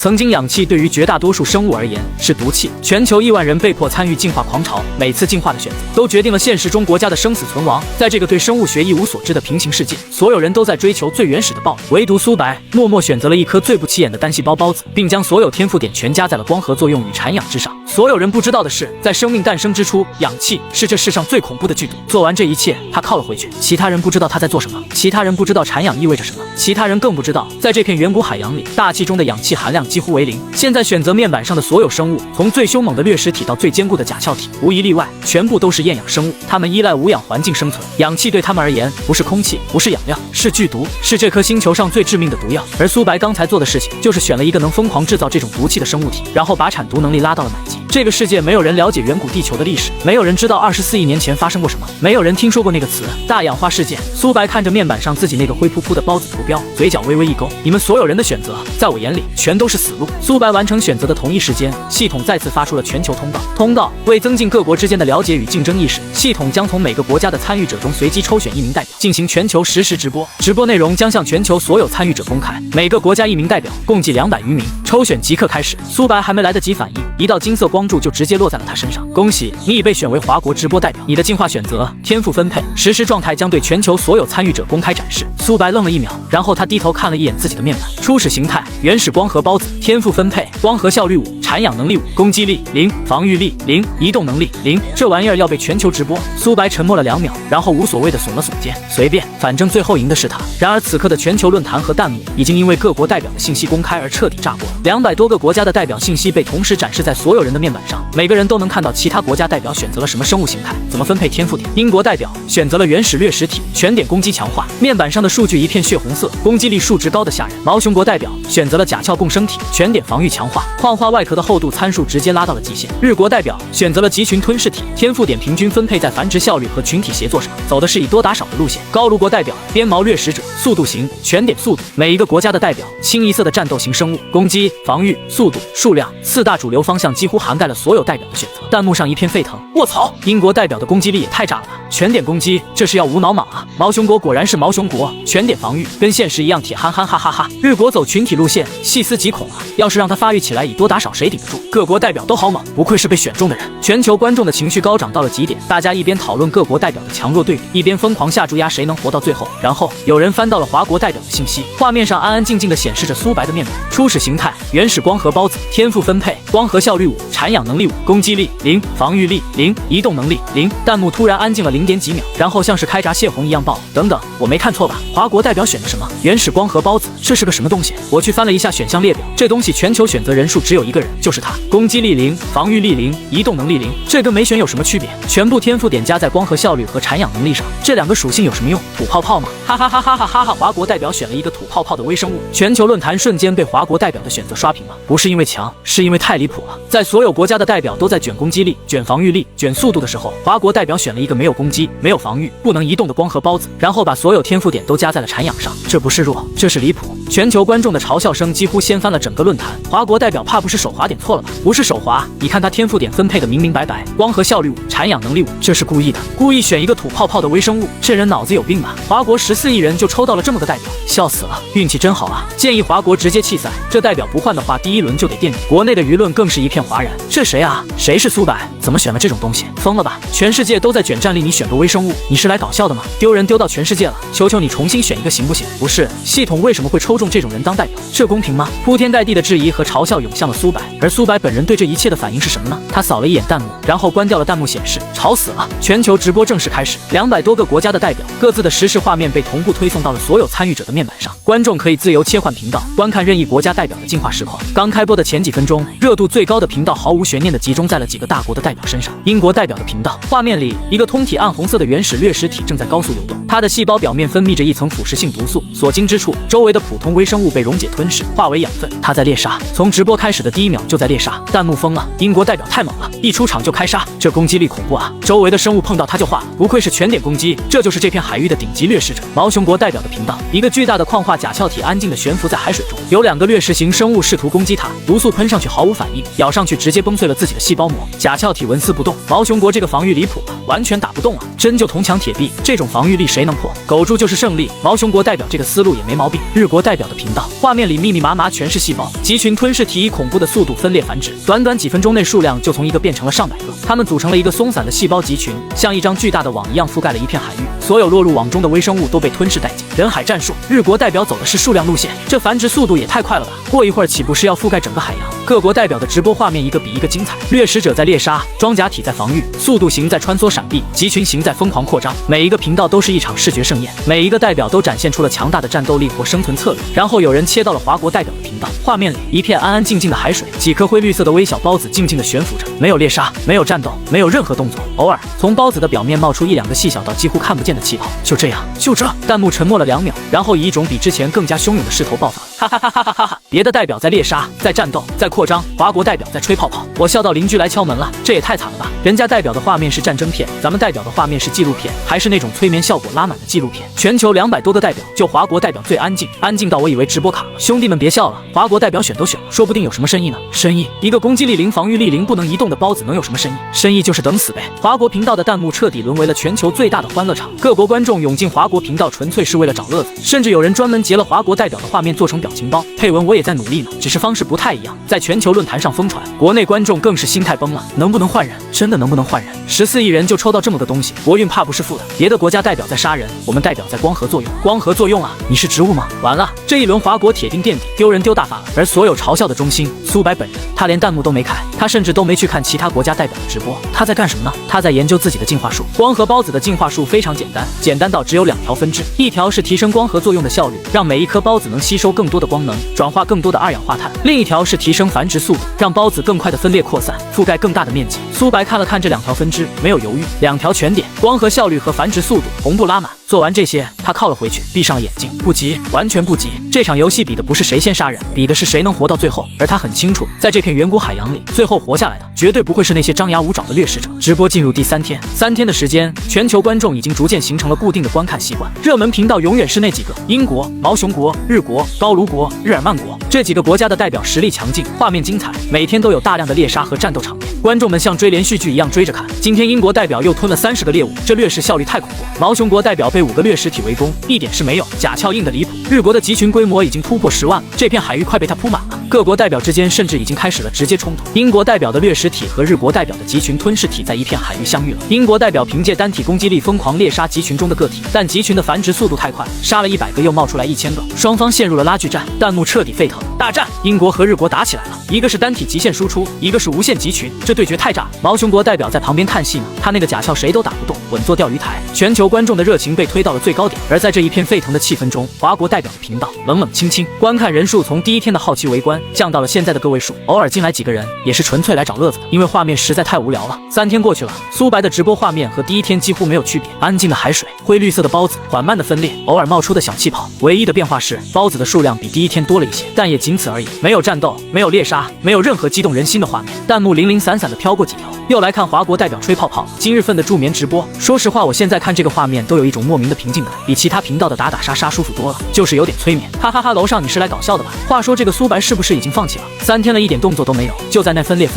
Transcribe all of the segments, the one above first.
曾经氧气对于绝大多数生物而言是毒气，全球亿万人被迫参与进化狂潮，每次进化的选择都决定了现实中国家的生死存亡。在这个对生物学一无所知的平行世界，所有人都在追求最原始的暴力，唯独苏白默默选择了一颗最不起眼的单细胞孢子，并将所有天赋点全加在了光合作用与产氧之上。所有人不知道的是，在生命诞生之初，氧气是这世上最恐怖的剧毒。做完这一切，他靠了回去。其他人不知道他在做什么，其他人不知道产氧意味着什么，其他人更不知道，在这片远古海洋里，大气中的氧气含量几乎为零。现在选择面板上的所有生物，从最凶猛的掠食体到最坚固的甲壳体，无一例外，全部都是厌氧生物。它们依赖无氧环境生存，氧气对它们而言，不是空气，不是养料，是剧毒，是这颗星球上最致命的毒药。而苏白刚才做的事情，就是选了一个能疯狂制造这种毒气的生物体，然后把产毒能力拉到了满级。这个世界没有人了解远古地球的历史，没有人知道24亿年前发生过什么，没有人听说过那个词“大氧化事件”。苏白看着面板上自己那个灰扑扑的孢子图标，嘴角微微一勾。你们所有人的选择，在我眼里全都是死路。苏白完成选择的同一时间，系统再次发出了全球通告。为增进各国之间的了解与竞争意识，系统将从每个国家的参与者中随机抽选1名代表，进行全球实时直播。直播内容将向全球所有参与者公开，每个国家1名代表，共计200余名。抽选即刻开始。苏白还没来得及反应，一道金色光柱就直接落在了他身上。恭喜，你已被选为华国直播代表。你的进化选择、天赋分配、实时状态将对全球所有参与者公开展示。苏白愣了1秒，然后他低头看了一眼自己的面板。初始形态：原始光合孢子。天赋分配：光合效率5，产氧能力5，攻击力0，防御力0，移动能力0。这玩意儿要被全球直播？苏白沉默了2秒，然后无所谓的耸了耸肩，随便，反正最后赢的是他。然而此刻的全球论坛和弹幕已经因为各国代表的信息公开而彻底炸锅了。200多个国家的代表信息被同时展示在所有人的面板上，每个人都能看到其他国家代表选择了什么生物形态，怎么分配天赋点。英国代表选择了原始掠食体，全点攻击强化，面板上的数据一片血红色，攻击力数值高的吓人。毛熊国代表选择了甲壳共生体，全点防御强化，矿化外壳的厚度参数直接拉到了极限。日国代表选择了集群吞噬体，天赋点平均分配在繁殖效率和群体协作上，走的是以多打少的路线。高卢国代表鞭毛掠食者，速度型，全点速度。每一个国家的代表清一色的战斗型生物，攻击、防御、速度、数量4大主流方向几乎涵盖了所有代表的选择。弹幕上一片沸腾，卧槽！英国代表的攻击力也太炸了吧！全点攻击，这是要无脑莽啊！毛熊国果然是毛熊国，全点防御，跟现实一样铁憨憨，哈哈哈！日国走群体路线，细思极恐啊！要是让他发育起来，以多打少谁顶得住？各国代表都好猛，不愧是被选中的人。全球观众的情绪高涨到了极点，大家一边讨论各国代表的强弱对比，一边疯狂下注压谁能活到最后。然后有人翻到了华国代表的信息，画面上安安静静的显示着苏白的面板。初始形态：原始光合孢子，天赋分配：光合效率5，产氧能力5，攻击力0，防御力0，移动能力0。弹幕突然安静了0点几秒，然后像是开闸泄洪一样爆。等等，我没看错吧？华国代表选的什么？原始光合孢子，这是个什么东西？我去翻了一下选项列表，这东西全球选择人数只有1个人，就是他。攻击力0，防御力0，移动能力0，这跟没选有什么区别？全部天赋点加在光合效率和产氧能力上，这2个属性有什么用？土泡泡吗？哈哈哈哈哈哈哈！华国代表选了一个土泡泡的微生物，全球论坛瞬间被华国代表的选择刷屏了。不是因为强，是因为太离谱了。在所有国家的代表都在卷攻击力、卷防御力、卷速度的时候，华国代表选了一个没有攻击、没有防御、不能移动的光合孢子，然后把所有天赋点都加在了产氧上。这不是弱，这是离谱。全球观众的嘲笑声几乎掀翻了整个论坛。华国代表怕不是手滑点错了吧？不是手滑，你看他天赋点分配的明明白白，光合效率5，产氧能力5，这是故意的，故意选一个土泡泡的微生物，这人脑子有病吧？华国14亿人就抽到了这么个代表，笑死了，运气真好啊！建议华国直接弃赛，这代表不换的话，第1轮就得垫底。国内的舆论更是一片哗然，这谁啊？谁是苏白？怎么选了这种东西？疯了吧？全世界都在卷战力，你选个微生物，你是来搞笑的吗？丢人丢到全世界了，求求你重新选一个行不行？不是，系统为什么会抽中这种人当代表？这公平吗？铺天盖地的质疑和嘲笑涌向了苏白，而苏白本人对这一切的反应是什么呢？他扫了一眼弹幕，然后关掉了弹幕显示，吵死了！全球直播正式开始，200多个国家的代表各自的实时画面被同步推送到了所有参与者的面板上，观众可以自由切换频道，观看任意国家代表的进化实况。刚开播的前几分钟，热度最高的频道毫无悬念地集中在了几个大国的代表身上。英国代表的频道，画面里一个通体暗红色的原始掠食体正在高速流动，它的细胞表面分泌着一层腐蚀性毒素，所经之处，周围的普通微生物被溶解吞噬，化为养分。它在猎杀，从直播开始的第1秒就在猎杀。弹幕疯了，英国代表太猛了，一出场就开杀，这攻击力恐怖啊！周围的生物碰到它就化，不愧是全点攻击，这就是这片海域的顶级掠食者。毛熊国代表的频道，一个巨大的矿化甲壳体安静地悬浮在海水中，有2个掠食型生物试图攻击它，毒素喷上去毫无反应，咬上去直接接崩碎了自己的细胞膜。甲壳体纹丝不动，毛熊国这个防御离谱了，完全打不动啊！真就铜墙铁壁，这种防御力谁能破？苟住就是胜利。毛熊国代表这个思路也没毛病。日国代表的频道，画面里密密麻麻全是细胞，集群吞噬体以恐怖的速度分裂繁殖，短短几分钟内数量就从一个变成了上百个。它们组成了一个松散的细胞集群，像一张巨大的网一样覆盖了一片海域，所有落入网中的微生物都被吞噬殆尽。人海战术，日国代表走的是数量路线，这繁殖速度也太快了吧！过一会儿岂不是要覆盖整个海洋？各国代表的直播画面一个比一个精彩，掠食者在猎杀，装甲体在防御，速度型在穿梭闪避，集群型在疯狂扩张。每一个频道都是一场视觉盛宴，每一个代表都展现出了强大的战斗力或生存策略。然后有人切到了华国代表的频道，画面里一片安安静静的海水，几颗灰绿色的微小孢子静静地悬浮着，没有猎杀，没有战斗，没有任何动作，偶尔从孢子的表面冒出一两个细小到几乎看不见的气泡。就这样，就这，弹幕沉默了2秒，然后以一种比之前更加汹涌的势头爆发。哈哈哈哈哈哈！别的代表在猎杀，在战斗，在扩张，华国代表在吹泡泡。我笑到邻居来敲门了，这也太惨了吧！人家代表的画面是战争片，咱们代表的画面是纪录片，还是那种催眠效果拉满的纪录片。全球200多个代表，就华国代表最安静，安静到我以为直播卡了。兄弟们别笑了，华国代表选都选了，说不定有什么深意呢。深意？一个攻击力0、防御力0、不能移动的孢子能有什么深意？深意就是等死呗。华国频道的弹幕彻底沦为了全球最大的欢乐场，各国观众涌进华国频道纯粹是为了找乐子，甚至有人专门截了华国代表的画面做成表情包，配文我也在努力呢，只是方式不太一样，在全球论坛上疯传，国内观众更是心态崩了。能不能换人？真的能不能换人？14亿人就抽到这么个东西，国运怕不是负的。别的国家代表在杀人，我们代表在光合作用。光合作用啊？你是植物吗？完了，这一轮华国铁定垫底，丢人丢大发了。而所有嘲笑的中心，苏白本人，他连弹幕都没开，他甚至都没去看其他国家代表的直播。他在干什么呢？他在研究自己的进化树。光合孢子的进化树非常简单，简单到只有2条分支，一条是提升光合作用的效率，让每一颗孢子能吸收更多的光能，转化更多的2氧化碳；另一条是提升繁殖速度，让孢子更快的分裂扩散，覆盖更大的面积。苏白看了看这2条分支，没有犹豫，2条全点，光合效率和繁殖速度同步拉满。做完这些，他靠了回去，闭上了眼睛。不急，完全不急。这场游戏比的不是谁先杀人，比的是谁能活到最后。而他很清楚，在这片远古海洋里，最后活下来的绝对不会是那些张牙舞爪的掠食者。直播进入第3天，3天的时间，全球观众已经逐渐形成了固定的观看习惯。热门频道永远是那几个：英国、毛熊国、日国、高卢国、日耳曼国。这几个国家的代表实力强劲，画面精彩，每天都有大量的猎杀和战斗场面，观众们像追连续剧一样追着看。今天英国代表又吞了30个猎物，这掠食效率太恐怖。毛熊国代表被5个掠食体围攻，一点事没有，甲壳硬的离谱。日国的集群规模已经突破10万了，这片海域快被他铺满了。各国代表之间甚至已经开始了直接冲突。英国代表的掠食体和日国代表的集群吞噬体在一片海域相遇了。英国代表凭借单体攻击力疯狂猎杀集群中的个体，但集群的繁殖速度太快，杀了100个又冒出来1000个，双方陷入了拉锯战，弹幕彻底沸腾。大战，英国和日国打起来了，一个是单体极限输出，一个是无限集群，这对决太炸。毛熊国代表在旁边看戏呢，他那个甲壳谁都打不动，稳坐钓鱼台。全球观众的热情被推到了最高点，而在这一片沸腾的气氛中，华国代表的频道冷冷清清，观看人数从第1天的好奇围观降到了现在的个位数，偶尔进来几个人也是纯粹来找乐子的，因为画面实在太无聊了。3天过去了，苏白的直播画面和第1天几乎没有区别，安静的海水，灰绿色的孢子缓慢的分裂，偶尔冒出的小气泡，唯一的变化是孢子的数量比第1天多了一些，但也仅此而已，没有战斗，没有猎杀，没有任何激动人心的画面。弹幕零零散散的飘过几条，又来看华国代表吹泡泡，今日份的助眠直播。说实话，我现在看这个画面都有一种莫名的平静感，比其他频道的打打杀杀舒服多了，就是有点催眠。哈哈哈，楼上你是来搞笑的吧？话说这个苏白是不是已经放弃了？3天了，一点动作都没有，就在那分裂，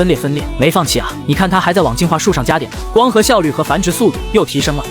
没放弃啊！你看他还在往进化树上加点呢。光合效率和繁殖速度又提升了，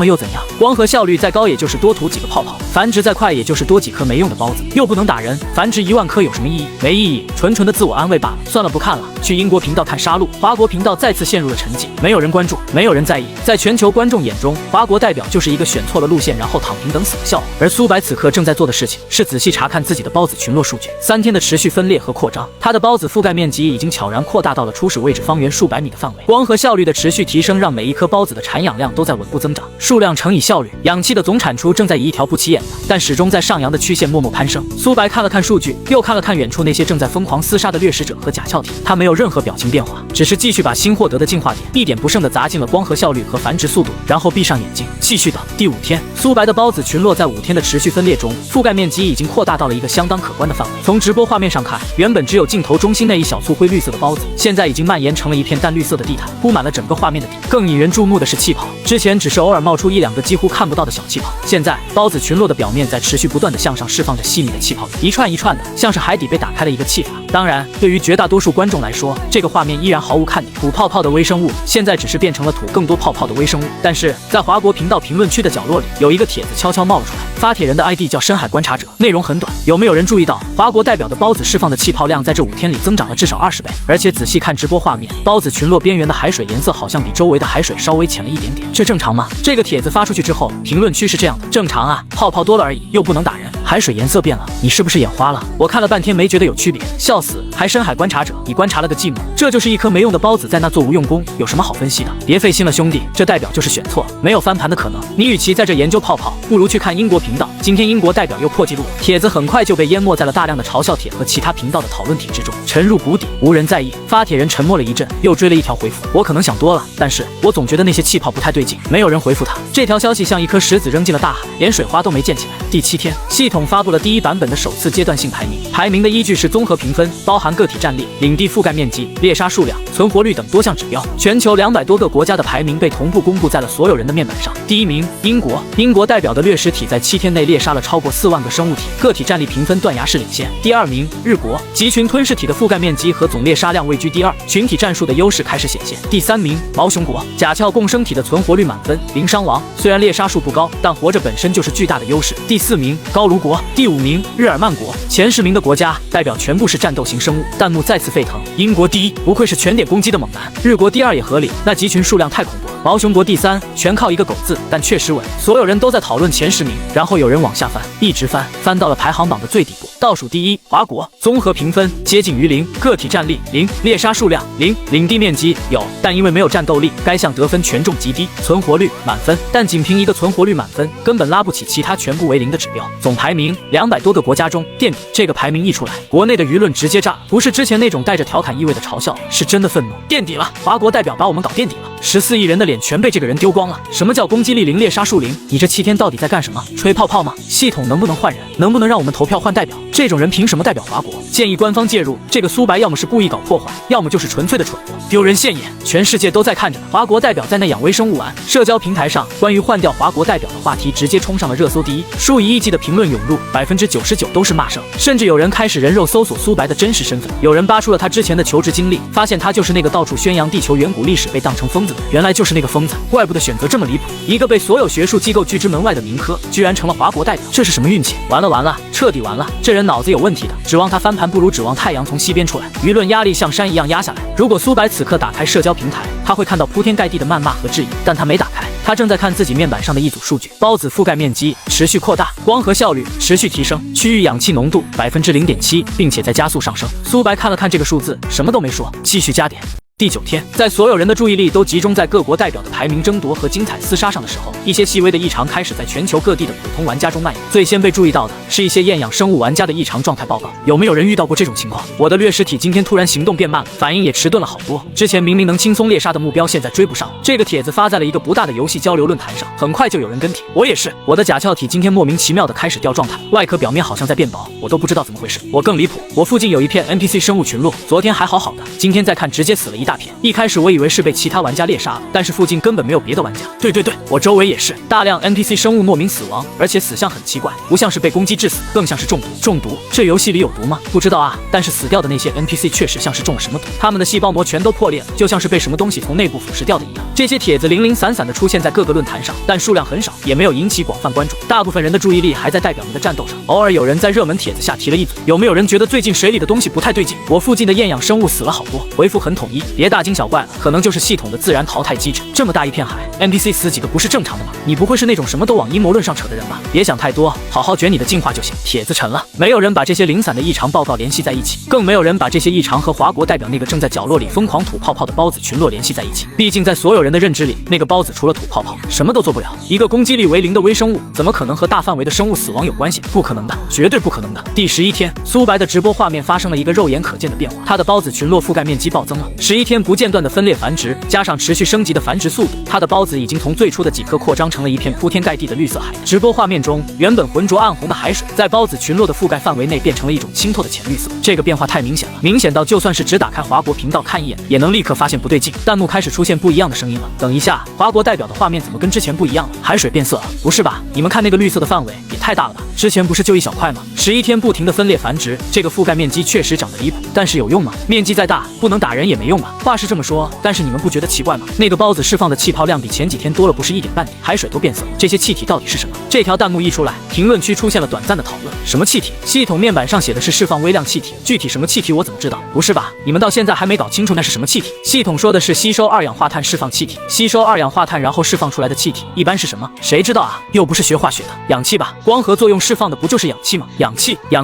又怎样？光合效率再高也就是多吐几个泡泡，繁殖再快也就是多几颗没用的孢子，又不能打人，繁殖1万颗有什么意义？没意义，纯纯的自我安慰罢了。算了，不看了，去英国频道看杀戮。华国频道再次陷入了沉寂，没有人关注，没有人在意。在全球观众眼中，华国代表就是一个选错了路线然后躺平等死的笑话。而苏白此刻正在做的事情是仔细查看自己的孢子群落数据。3天的持续分裂和扩张，他的孢子覆盖面积已经悄然扩大到了初始位置方圆数百米的范围。光合效率的持续提升让每一颗孢子的产氧量都在稳步增长，数量乘以效率，氧气的总产出正在以一条不起眼的但始终在上扬的曲线默默攀升。苏白看了看数据，又看了看远处那些正在疯狂厮杀的掠食者和甲壳体，他没有任何表情变化，只是继续把新获得的进化点，一点不剩地砸进了光合效率和繁殖速度，然后闭上眼睛继续等。第5天，苏白的孢子群落在5天的持续分裂中，覆盖面积已经扩大到了一个相当可观的范围。从直播画面上看，原本只有镜头中心那一小簇灰绿色的孢子，现在已经蔓延成了一片淡绿色的地毯，铺满了整个画面的底。更引人注目的是气泡，之前只是偶尔冒出1、2个几乎看不到的小气泡，现在孢子群落的表面在持续不断地向上释放着细密的气泡，一串一串的，像是海底被打开了一个气阀。当然，对于绝大多数观众来说，这个画面依然毫无看点。吐泡泡的微生物现在只是变成了吐更多泡泡的微生物。但是在华国频道评论区的角落里，有一个帖子悄悄冒了出来，发帖人的 ID 叫深海观察者，内容很短。有没有人注意到华国代表的孢子释放的气泡量在这5天里增长了至少20倍？而且仔细看直播画面，孢子群落边缘的海水颜色好像比周围的海水稍微浅了一点点，这正常吗？这个帖子发出去之后，评论区是这样的：正常啊，泡泡多了而已，又不能打人。海水颜色变了，你是不是眼花了？我看了半天没觉得有区别，笑死！还深海观察者，你观察了个寂寞，这就是一颗没用的孢子在那做无用功，有什么好分析的？别费心了，兄弟，这代表就是选错，没有翻盘的可能。你与其在这研究泡泡，不如去看英国频道。今天英国代表又破纪录，帖子很快就被淹没在了大量的嘲笑帖和其他频道的讨论帖之中，沉入谷底，无人在意。发帖人沉默了一阵，又追了一条回复：我可能想多了，但是我总觉得那些气泡不太对劲。没有人回复他，这条消息像一颗石子扔进了大海，连水花都没溅起来。第7天，系统发布了第1版本的首次阶段性排名，排名的依据是综合评分，包含个体战力、领地覆盖面积、猎杀数量、存活率等多项指标。全球200多个国家的排名被同步公布在了所有人的面板上。第1名，英国。英国代表的掠食体在7天内猎杀了超过4万个生物体，个体战力评分断崖式领先。第2名，日国。集群吞噬体的覆盖面积和总猎杀量位居第2，群体战术的优势开始显现。第3名，毛熊国。甲壳共生体的存活率满分，零伤亡，虽然猎杀数不高，但活着本身就是巨大的优势。第4名，高卢国。第5名，日耳曼国。前10名的国家代表全部是战斗型生物，弹幕再次沸腾。英国第1，不愧是全点攻击的猛男。日国第2也合理，那集群数量太恐怖了。毛熊国第3，全靠一个狗字，但确实稳。所有人都在讨论前10名，然后有人往下翻，一直翻，翻到了排行榜的最底部。倒数第1，华国。综合评分接近于0，个体战力0，猎杀数量0，领地面积有，但因为没有战斗力，该项得分权重极低。存活率满分，但仅凭一个存活率满分，根本拉不起其他全部为0的指标。总排名200多个国家中垫底。这个排名一出来，国内的舆论直接炸，不是之前那种带着调侃意味的嘲笑，是真的愤怒。垫底了，华国代表把我们搞垫底了。14亿人的脸全被这个人丢光了。什么叫攻击力0，猎杀数0？你这7天到底在干什么？吹泡泡吗？系统能不能换人？能不能让我们投票换代表？这种人凭什么代表华国？建议官方介入。这个苏白要么是故意搞破坏，要么就是纯粹的蠢货，丢人现眼，全世界都在看着呢。华国代表在那养微生物玩，社交平台上关于换掉华国代表的话题直接冲上了热搜第1，数以亿计的评论涌入，99%都是骂声，甚至有人开始人肉搜索苏白的真实身份。有人扒出了他之前的求职经历，发现他就是那个到处宣扬地球远古历史被当成疯子的，原来就是那个疯子，怪不得选择这么离谱。一个被所有学术机构拒之门外的名科，居然成了华国代表，这是什么运气？完了完了，彻底完了！这人脑子有问题的，指望他翻盘不如指望太阳从西边出来。舆论压力像山一样压下来。如果苏白此刻打开社交平台，他会看到铺天盖地的谩骂和质疑，但他没打开，他正在看自己面板上的一组数据：孢子覆盖面积持续扩大，光合效率持续提升，区域氧气浓度0.7%，并且在加速上升。苏白看了看这个数字，什么都没说，继续加点。第9天，在所有人的注意力都集中在各国代表的排名争夺和精彩厮杀上的时候，一些细微的异常开始在全球各地的普通玩家中蔓延。最先被注意到的是一些厌氧生物玩家的异常状态报告。有没有人遇到过这种情况？我的掠食体今天突然行动变慢了，反应也迟钝了好多。之前明明能轻松猎杀的目标，现在追不上。这个帖子发在了一个不大的游戏交流论坛上，很快就有人跟帖。我也是，我的甲壳体今天莫名其妙的开始掉状态，外壳表面好像在变薄，我都不知道怎么回事。我更离谱，我附近有一片 NPC 生物群落，昨天还好好的，今天再看直接死了一大片。一开始我以为是被其他玩家猎杀了，但是附近根本没有别的玩家。对，我周围也是大量 NPC 生物莫名死亡，而且死相很奇怪，不像是被攻击致死，更像是中毒。中毒？这游戏里有毒吗？不知道啊，但是死掉的那些 NPC 确实像是中了什么毒，他们的细胞膜全都破裂了，就像是被什么东西从内部腐蚀掉的一样。这些帖子零零散散的出现在各个论坛上，但数量很少，也没有引起广泛关注。大部分人的注意力还在代表们的战斗上，偶尔有人在热门帖子下提了一嘴，有没有人觉得最近水里的东西不太对劲？我附近的厌氧生物死了好多，回复很统一，别大惊小怪了，可能就是系统的自然淘汰机制。这么大一片海 ，NPC 死几个不是正常的吗？你不会是那种什么都往阴谋论上扯的人吧？别想太多，好好卷你的进化就行。帖子沉了，没有人把这些零散的异常报告联系在一起，更没有人把这些异常和华国代表那个正在角落里疯狂吐泡泡的孢子群落联系在一起。毕竟在所有人的认知里，那个孢子除了吐泡泡什么都做不了。一个攻击力为0的微生物，怎么可能和大范围的生物死亡有关系？不可能的，绝对不可能的。第11天，苏白的直播画面发生了一个肉眼可见的变化，他的孢子群落覆盖面积暴增了。11天不间断的分裂繁殖，加上持续升级的繁殖速度，它的孢子已经从最初的几颗扩张成了一片铺天盖地的绿色海。直播画面中，原本浑浊暗红的海水，在孢子群落的覆盖范围内变成了一种清透的浅绿色。这个变化太明显了，明显到就算是只打开华国频道看一眼，也能立刻发现不对劲。弹幕开始出现不一样的声音了。等一下，华国代表的画面怎么跟之前不一样了？海水变色了？不是吧？你们看那个绿色的范围也太大了吧？之前不是就一小块吗？11天不停的分裂繁殖，这个覆盖面积确实长得离谱，但是有用吗？面积再大，不能打人也没用吧？话是这么说，但是你们不觉得奇怪吗？那个孢子释放的气泡量比前几天多了不是一点半点，海水都变色，这些气体到底是什么？这条弹幕一出来，评论区出现了短暂的讨论。什么气体？系统面板上写的是释放微量气体，具体什么气体我怎么知道？不是吧？你们到现在还没搞清楚那是什么气体？系统说的是吸收二氧化碳释放气体，吸收二氧化碳然后释放出来的气体一般是什么？谁知道啊？又不是学化学的，氧气吧？光合作用释放的不就是氧气吗？氧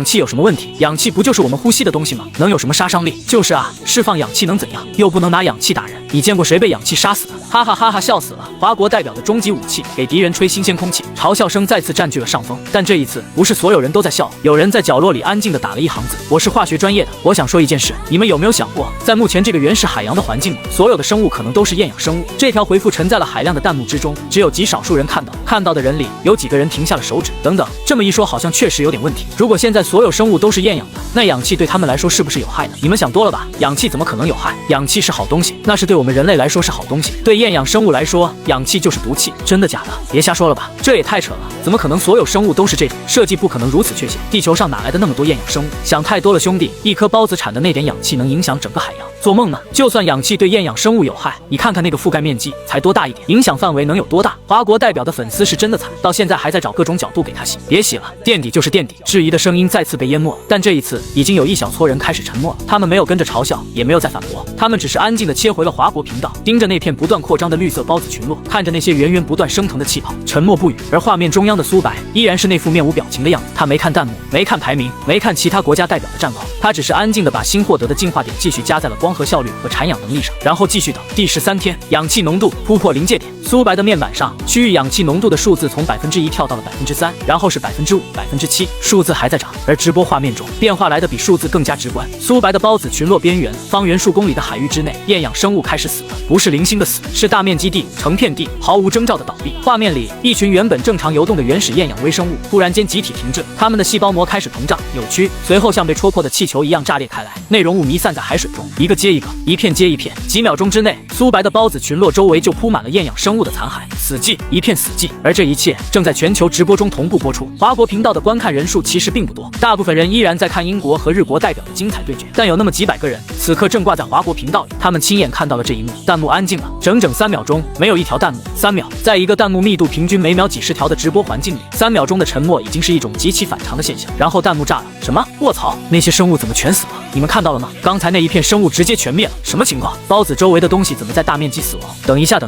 气有什么问题？氧气不就是我们呼吸的东西吗？能有什么杀伤力？就是啊，释放氧气能怎样？又不能拿氧气打人。你见过谁被氧气杀死的？哈哈哈哈，笑死了！华国代表的终极武器，给敌人吹新鲜空气，嘲笑声再次占据了上风。但这一次不是所有人都在笑，有人在角落里安静地打了一行字：我是化学专业的，我想说一件事，你们有没有想过，在目前这个原始海洋的环境里，所有的生物可能都是厌氧生物？这条回复沉在了海量的弹幕之中，只有极少数人看到，看到的人里有几个人停下了手指。等等，这么一说好像确实有点问题。如果现在所有生物都是厌氧的，那氧气对他们来说是不是有害呢？你们想多了吧？氧气怎么可能有害？氧气是好东西，那是对我们人类来说是好东西，对厌氧生物来说，氧气就是毒气。真的假的？别瞎说了吧，这也太扯了！怎么可能所有生物都是这种？设计不可能如此确信，地球上哪来的那么多厌氧生物？想太多了兄弟，一颗孢子产的那点氧气能影响整个海洋？做梦呢！就算氧气对厌氧生物有害，你看看那个覆盖面积才多大一点，影响范围能有多大？华国代表的粉丝是真的惨，到现在还在找各种角度给他洗。别洗了，垫底就是垫底。质疑的声音再次被淹没了，但这一次已经有一小撮人开始沉默了，他们没有跟着嘲笑，也没有再反驳，他们只是安静地切回了华国频道，盯着那片不断扩张的绿色孢子群落，看着那些源源不断升腾的气泡，沉默不语。而画面中央的苏白依然是那副面无表情的样子，他没看弹幕，没看排名，没看其他国家代表的战况，他只是安静地把新获得的进化点继续加在了光合效率和产氧能力上，然后继续等。第13天，氧气浓度突破临界点，苏白的面板上区域氧气浓度的数字从1%跳到了3%，然后是5%、7%，数字还在涨。而直播画面中变化来的比数字更加直观，苏白的孢子群落边缘，方圆数公里的海域之内，厌氧生物开始死了，不是零星的死，是大面积地、成片地毫无征兆的倒闭。画面里，一群原本正常游动的原始厌氧微生物突然间集体停滞，它们的细胞膜开始膨胀、扭曲，随后像被戳破的气球一样炸裂开来，内容物弥散在海水中，一个接一个，一片接一片。几秒钟之内，苏白的孢子群落周围就铺满了厌氧生物的残骸，死寂，一片死寂。而这一切正在全球直播中同步播出。华国频道的观看人数其实并不多，大部分人依然在看英国和日国代表的精彩对决，但有那么几百个人此刻正挂在华国频道里，他们亲眼看到了这一幕。弹幕安静了整整3秒钟，没有一条弹幕。3秒，在一个弹幕密度平均每秒几十条的直播环境里，3秒钟的沉默已经是一种极其反常的现象。然后弹幕炸了，什么？卧槽，那些生物怎么全死了？你们看到了吗？刚才那一片生物直接全灭了，什么情况？孢子周围的东西怎么在大面积死亡？等一下，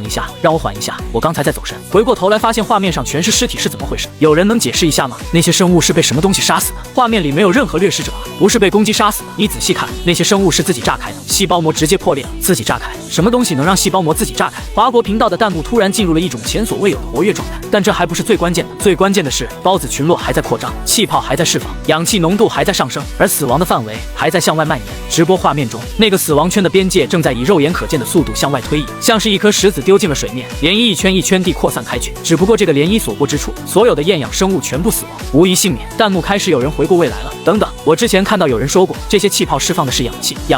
让我缓一下，我刚才在走神，回过头来发现画面上全是尸体，是怎么回事？有人能解释一下吗？那些生物是被什么东西杀死的？画面里没有任何掠食者啊，不是被攻击杀死的。你仔细看，那些生物是自己炸开的，细胞膜直接破裂了，自己炸开。什么东西能让细胞膜自己炸开？华国频道的弹幕突然进入了一种前所未有的活跃状态。但这还不是最关键的，最关键的是孢子群落还在扩张，气泡还在释放，氧气浓度还在上升，而死亡的范围还在向外蔓延。直播画面中，那个死亡圈的边界正在以肉眼可见的速度向外推移，像是一颗石子丢进了水面，涟漪一圈一圈地扩散开去。只不过这个涟漪所过之处，所有的厌氧生物全部死亡，无一幸免。弹幕开始有人回过未来了。等等，我之前看到有人说过，这些气泡释放的是氧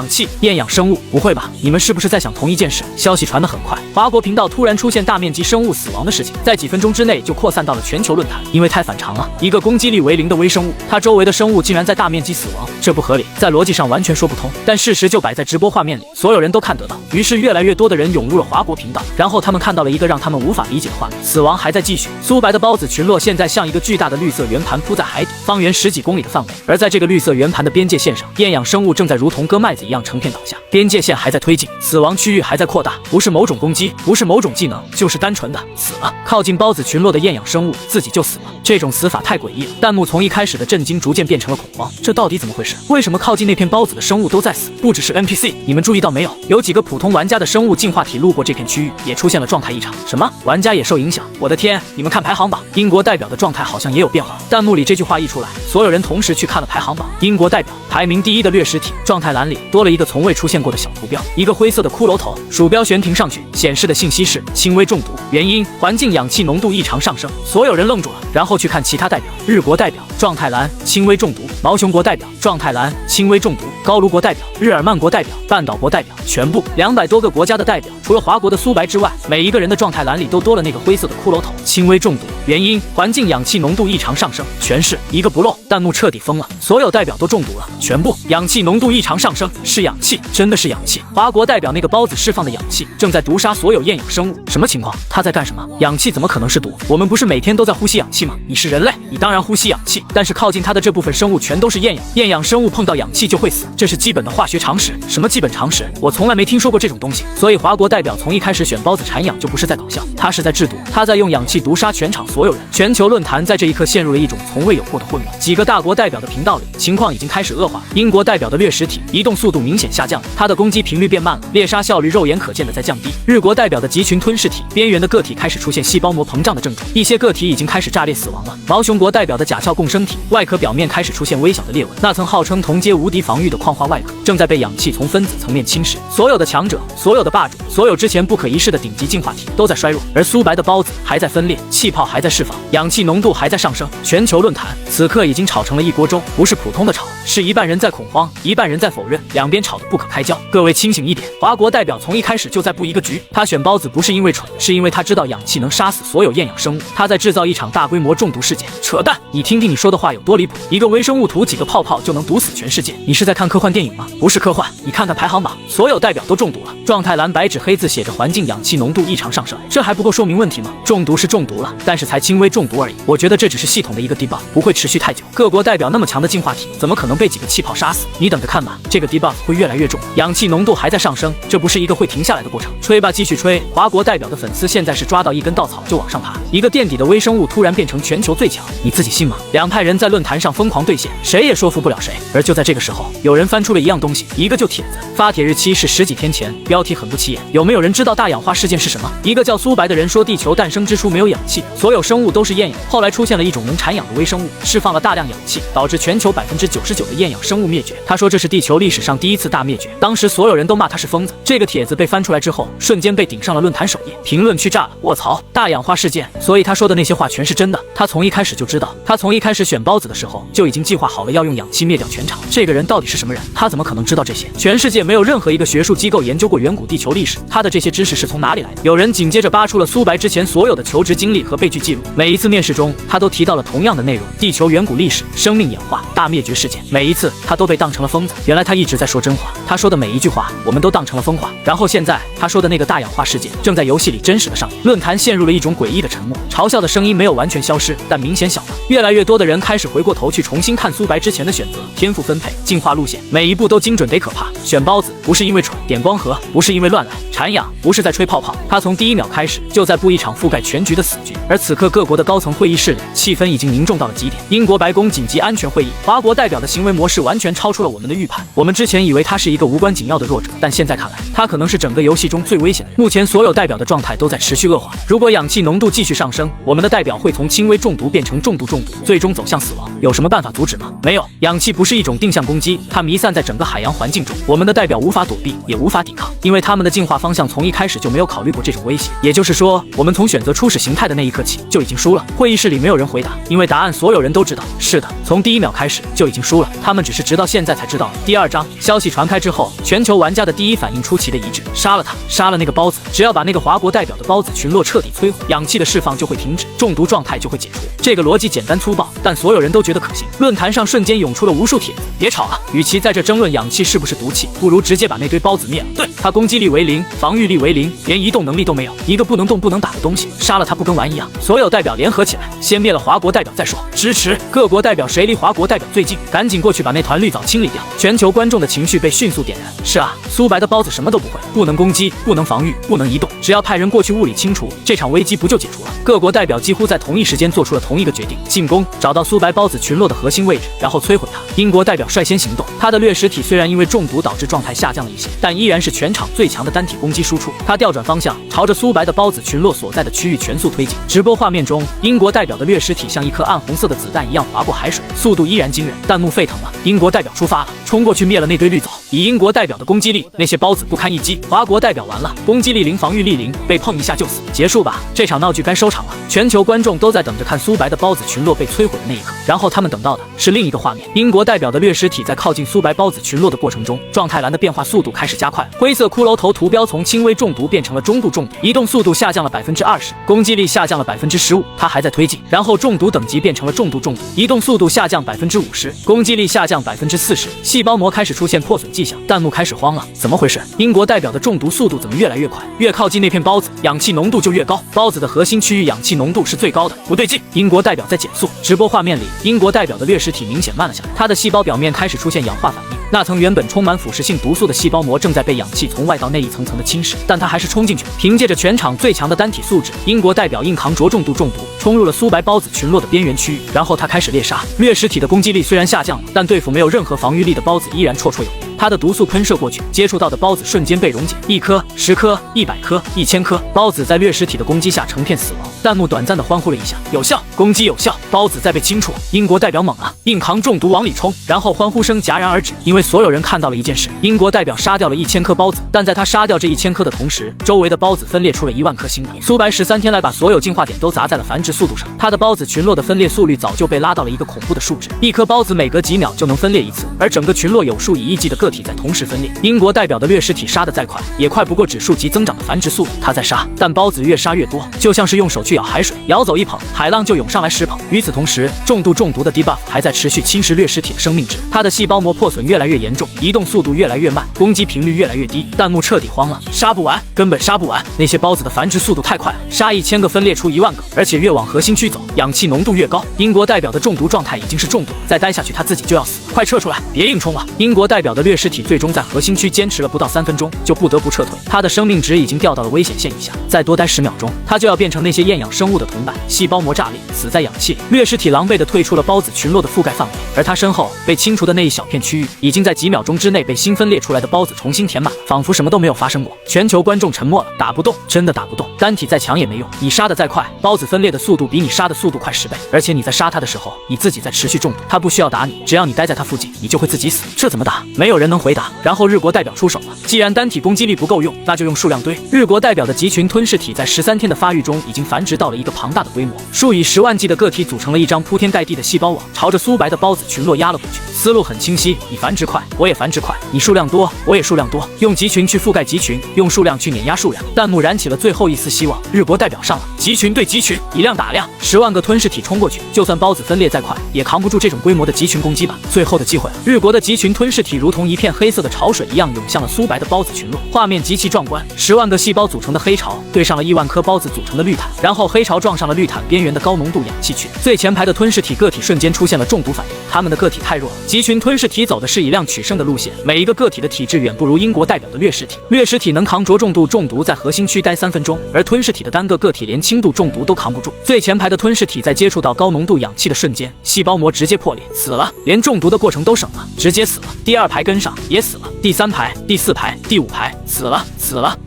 气，厌氧生物？不会吧？你们是不是在想同一件事？消息传得很快，华国频道突然出现大面积生物死亡的事情，在几分钟之内就扩散到了全球论坛，因为太反常了。一个攻击力为0的微生物，它周围的生物竟然在大面积死亡，这不合理，在逻辑上完全说不通。但事实就摆在直播画面里，所有人都看得到。于是越来越多的人涌入了华国频道，然后他们看到了一个让他们无法理解的画面：死亡还在继续。苏白的孢子群落现在像一个巨大的绿色圆盘铺在海底，方圆10几公里的范围。而在这个绿色圆盘的边界线上，厌氧生物正在如同割麦子一样成片倒下，边界线还在推进，死亡区域还在扩大，不是某种攻击，不是某种技能，就是单纯的死了。靠近孢子群落的厌氧生物自己就死了，这种死法太诡异了。弹幕从一开始的震惊逐渐变成了恐慌，这到底怎么回事？为什么靠近那片孢子的生物都在死？不只是 NPC， 你们注意到没有？有几个普通玩家的生物进化体路过这片区域，也出现了状态异常。什么？玩玩家也受影响。我的天，你们看排行榜，英国代表的状态好像也有变化。弹幕里这句话一出来，所有人同时去看了排行榜。英国代表排名第1的掠食体状态栏里多了一个从未出现过的小图标，一个灰色的骷髅头，鼠标悬停上去，显示的信息是轻微中毒，原因环境氧气浓度异常上升。所有人愣住了，然后去看其他代表。日国代表状态栏轻微中毒，毛熊国代表状态栏轻微中毒，高卢国代表、日耳曼国代表、半岛国代表，全部200多个国家的代表，除了华国的苏白之外，每一个人的状态栏里都多了那个灰色的骷髅头，轻微中毒，原因环境氧气浓度异常上升，全是一个不漏。弹幕彻底疯了，所有代表都中毒了，全部氧气浓度异常上升，是氧气，真的是氧气。华国代表那个包子释放的氧气正在毒杀所有厌氧生物，什么情况？他在干什么？氧气怎么可能是毒？我们不是每天都在呼吸氧气吗？你是人类，你当然呼吸氧气，但是靠近它的这部分生物全都是厌氧，厌氧生物碰到氧气就会死，这是基本的化学常识。什么基本常识？我从来没听说过这种东西。所以华国代表从一开始选包子产氧就不是在搞笑，他是在制毒，他在用氧气毒杀全场所有人。全球论坛在这一刻陷入了一种从未有过的混乱，几个大国代表的频道里情况已经开始恶化。英国代表的掠食体移动速度明显下降了，它的攻击频率变慢了，猎杀效率肉眼可见的在降低。日国代表的集群吞噬体边缘的个体开始出现细胞膜膨胀的症状，一些个体已经开始炸裂死亡了。毛熊国代表的甲壳共生体外壳表面开始出现微小的裂纹，那层号称同阶无敌防御的矿化外壳正在被氧气从分子层面侵蚀。所有的强者，所有的霸主，所有之前不可一世的顶级进化体都在衰弱，而苏白的孢子还在分裂，气泡还在释放，氧气浓度还在上升。全球论坛此刻已经吵成了一锅粥，不是普通的吵，是一半人在恐慌，一半人在否认，两边吵得不可开交。各位清醒一点，华国代表从一开始就在布一个局，他选孢子不是因为蠢，是因为他知道氧气能杀死所有厌氧生物，他在制造一场大规模中毒事件。扯淡！你听听你说的话有多离谱，一个微生物吐几个泡泡就能毒死全世界，你是在看科幻电影吗？不是科幻，你看看排行榜，所有代表都中毒了，状态栏白纸黑字写着环境氧气浓度异常上升，这还不够说明问题吗？中毒是中毒了，但是才轻微中毒而已，我觉得这只是系统的一个 debuff， 不会持续太久。各国代表那么强的进化体，怎么可能被几个气泡杀死？你等着看吧，这个 debuff 会越来越重，氧气浓度还在上升，这不是一个会停下来的过程。吹吧，继续吹！华国代表的粉丝现在是抓到一根稻草就往上爬，一个垫底的微生物突然变成全球最强，你自己信吗？两派人在论坛上疯狂兑现，谁也说服不了谁。而就在这个时候，有人翻出了一样东西，一个旧帖子，发帖日期是10几天前，标题很不起眼。有没有人知道大氧化事件是什么？一个叫苏白的人说，地球诞生之初没有氧气，所有生物都是厌氧，后来出现了一种能产氧的微生物，释放了大量氧气，导致全球99%的厌氧生物灭绝。他说这是地球历史上第一次大灭绝，当时所有人都骂他是疯子。这个帖子被翻出来之后，瞬间被顶上了论坛首页，评论区炸了，卧槽，大氧化事件！所以他说的那些话全是真的，他从一开始就知道，他从一开始选孢子的时候就已经计划好了要用氧气灭掉全场。这个人到底是什么人？他怎么可能知道这些？全世界没有任何一个学术机构研究过远古地球历史，他的这些知识是从哪里来的？有人紧接着扒出了苏白之前所有的求职经历和被拒记录，每一次面试中他都提到了同样的内容：地球远古历史、生命演化、大灭绝事件。每一次他都被当成了疯子，原来他一直在说真话，他说的每一句话我们都当成了疯话。然后现在他说的那个大氧化事件正在游戏里真实的上演，论坛陷入了一种诡异的沉默，嘲笑的声音没有完全消失，但明显小了。越来越多的人开始回过头去重新看苏白之前的选择，天赋分配、进化路线，每一步都精准得可怕。选孢子不是因为蠢，点光核不是因为乱来，产氧不是在吹泡泡，他从第一秒开始就在布一场覆盖全局的死局。而此刻各国的高层会议室里，气氛已经凝重到了极点。英国白宫紧急安全会议，华国代表的行为模式完全超出了我们的预判。我们之前以为他是一个无关紧要的弱者，但现在看来，他可能是整个游戏中最危险的人。目前所有代表的状态都在持续恶化，如果氧气浓度继续上升，我们的代表会从轻微中毒变成重度中毒，最终走向死亡。有什么办法阻止吗？没有。氧气不是一种定向攻击，它弥散在整个海洋环境中，我们的代表无法躲避，也无法抵抗，因为他们的进化方向从一开始就没有考虑过这种威胁。也就是说，我们从选择初始形态的那一刻起就已经输了。会议室里没有人回答，因为答案所有人都知道，是的，从第一秒开始就已经输了，他们只是直到现在才知道了。第二章消息传开之后，全球玩家的第一反应出奇的一致，杀了他，杀了那个孢子，只要把那个华国代表的孢子群落彻底摧毁，氧气的释放就会停止，中毒状态就会解除。这个逻辑简单粗暴，但所有人都觉得可信。论坛上瞬间涌出了无数帖子，别吵了，与其在这争论氧气是不是毒气，不如直接把那堆孢子灭了。对，它攻击力为0，防御力为0，连移动能力都没有，一个不能动不能打的东西，杀了它不跟玩一样。所有代表联合起来，先灭了华国代表再说。支持各国代表，谁离华国代表最近，赶紧过去把那团绿藻清理掉。全球观众的情绪被迅速点燃。是啊，苏白的孢子什么都不会，不能攻击，不能防御，不能移动，只要派人过去物理清除，这场危机不就解除了？各国代表几乎在同一时间做出了同一个决定：进攻，找到苏白孢子群落的核心位置，然后摧毁它。英国代表率先行动，他的掠食体虽然因为中毒导致状态下降了一些，但依然是全场最强的单体攻击输出。他调转方向，朝着苏白的孢子群落所在的区域全速推进。直播画面中，英国代表的掠食体像一颗暗红色的子弹一样划过海水，速度依然惊人，弹幕沸腾了。英国代表出发了，冲过去灭了那堆绿藻。以英国代表的攻击力，那些孢子不堪一击。华国代表完了，攻击力零，防御力零，被碰一下就死。结束吧，这场闹剧该收场了。全球观众都在等着看苏白的孢子群落被摧毁的那一刻，然后他们等到的是另一个画面。英国代表的掠食体在靠近苏白孢子群落的过程中，状态栏的变化速度开始加快了。灰色骷髅头图标从轻微中毒变成了中度中毒，移动速度下降了20%，攻击力下降了15%。它还在推进，然后中毒等级变成了重度中毒，移动速度下降50%，攻击力下降40%。细胞膜开始出现破损迹象，弹幕开始慌了，怎么回事？英国代表的中毒速度怎么越来越快？越靠近那片孢子，氧气浓度就越高。孢子的核心区域氧气浓度是最高的，不对劲！英国代表在减速。直播画面里，英国代表的掠食体明显慢了下来，它的细胞表面开始出现氧化反应。那层原本充满腐蚀性毒素的细胞膜正在被氧气从外到内一层层的侵蚀，但它还是冲进去了。凭借着全场最强的单体素质，英国代表硬扛着重度中毒，冲入了苏白孢子群落的边缘区域，然后他开始猎杀。掠食体的攻击力虽然下降了，但对付没有任何防御力的孢子依然绰绰有余。它的毒素喷射过去，接触到的孢子瞬间被溶解，1颗、10颗、100颗、1000颗，孢子在掠食体的攻击下成片死亡。弹幕短暂的欢呼了一下，有效，攻击有效，孢子在被清除。英国代表猛啊，硬扛中毒往里冲，然后欢呼声戛然而止，因为所有人看到了一件事：英国代表杀掉了1000颗孢子，但在他杀掉这1000颗的同时，周围的孢子分裂出了10000颗新的。苏白13天来把所有进化点都砸在了繁殖速度上，他的孢子群落的分裂速率早就被拉到了一个恐怖的数值，一颗孢子每隔几秒就能分裂一次，而整个群落有数以亿计的个体在同时分裂。英国代表的掠食体杀得再快，也快不过指数级增长的繁殖速度。他在杀，但孢子越杀越多，就像是用手去舀海水，舀走一捧，海浪就涌上来10捧。与此同时，重度中毒的 debuff 还在持续侵蚀掠食体的生命值，它的细胞膜破损越来越严重，移动速度越来越慢，攻击频率越来越低。弹幕彻底慌了，杀不完，根本杀不完。那些孢子的繁殖速度太快了，杀1000个分裂出10000个，而且越往核心区走，氧气浓度越高。英国代表的中毒状态已经是重度，再待下去他自己就要死，快撤出来，别硬冲了。英国代表的掠食体最终在核心区坚持了不到3分钟，就不得不撤退，他的生命值已经掉到了危险线以下，再多待10秒钟，他就要变成那些厌氧生物的同伴，细胞膜炸裂，死在氧气里。掠食体狼狈地退出了孢子群落的覆盖范围，而他身后被清除的那一小片区域，已经在几秒钟之内被新分裂出来的孢子重新填满了，仿佛什么都没有发生过。全球观众沉默了，打不动，真的打不动，单体再强也没用，你杀得再快，孢子分裂的速度比你杀的速度快10倍，而且你在杀他的时候，你自己在持续中毒，他不需要打你，只要你待在他附近，你就会自己死。这怎么打？没有人能回答。然后日国代表出手了，既然单体攻击力不够用，那就用数量堆。日国代表的集群吞噬体在13天的发育中已经繁殖到了一个庞大的规模，数以10万计的个体组成了一张铺天盖地的细胞网，朝着苏白的孢子群落压了过去。思路很清晰，你繁殖快，我也繁殖快，你数量多，我也数量多，用集群去覆盖集群，用数量去碾压数量。弹幕燃起了最后一丝希望，日国代表上了，集群对集群，以量打量，10万个吞噬体冲过去，就算孢子分裂再快，也扛不住这种规模的集群攻击吧。最后的机会，日国的集群吞噬体如同一片黑色的潮水一样涌向了苏白的孢子群落，画面极其壮观，10万个细胞组成的黑潮对上了1万颗孢子组成的绿毯，然后黑潮撞上了绿毯边缘的高浓度氧气群，最前排的吞噬体个体瞬间出现了中毒反应，他们的个体太弱了。集群吞噬体走的是以量取胜的路线，每一个个体的体质远不如英国代表的掠食体。掠食体能扛着重度中毒在核心区待3分钟，而吞噬体的单个个体连轻度中毒都扛不住。最前排的吞噬体在接触到高浓度氧气的瞬间，细胞膜直接破裂，死了，连中毒的过程都省了，直接死了。第2排跟上也死了，第3排、第4排、第5排死了，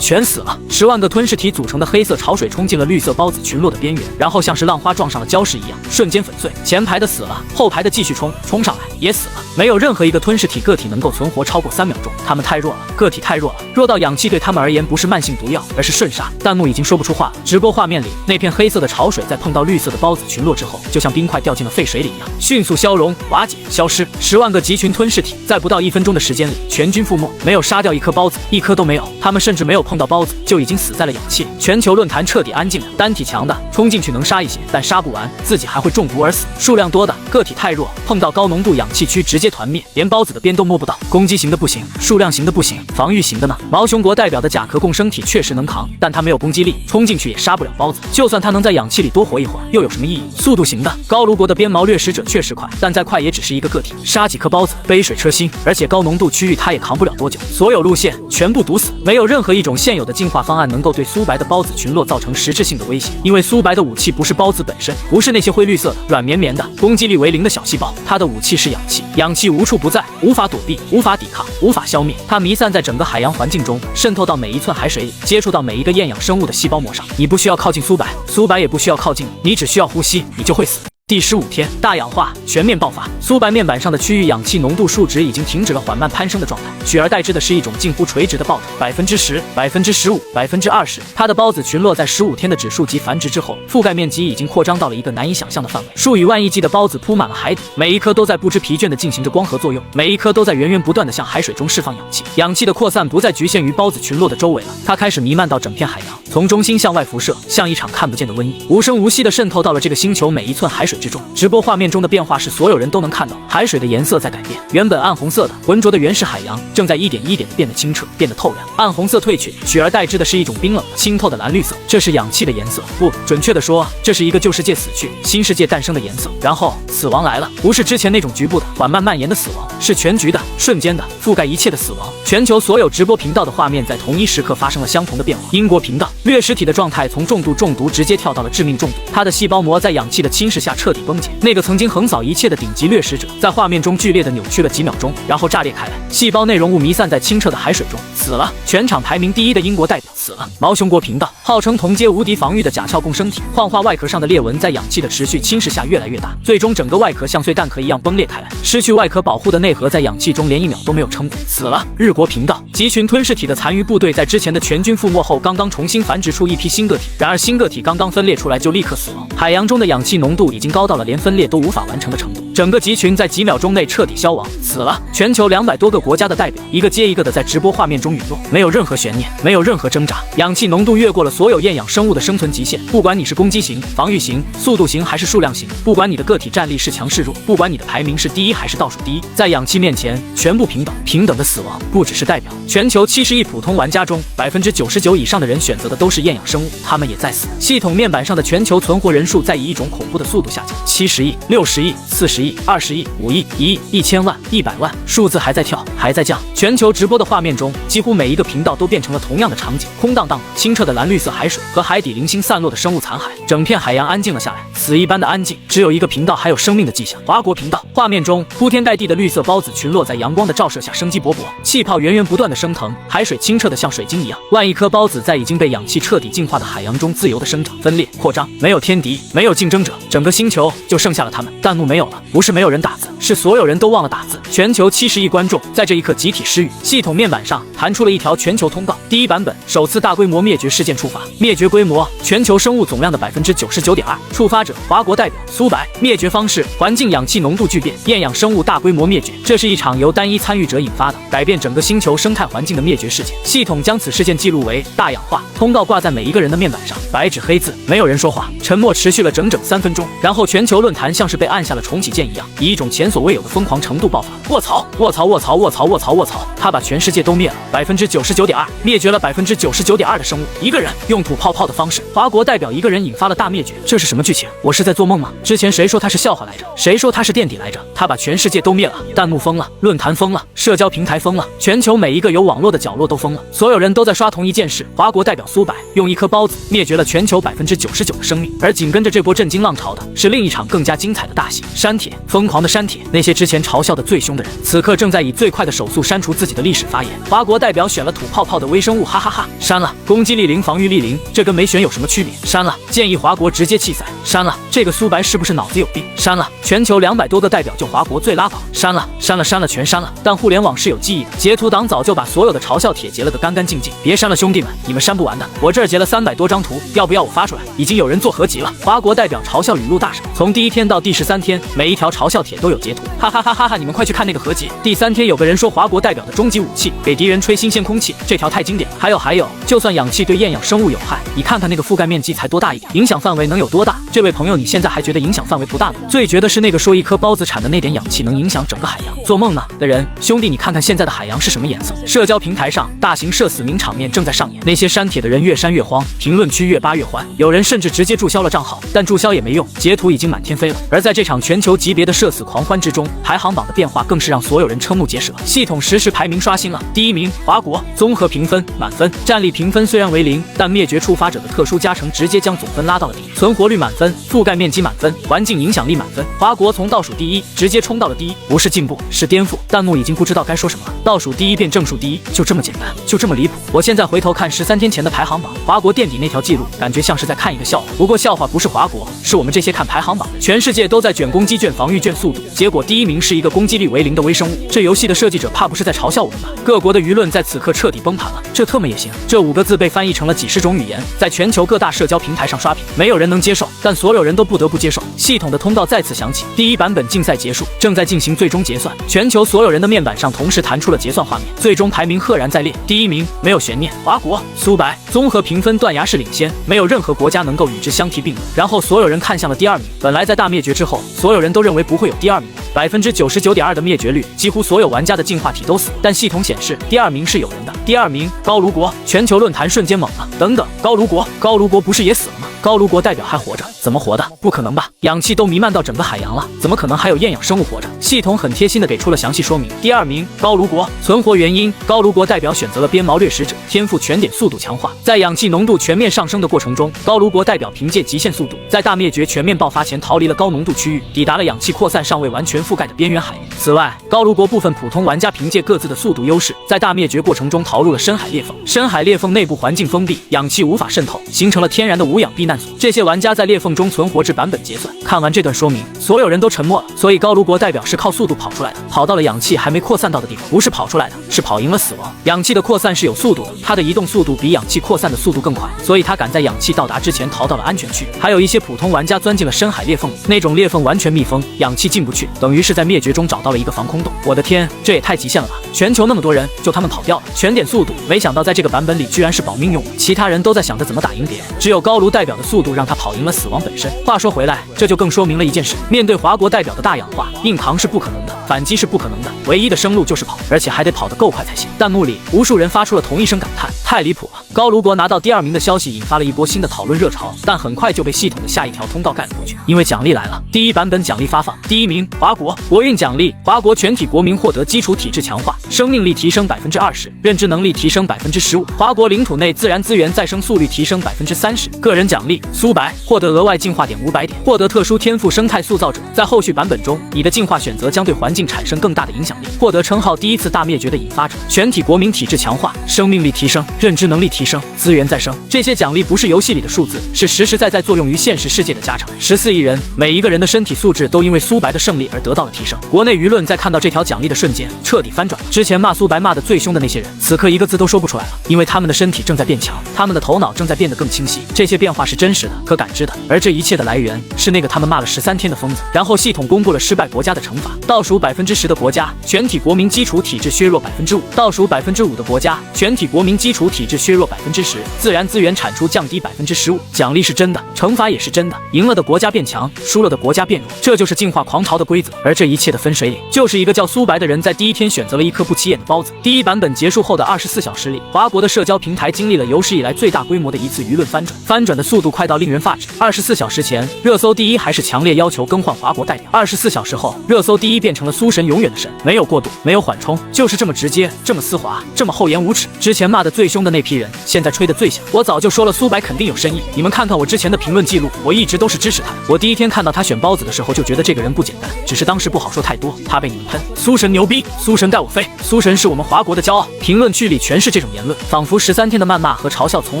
全死了。10万个吞噬体组成的黑色潮水冲进了绿色孢子群落的边缘，然后像是浪花撞上了礁石一样，瞬间粉碎。前排的死了，后排的继续冲上来也死了。没有任何一个吞噬体个体能够存活超过3秒钟，他们太弱了，个体太弱了，弱到氧气对他们而言不是慢性毒药，而是瞬杀。弹幕已经说不出话了。直播画面里，那片黑色的潮水在碰到绿色的孢子群落之后，就像冰块掉进了沸水里一样，迅速消融、瓦解、消失。10万个集群吞噬体在不到1分钟的时间里全军覆没，没有杀掉一颗孢子，一颗都没有。他们甚至没有碰到孢子，就已经死在了氧气里。全球论坛彻底安静了。单体强的冲进去能杀一些，但杀不完，自己还会中毒而死。数量多的个体太弱，碰到高浓度氧气区直接团灭，连孢子的边都摸不到。攻击型的不行，数量型的不行，防御型的呢？毛熊国代表的甲壳共生体确实能扛，但它没有攻击力，冲进去也杀不了孢子。就算它能在氧气里多活一会儿，又有什么意义？速度型的高卢国的边毛掠食者确实快，但再快也只是一个个体，杀几颗孢子杯水车薪，而且高浓度区域它也扛不了多久。所有路线全部堵死。死。没有任何一种现有的进化方案能够对苏白的孢子群落造成实质性的威胁，因为苏白的武器不是孢子本身，不是那些灰绿色的、软绵绵的、攻击力为0的小细胞，它的武器是氧气。氧气无处不在，无法躲避，无法抵抗，无法消灭，它弥散在整个海洋环境中，渗透到每一寸海水里，接触到每一个厌氧生物的细胞膜上。你不需要靠近苏白，苏白也不需要靠近你，你只需要呼吸，你就会死。第15天，大氧化全面爆发，苏白面板上的区域氧气浓度数值已经停止了缓慢攀升的状态，取而代之的是一种近乎垂直的暴涨，10%、15%、20%。它的孢子群落在15天的指数级繁殖之后，覆盖面积已经扩张到了一个难以想象的范围，数以万亿计的孢子铺满了海底，每一颗都在不知疲倦地进行着光合作用，每一颗都在源源不断地向海水中释放氧气。氧气的扩散不再局限于孢子群落的周围了，它开始弥漫到整片海洋，从中心向外辐射，像一场看不见的瘟疫，无声无息地渗透到了这个星球每一寸海水之中。直播画面中的变化是所有人都能看到，海水的颜色在改变，原本暗红色的浑浊的原始海洋正在一点一点地变得清澈，变得透亮。暗红色褪去，取而代之的是一种冰冷的清透的蓝绿色，这是氧气的颜色，不准确地说，这是一个旧世界死去新世界诞生的颜色。然后死亡来了，不是之前那种局部的缓慢蔓延的死亡，是全局的瞬间的覆盖一切的死亡。全球所有直播频道的画面在同一时刻发生了相同的变化。英国频道掠食体的状态从重度中毒直接跳到了致命中毒，它的细胞膜在氧气的侵蚀下彻底崩解，那个曾经横扫一切的顶级掠食者在画面中剧烈的扭曲了几秒钟，然后炸裂开来，细胞内容物弥散在清澈的海水中。死了，全场排名第1的英国代表死了。毛熊国频道号称同阶无敌防御的甲壳共生体，幻化外壳上的裂纹在氧气的持续侵蚀下越来越大，最终整个外壳像碎蛋壳一样崩裂开来，失去外壳保护的内核在氧气中连1秒都没有撑过。死了。日国频道集群吞噬体的残余部队在之前的全军覆没后刚刚重新繁殖出一批新个体，然而新个体刚刚分裂出来就立刻死亡，海洋中的氧气浓度已经高到了连分裂都无法完成的程度，整个集群在几秒钟内彻底消亡。死了。全球200多个国家的代表一个接一个的在直播画面中陨落，没有任何悬念，没有任何挣扎，氧气浓度越过了所有厌氧生物的生存极限，不管你是攻击型、防御型、速度型还是数量型，不管你的个体战力是强是弱，不管你的排名是第1还是倒数第1，在氧气面前全部平等。平等的死亡不只是代表全球70亿普通玩家中99%以上的人选择的都是厌氧生物，他们也在死。系统面板上的全球存活人数在以一种恐怖的速度下降，70亿、60亿、40亿、20亿、5亿、1亿、1000万、100万，数字还在跳，还在降。全球直播的画面中，几乎每一个频道都变成了同样的场景，空荡荡的、清澈的蓝绿色海水和海底零星散落的生物残骸，整片海洋安静了下来，死一般的安静，只有一个频道还有生命的迹象。华国频道画面中，铺天盖地的绿色孢子群落在阳光的照射下生机勃勃，气泡源源不断的升腾，海水清澈的像水晶一样。万亿颗孢子在已经被氧气彻底净化的海洋中自由的生长、分裂、扩张，没有天敌，没有竞争者，整个星球就剩下了他们。弹幕没有了，不是没有人打字，是所有人都忘了打字。全球70亿观众在这一刻集体失语。系统面板上弹出了一条全球通告：第1版本首次大规模灭绝事件触发，灭绝规模全球生物总量的99.2%，触发者华国代表苏白，灭绝方式环境氧气浓度巨变，厌氧生物大规模灭绝。这是一场由单一参与者引发的改变整个星球生态环境的灭绝事件。系统将此事件记录为大氧化。通告挂在每一个人的面板上，白纸黑字，没有人说话，沉默持续了整整3分钟，然后全球论坛像是被按下了重启键一样，以一种前所未有的疯狂程度爆发。卧槽！卧槽！卧槽！卧槽！卧槽！卧槽！他把全世界都灭了，99.2%，灭绝了99.2%的生物。一个人用吐泡泡的方式，华国代表一个人引发了大灭绝，这是什么剧情？我是在做梦吗？之前谁说他是笑话来着？谁说他是垫底来着？他把全世界都灭了，弹幕疯了，论坛疯了，社交平台疯了，全球每一个有网络的角落都疯了，所有人都在刷同一件事：华国代表苏白用一颗孢子灭绝了全球99%的生命。而紧跟着这波震惊浪潮的是另一场更加精彩的大戏——删帖。疯狂的删帖，那些之前嘲笑的最凶的人，此刻正在以最快的手速删除自己的历史发言。华国代表选了吐泡泡的微生物，哈哈哈！删了。攻击力0，防御力0，这跟没选有什么区别？删了。建议华国直接弃赛。删了。这个苏白是不是脑子有病？删了。全球200多个代表就华国最拉垮。删了。删了。删了，全删了。但互联网是有记忆的，截图党早就把所有的嘲笑帖截了个干干净净。别删了，兄弟们，你们删不完的。我这儿截了300多张图，要不要我发出来？已经有人做合集了。华国代表嘲笑语录大赏，从第1天到第13天，每一条嘲笑帖都有截图，哈哈哈哈哈！你们快去看那个合集。第3天有个人说华国代表的终极武器给敌人吹新鲜空气，这条太经典了。还有，就算氧气对厌氧生物有害，你看看那个覆盖面积才多大一点，影响范围能有多大？这位朋友，你现在还觉得影响范围不大吗？最绝的是那个说一颗孢子产的那点氧气能影响整个海洋，做梦呢的人，兄弟，你看看现在在的海洋是什么颜色？社交平台上大型社死名场面正在上演，那些删帖的人越删越慌，评论区越扒越欢，有人甚至直接注销了账号，但注销也没用，截图已经满天飞了。而在这场全球级别的社死狂欢之中，排行榜的变化更是让所有人瞠目结舌，系统实时排名刷新了。第1名华国，综合评分满分，战力评分虽然为0，但灭绝触发者的特殊加成直接将总分拉到了第一，存活率满分，覆盖面积满分，环境影响力满分。华国从倒数第一直接冲到了第一，不是进步是颠覆。弹幕已经不知道该说什么了，倒数第一变正数第一，就这么简单，就这么离谱。我现在回头看13天前的排行榜，华国垫底那条记录，感觉像是在看一个笑话。不过笑话不是华国，是我们这些看排行榜的。全世界都在卷攻击卷、防御卷、速度，结果第1名是一个攻击力为0的微生物。这游戏的设计者怕不是在嘲笑我们吧？各国的舆论在此刻彻底崩盘了。这特么也行？这5个字被翻译成了几十种语言，在全球各大社交平台上刷屏，没有人能接受，但所有人都不得不接受。系统的通告再次响起，第1版本竞赛结束，正在进行最终结算。全球所有人的面板上同时弹出了结算画面，最终排名赫然在列。第1名没有悬念，华国苏白，综合评分断崖式领先，没有任何国家能够与之相提并论。然后所有人看向了第2名，本来在大灭绝之后，所有人都认为不会有第2名，99.2%的灭绝率，几乎所有玩家的进化体都死，但系统显示第2名是有人的。第2名高卢国，全球论坛瞬间懵了。等等，高卢国不是也死了吗？高卢国代表还活着，怎么活的？不可能吧？氧气都弥漫到整个海洋了，怎么可能还有厌氧生物活着？系统很贴心的给出了详细说明。第2名高卢国，存活原因，高卢国代表选择了鞭毛掠食者，天赋全点速度强化，在氧气浓度全面上升的过程中，高卢国代表凭借极限速度，在大灭绝全面爆发前逃离了高浓度区域，抵达了氧气扩散尚未完全覆盖的边缘海域。此外，高卢国部分普通玩家凭借各自的速度优势，在大灭绝过程中逃入了深海裂缝，深海裂缝内部环境封闭，氧气无法渗透，形成了天然的无氧避难所。这些玩家在裂缝中存活至版本结算。看完这段说明，所有人都沉默了。所以高卢国代表是靠速度跑出来的，跑到了氧气还没扩散到的地方，不是跑出来的，是跑赢了死亡。氧气的扩散是有速度的，它的移动速度比氧气扩散的速度更快，所以他赶在氧气到达之前逃到了安全区。还有一些普通玩家钻进了深海裂缝里，那种裂缝完全密封，氧气进不去，等于是在灭绝中找到了一个防空洞。我的天，这也太极限了吧！全球那么多人，就他们跑掉了，全点速度，没想到在这个版本里居然是保命用的。其他人都在想着怎么打赢别人，只有高卢代表的速度让他跑赢了死亡本身。话说回来，这就更说明了一件事：面对华国代表的大氧化，硬扛是不可能的，反击是不可能的，唯一的生路就是跑，而且还得跑得够快才行。弹幕里无数人发出了同一声感叹：太离谱了！高卢国拿到第2名的消息引发了一波新的讨论热潮，但很快就被系统的下一条通告盖了过去。因为奖励来了，第1版本奖励发放，第1名华国，国运奖励，华国全体国民获得基础体质强化，生命力提升20%，认知能力提升15%，华国领土内自然资源再生速率提升30%。个人奖励，苏白，获得额外进化点500点，获得特殊天赋生态塑造者，在后续版本中，你的进化选择将对环境产生更大的影响力，获得称号第1次大灭绝的引发者，全体国民体质强化，生命力提升，认知能力提升，资源再生。这些奖励不是游戏里的数字，是实实在在作用于现实世界的加成。14亿人，每一个人的身体素质都因为苏白的胜利而得到了提升。国内舆论在看到这条奖励的瞬间彻底翻转，之前骂苏白骂得最凶的那些人，此刻一个字都说不出来了，因为他们的身体正在变强，他们的头脑正在变得更清晰。这些变化是真实的、可感知的，而这一切的来源是那个他们骂了13天的疯子。然后系统公布了失败国家的惩罚，倒数10%的国家，全体国民基础体质削弱5%；倒数5%的国家，全体国民基础体质削弱10%，自然资源产出降低15%。奖励是真的，惩罚也是真的，赢了的国家变强，输了的国家变弱，这就是进化狂潮的规则。而这一切的分水岭，就是一个叫苏白的人在第1天选择了一颗不起眼的包子。第1版本结束后的24小时里，华国的社交平台经历了有史以来最大规模的一次舆论翻转，翻转的速度快到令人发指。24小时前，热搜第1还是强烈要求更换华国代表；24小时后，热搜第1变成了苏神永远的神，没有过渡，没有缓冲，就是这么直接，这么丝滑，这么厚颜无耻。之前骂得最凶的那批人，现在吹得最响。我早就说了，苏白肯定有深意。你们看看我之前的评论记录，我一直都是支持他的。我第1天看到他选包子的时候，就觉得这个人不简单，只是当时不好说太多，怕被你们喷。苏神牛逼，苏神带我飞，苏神是我们华国的骄傲。评论区里全是这种言论，仿佛13天的谩骂和嘲笑从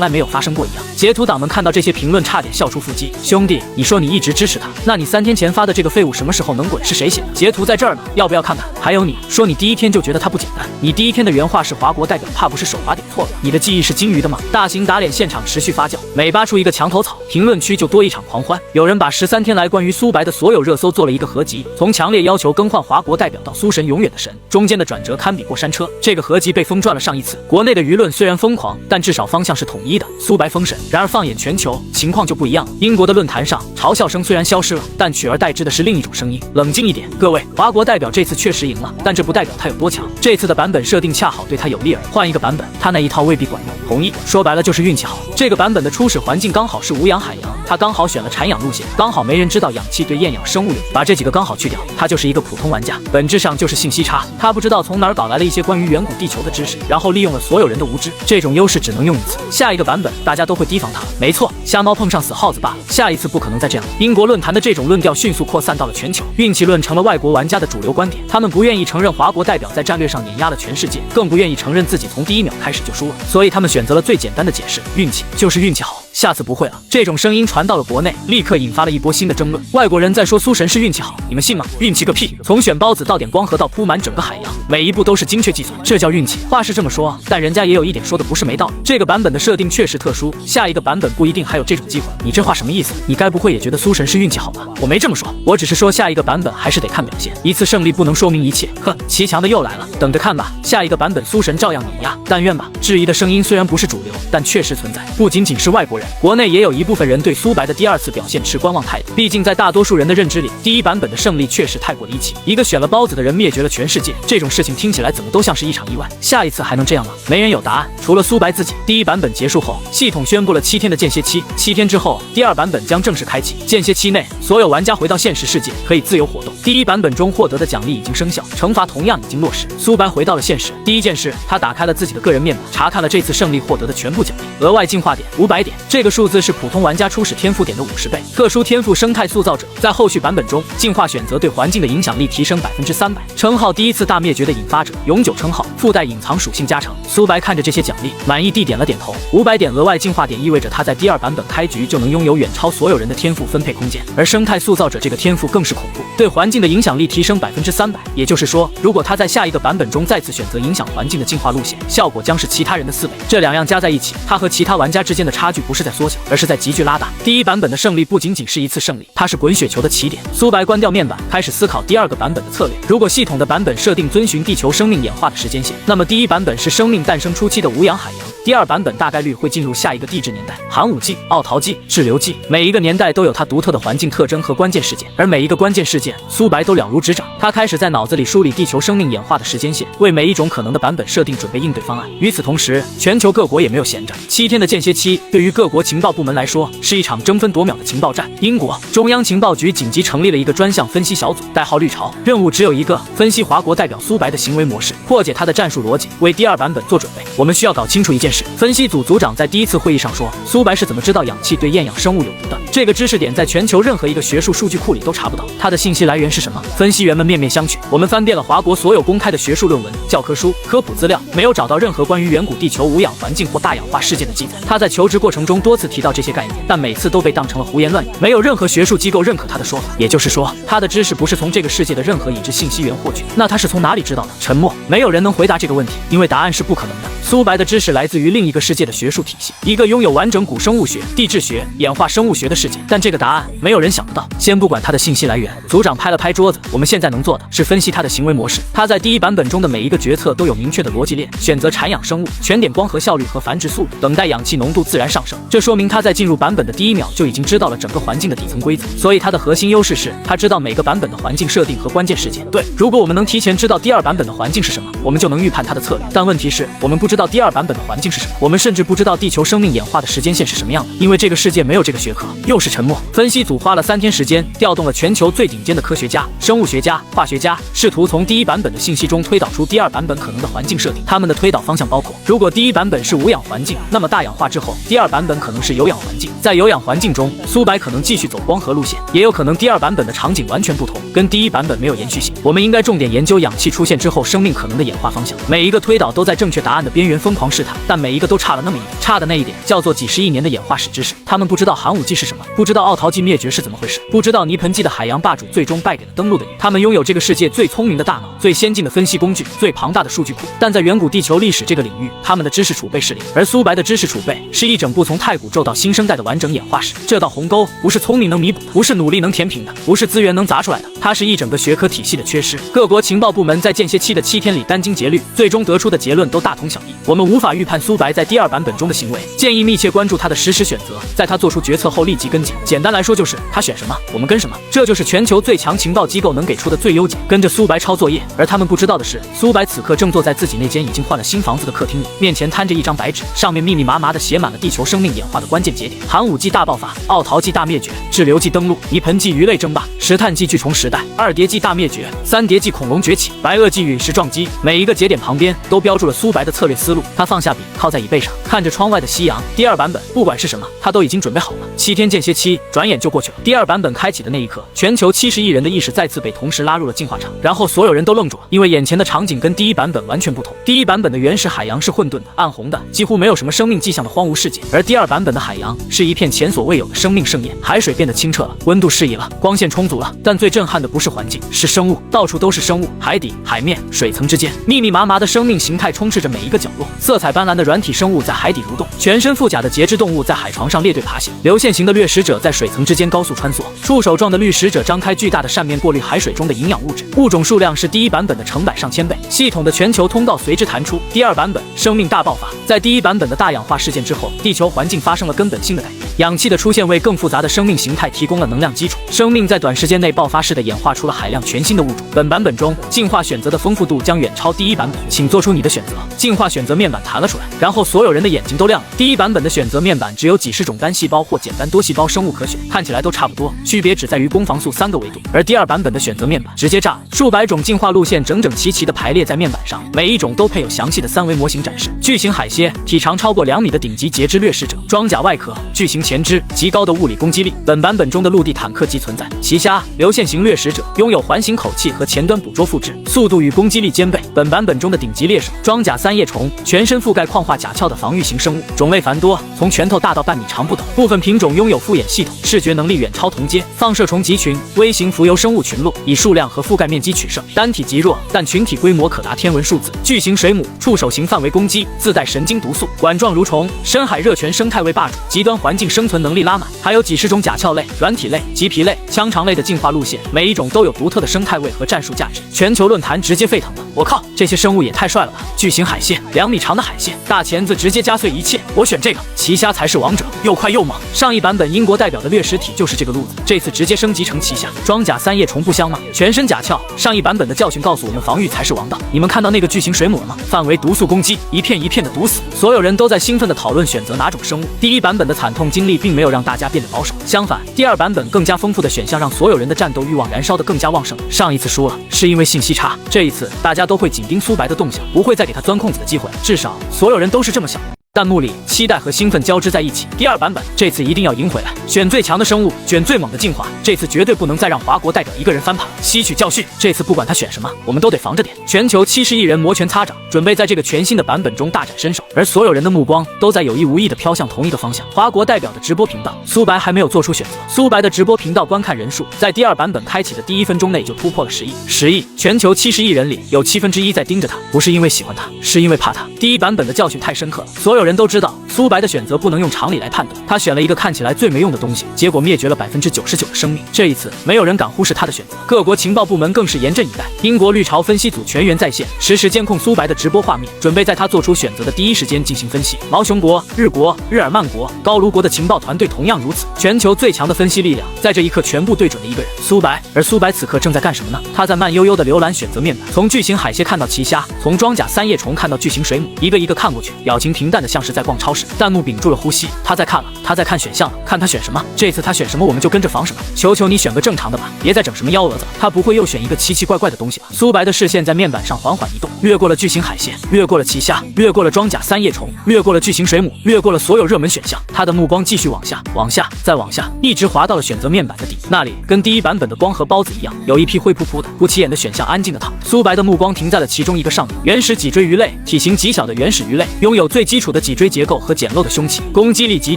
来没有发生过一样。截图党们看到这些评论，差点笑出腹肌。兄弟，你说你一直支持他，那你3天前发的这个废物什么时候能滚？是谁写的？截图在这儿呢，要不要看看？还有你说你第1天就觉得他不简单，你第1天的原话是华国代表怕不是手滑点错了。你的记忆是金鱼的吗？大型打脸现场持续发酵，每扒出一个墙头草，评论区就多一场狂欢。有人把13天来关于苏白的所有热搜做了一个合集，从强烈要求更换华国代表到苏神永远的神，中间的转折堪比过山车。这个合集被疯转了上亿次，国内的舆论虽然疯狂，但至少方向是统一的，苏白封神。然而放眼全球，情况就不一样。英国的论坛上，嘲笑声虽然消失了，但取而代之的是另一种声音。冷静一点，各位，华国代表这次确实赢了，但这不代表他有多强。这次的版本设定恰好对他有利而已，换一个版本，他那一套未必管用。同意，说白了就是运气好。这个版本的初始环境刚好是无氧海洋，他刚好选了产氧路线，刚好没人知道氧气对厌氧生物有。把这几个刚好去掉，他就是一个普通玩家，本质上就是信息差。他不知道从哪儿搞来了一些关于远古地球的知识，然后利用了所有人的无知。这种优势只能用一次，下一个版本大家都会提防他。没错，瞎猫碰上死耗子罢了，下一次不可能再这样了。英国论坛的这种论调迅速扩散到了全球，运气论成了外国玩家的主流观点。他们不愿意承认华国代表在战略上碾压了全世界，更不愿意承认自己从第一秒开始就输了，所以他们选择了最简单的解释：运气就是运气好，下次不会了。这种声音传到了国内，立刻引发了一波新的争论。外国人在说苏神是运气好，你们信吗？运气个屁！从选包子到点光合到铺满整个海洋，每一步都是精确计算，这叫运气。话是这么说，但人家也有一点说的不是没道理。这个版本的设定确实特殊，下一个版本不一定还有这种机会。你这话什么意思？你该不会也觉得苏神是运气好吧？我没这么说，我只是说下一个版本还是得看表现，一次胜利不能说明一切。呵，骑墙的又来了，等着看吧，下一个版本苏神照样碾压，但愿吧。质疑的声音虽然不是主流，但确实存在，不仅仅是外国人，国内也有一部分人对苏白的第二次表现持观望态度。毕竟在大多数人的认知里，第一版本的胜利确实太过离奇，一个选了包子的人灭绝了全世界，这种事情听起来怎么都像是一场意外。下一次还能这样吗？没人有答案，除了苏白自己。第一版本结束后，系统宣布了7天的间歇期，7天之后，第二版本将正式开启。间歇期内，所有玩家回到现实世界，可以自由活动。第一版本中获得的奖励已经生效，惩罚同样已经落实。苏白回到了现实，第一件事，他打开了自己的个人面板，查看了这次胜利获得的全部奖励。额外进化点500点，这个数字是普通玩家初始天赋点的50倍。特殊天赋生态塑造者，在后续版本中，进化选择对环境的影响力提升300%。称号第一次大灭绝的引发者，永久称号，附带隐藏属性加成。苏白看着这些奖励，满意地点了点头。500点额外进化点意味着他在第二版本开局就能拥有远超所有人的天赋分配空间，而生态塑造者这个天赋更是恐怖，对环境的影响力提升300%。也就是说，如果他在下一个版本中再次选择影响环境的进化路线，效果将是其他人的4倍。这两样加在一起，他和其他玩家之间的差距不是在缩小，而是在急剧拉大。第一版本的胜利不仅仅是一次胜利，它是滚雪球的起点。苏白关掉面板，开始思考第二个版本的策略。如果系统的版本设定遵循地球生命演化的时间线，那么第一版本是生命诞生初期的无氧海洋，第二版本大概率会进入下一个地质年代，寒武纪、奥陶纪、滞留纪，每一个年代都有它独特的环境特征和关键事件，而每一个关键事件，苏白都了如指掌。他开始在脑子里梳理地球生命演化的时间线，为每一种可能的版本设定准备应对方案。与此同时，全球各国也没有闲着，7天的间歇期对于各国情报部门来说是一场争分夺秒的情报战。英国中央情报局紧急成立了一个专项分析小组，代号绿潮，任务只有一个：分析华国代表苏白的行为模式，破解他的战术逻辑，为第二版本做准备。我们需要搞清楚一件事。分析组组长在第一次会议上说，苏白是怎么知道氧气对厌氧生物有毒的？这个知识点在全球任何一个学术数据库里都查不到，它的信息来源是什么？分析员们面面相觑。我们翻遍了华国所有公开的学术论文、教科书、科普资料，没有找到任何关于远古地球无氧环境或大氧化事件的记载。他在求职过程中多次提到这些概念，但每次都被当成了胡言乱语，没有任何学术机构认可他的说法。也就是说，他的知识不是从这个世界的任何已知信息源获取，那他是从哪里知道的？沉默，没有人能回答这个问题，因为答案是不可能的。苏白的知识来自于另一个世界的学术体系，一个拥有完整古生物学、地质学、演化生物学的世界，但这个答案没有人想得到。先不管他的信息来源，组长拍了拍桌子，我们现在能做的是分析他的行为模式。他在第一版本中的每一个决策都有明确的逻辑链，选择产氧生物，全点光合效率和繁殖速度，等待氧气浓度自然上升。这说明他在进入版本的第一秒就已经知道了整个环境的底层规则，所以他的核心优势是他知道每个版本的环境设定和关键事件。对，如果我们能提前知道第二版本的环境是什么，我们就能预判它的策略。但问题是，我们不知道第二版本的环境是什么，我们甚至不知道地球生命演化的时间线是什么样的，因为这个世界没有这个学科。又是沉默。分析组花了3天时间，调动了全球最顶尖的科学家、生物学家、化学家，试图从第一版本的信息中推导出第二版本可能的环境设定。他们的推导方向包括：如果第一版本是无氧环境，那么大氧化之后，第二版本可能是有氧环境。在有氧环境中，苏白可能继续走光合路线，也有可能第二版本的场景完全不同，跟第一版本没有延续性。我们应该重点研究氧气出现之后生命可能的演化方向。每一个推导都在正确答案的边缘疯狂试探，但但每一个都差了那么一点，差的那一点叫做几十亿年的演化史知识。他们不知道寒武纪是什么，不知道奥陶纪灭绝是怎么回事，不知道泥盆纪的海洋霸主最终败给了登陆的鱼。他们拥有这个世界最聪明的大脑、最先进的分析工具、最庞大的数据库，但在远古地球历史这个领域，他们的知识储备是零。而苏白的知识储备是一整部从太古宙到新生代的完整演化史。这道鸿沟不是聪明能弥补的，不是努力能填平的，不是资源能砸出来的，它是一整个学科体系的缺失。各国情报部门在间歇期的7天里殚精竭虑，最终得出的结论都大同小异。我们无法预判苏白在第2版本中的行为，建议密切关注他的实时选择，在他做出决策后立即跟进。简单来说就是他选什么，我们跟什么，这就是全球最强情报机构能给出的最优解。跟着苏白抄作业，而他们不知道的是，苏白此刻正坐在自己那间已经换了新房子的客厅里，面前摊着一张白纸，上面密密麻麻地写满了地球生命演化的关键节点：寒武纪大爆发、奥陶纪大灭绝、滞留纪登陆、泥盆纪鱼类争霸、石炭纪巨虫时代、2叠纪大灭绝、3叠纪恐龙崛起、白垩纪陨石撞击。每一个节点旁边都标注了苏白的策略思路。他放下笔，靠在椅背上，看着窗外的夕阳。第2版本不管是什么，他都已经准备好了。7天间歇期转眼就过去了。第2版本开启的那一刻，全球70亿人的意识再次被同时拉入了进化场，然后所有人都愣住了，因为眼前的场景跟第1版本完全不同。第1版本的原始海洋是混沌的、暗红的，几乎没有什么生命迹象的荒芜世界，而第2版本的海洋是一片前所未有的生命盛宴。海水变得清澈了，温度适宜了，光线充足了，但最震撼的不是环境，是生物，到处都是生物，海底、海面、水层之间，密密麻麻的生命形态充斥着每一个角落。色彩斑斓的软体生物在海底蠕动，全身腹甲的节肢动物在海床上列队爬行，流线型的掠食者在水层之间高速穿梭，触手状的滤食者张开巨大的扇面过滤海水中的营养物质，物种数量是第1版本的成百上千倍，系统的全球通道随之弹出。第2版本生命大爆发，在第1版本的大氧化事件之后，地球环境发生了根本性的改变，氧气的出现为更复杂的生命形态提供了能量基础，生命在短时间内爆发式的演化出了海量全新的物种。本版本中进化选择的丰富度将远超第1版本，请做出你的选择。进化选择面板弹了出来，然后所有人的眼睛都亮了。第1版本的选择面板只有几十种单细胞或简单多细胞生物可选，看起来都差不多，区别只在于攻防素3个维度。而第2版本的选择面板直接炸了，数百种进化路线整整齐齐地排列在面板上，每一种都配有详细的3维模型展示。巨型海蝎，体长超过2米的顶级节肢掠食者，装甲外壳，巨型前肢，极高的物理攻击力。本版本中的陆地坦克即存在。奇虾，流线型掠食者，拥有环形口器和前端捕捉复制，速度与攻击力兼备。本版本中的顶级猎手，装甲3叶虫，全身覆盖矿化甲壳的防御型生物，种类繁多，从拳头大到半米长不等。部分品种拥有复眼系统，视觉能力远超同阶。放射虫集群，微型浮游生物群落，以数量和覆盖面积取胜，单体极弱，但群体规模可达天文数字。巨型水母，触手型范围攻击，自带神经毒素，管状蠕虫，深海热泉生态位霸主，极端环境生存能力拉满。还有几十种甲壳类、软体类、棘皮类、腔肠类的进化路线，每一种都有独特的生态位和战术价值。全球论坛直接沸腾了，我靠，这些生物也太帅了吧！巨型海蟹，2米长的海蟹，大钳子直接夹碎一切，我选这个。奇虾才是王者，又快又猛。上一版本英国代表的掠食体就是这个路子，这次直接升级成奇虾。装甲3叶虫不香吗？全身甲壳。上一版本的教训告诉我们，防御才是王道。你们看到那个巨型水母了吗？范围毒素攻击，一片一片的毒死。所有人都在兴奋地讨论选择哪种生物。第1版本的惨痛经历并没有让大家变得保守，相反，第2版本更加丰富的选项让所有人的战斗欲望燃烧得更加旺盛。上一次输了是因为信息差，这一次大家都会紧盯苏白的动向，不会再给他钻空子的机会，至少所有人都是这么想的。弹幕里期待和兴奋交织在一起。第2版本这次一定要赢回来，选最强的生物，卷最猛的进化，这次绝对不能再让华国代表一个人翻盘，吸取教训。这次不管他选什么，我们都得防着点。全球70亿人摩拳擦掌，准备在这个全新的版本中大展身手，而所有人的目光都在有意无意地飘向同一个方向，华国代表的直播频道。苏白还没有做出选择，苏白的直播频道观看人数在第2版本开启的第1分钟内就突破了10亿。10亿，全球70亿人里有1/7在盯着他，不是因为喜欢他，是因为怕他。第1版本的教训太深刻了，所有人都知道苏白的选择不能用常理来判断，他选了一个看起来最没用的东西，结果灭绝了99%的生命。这一次没有人敢忽视他的选择，各国情报部门更是严阵以待。英国绿潮分析组全员在线，实时监控苏白的直播画面，准备在他做出选择的第一时间进行分析。毛熊国、日国、日耳曼国、高卢国的情报团队同样如此，全球最强的分析力量在这一刻全部对准了一个人，苏白。而苏白此刻正在干什么呢？他在慢悠悠的浏览选择面板，从巨型海蝎看到奇虾，从装甲3叶虫看到巨型水母，一个一个看过去，表情平淡的像是在逛超市。弹幕屏住了呼吸，他在看了，他在看选项了，看他选什么，这次他选什么我们就跟着防什么，求求你选个正常的吧，别再整什么幺蛾子，他不会又选一个奇奇怪怪的东西了。苏白的视线在面板上缓缓移动，越过了巨型海鲜，越过了奇虾，越过了装甲三叶虫，越过了巨型水母，越过了所有热门选项，他的目光继续往下，往下，再往下，一直滑到了选择面板的底，那里跟第一版本的光和包子一样，有一批灰扑扑的不起眼的选项安静的躺。苏白的目光停在了其中一个上面，原始脊椎鱼类，体型极小的原始鱼类，拥有最基础的脊椎结构和简陋的胸鳍，攻击力极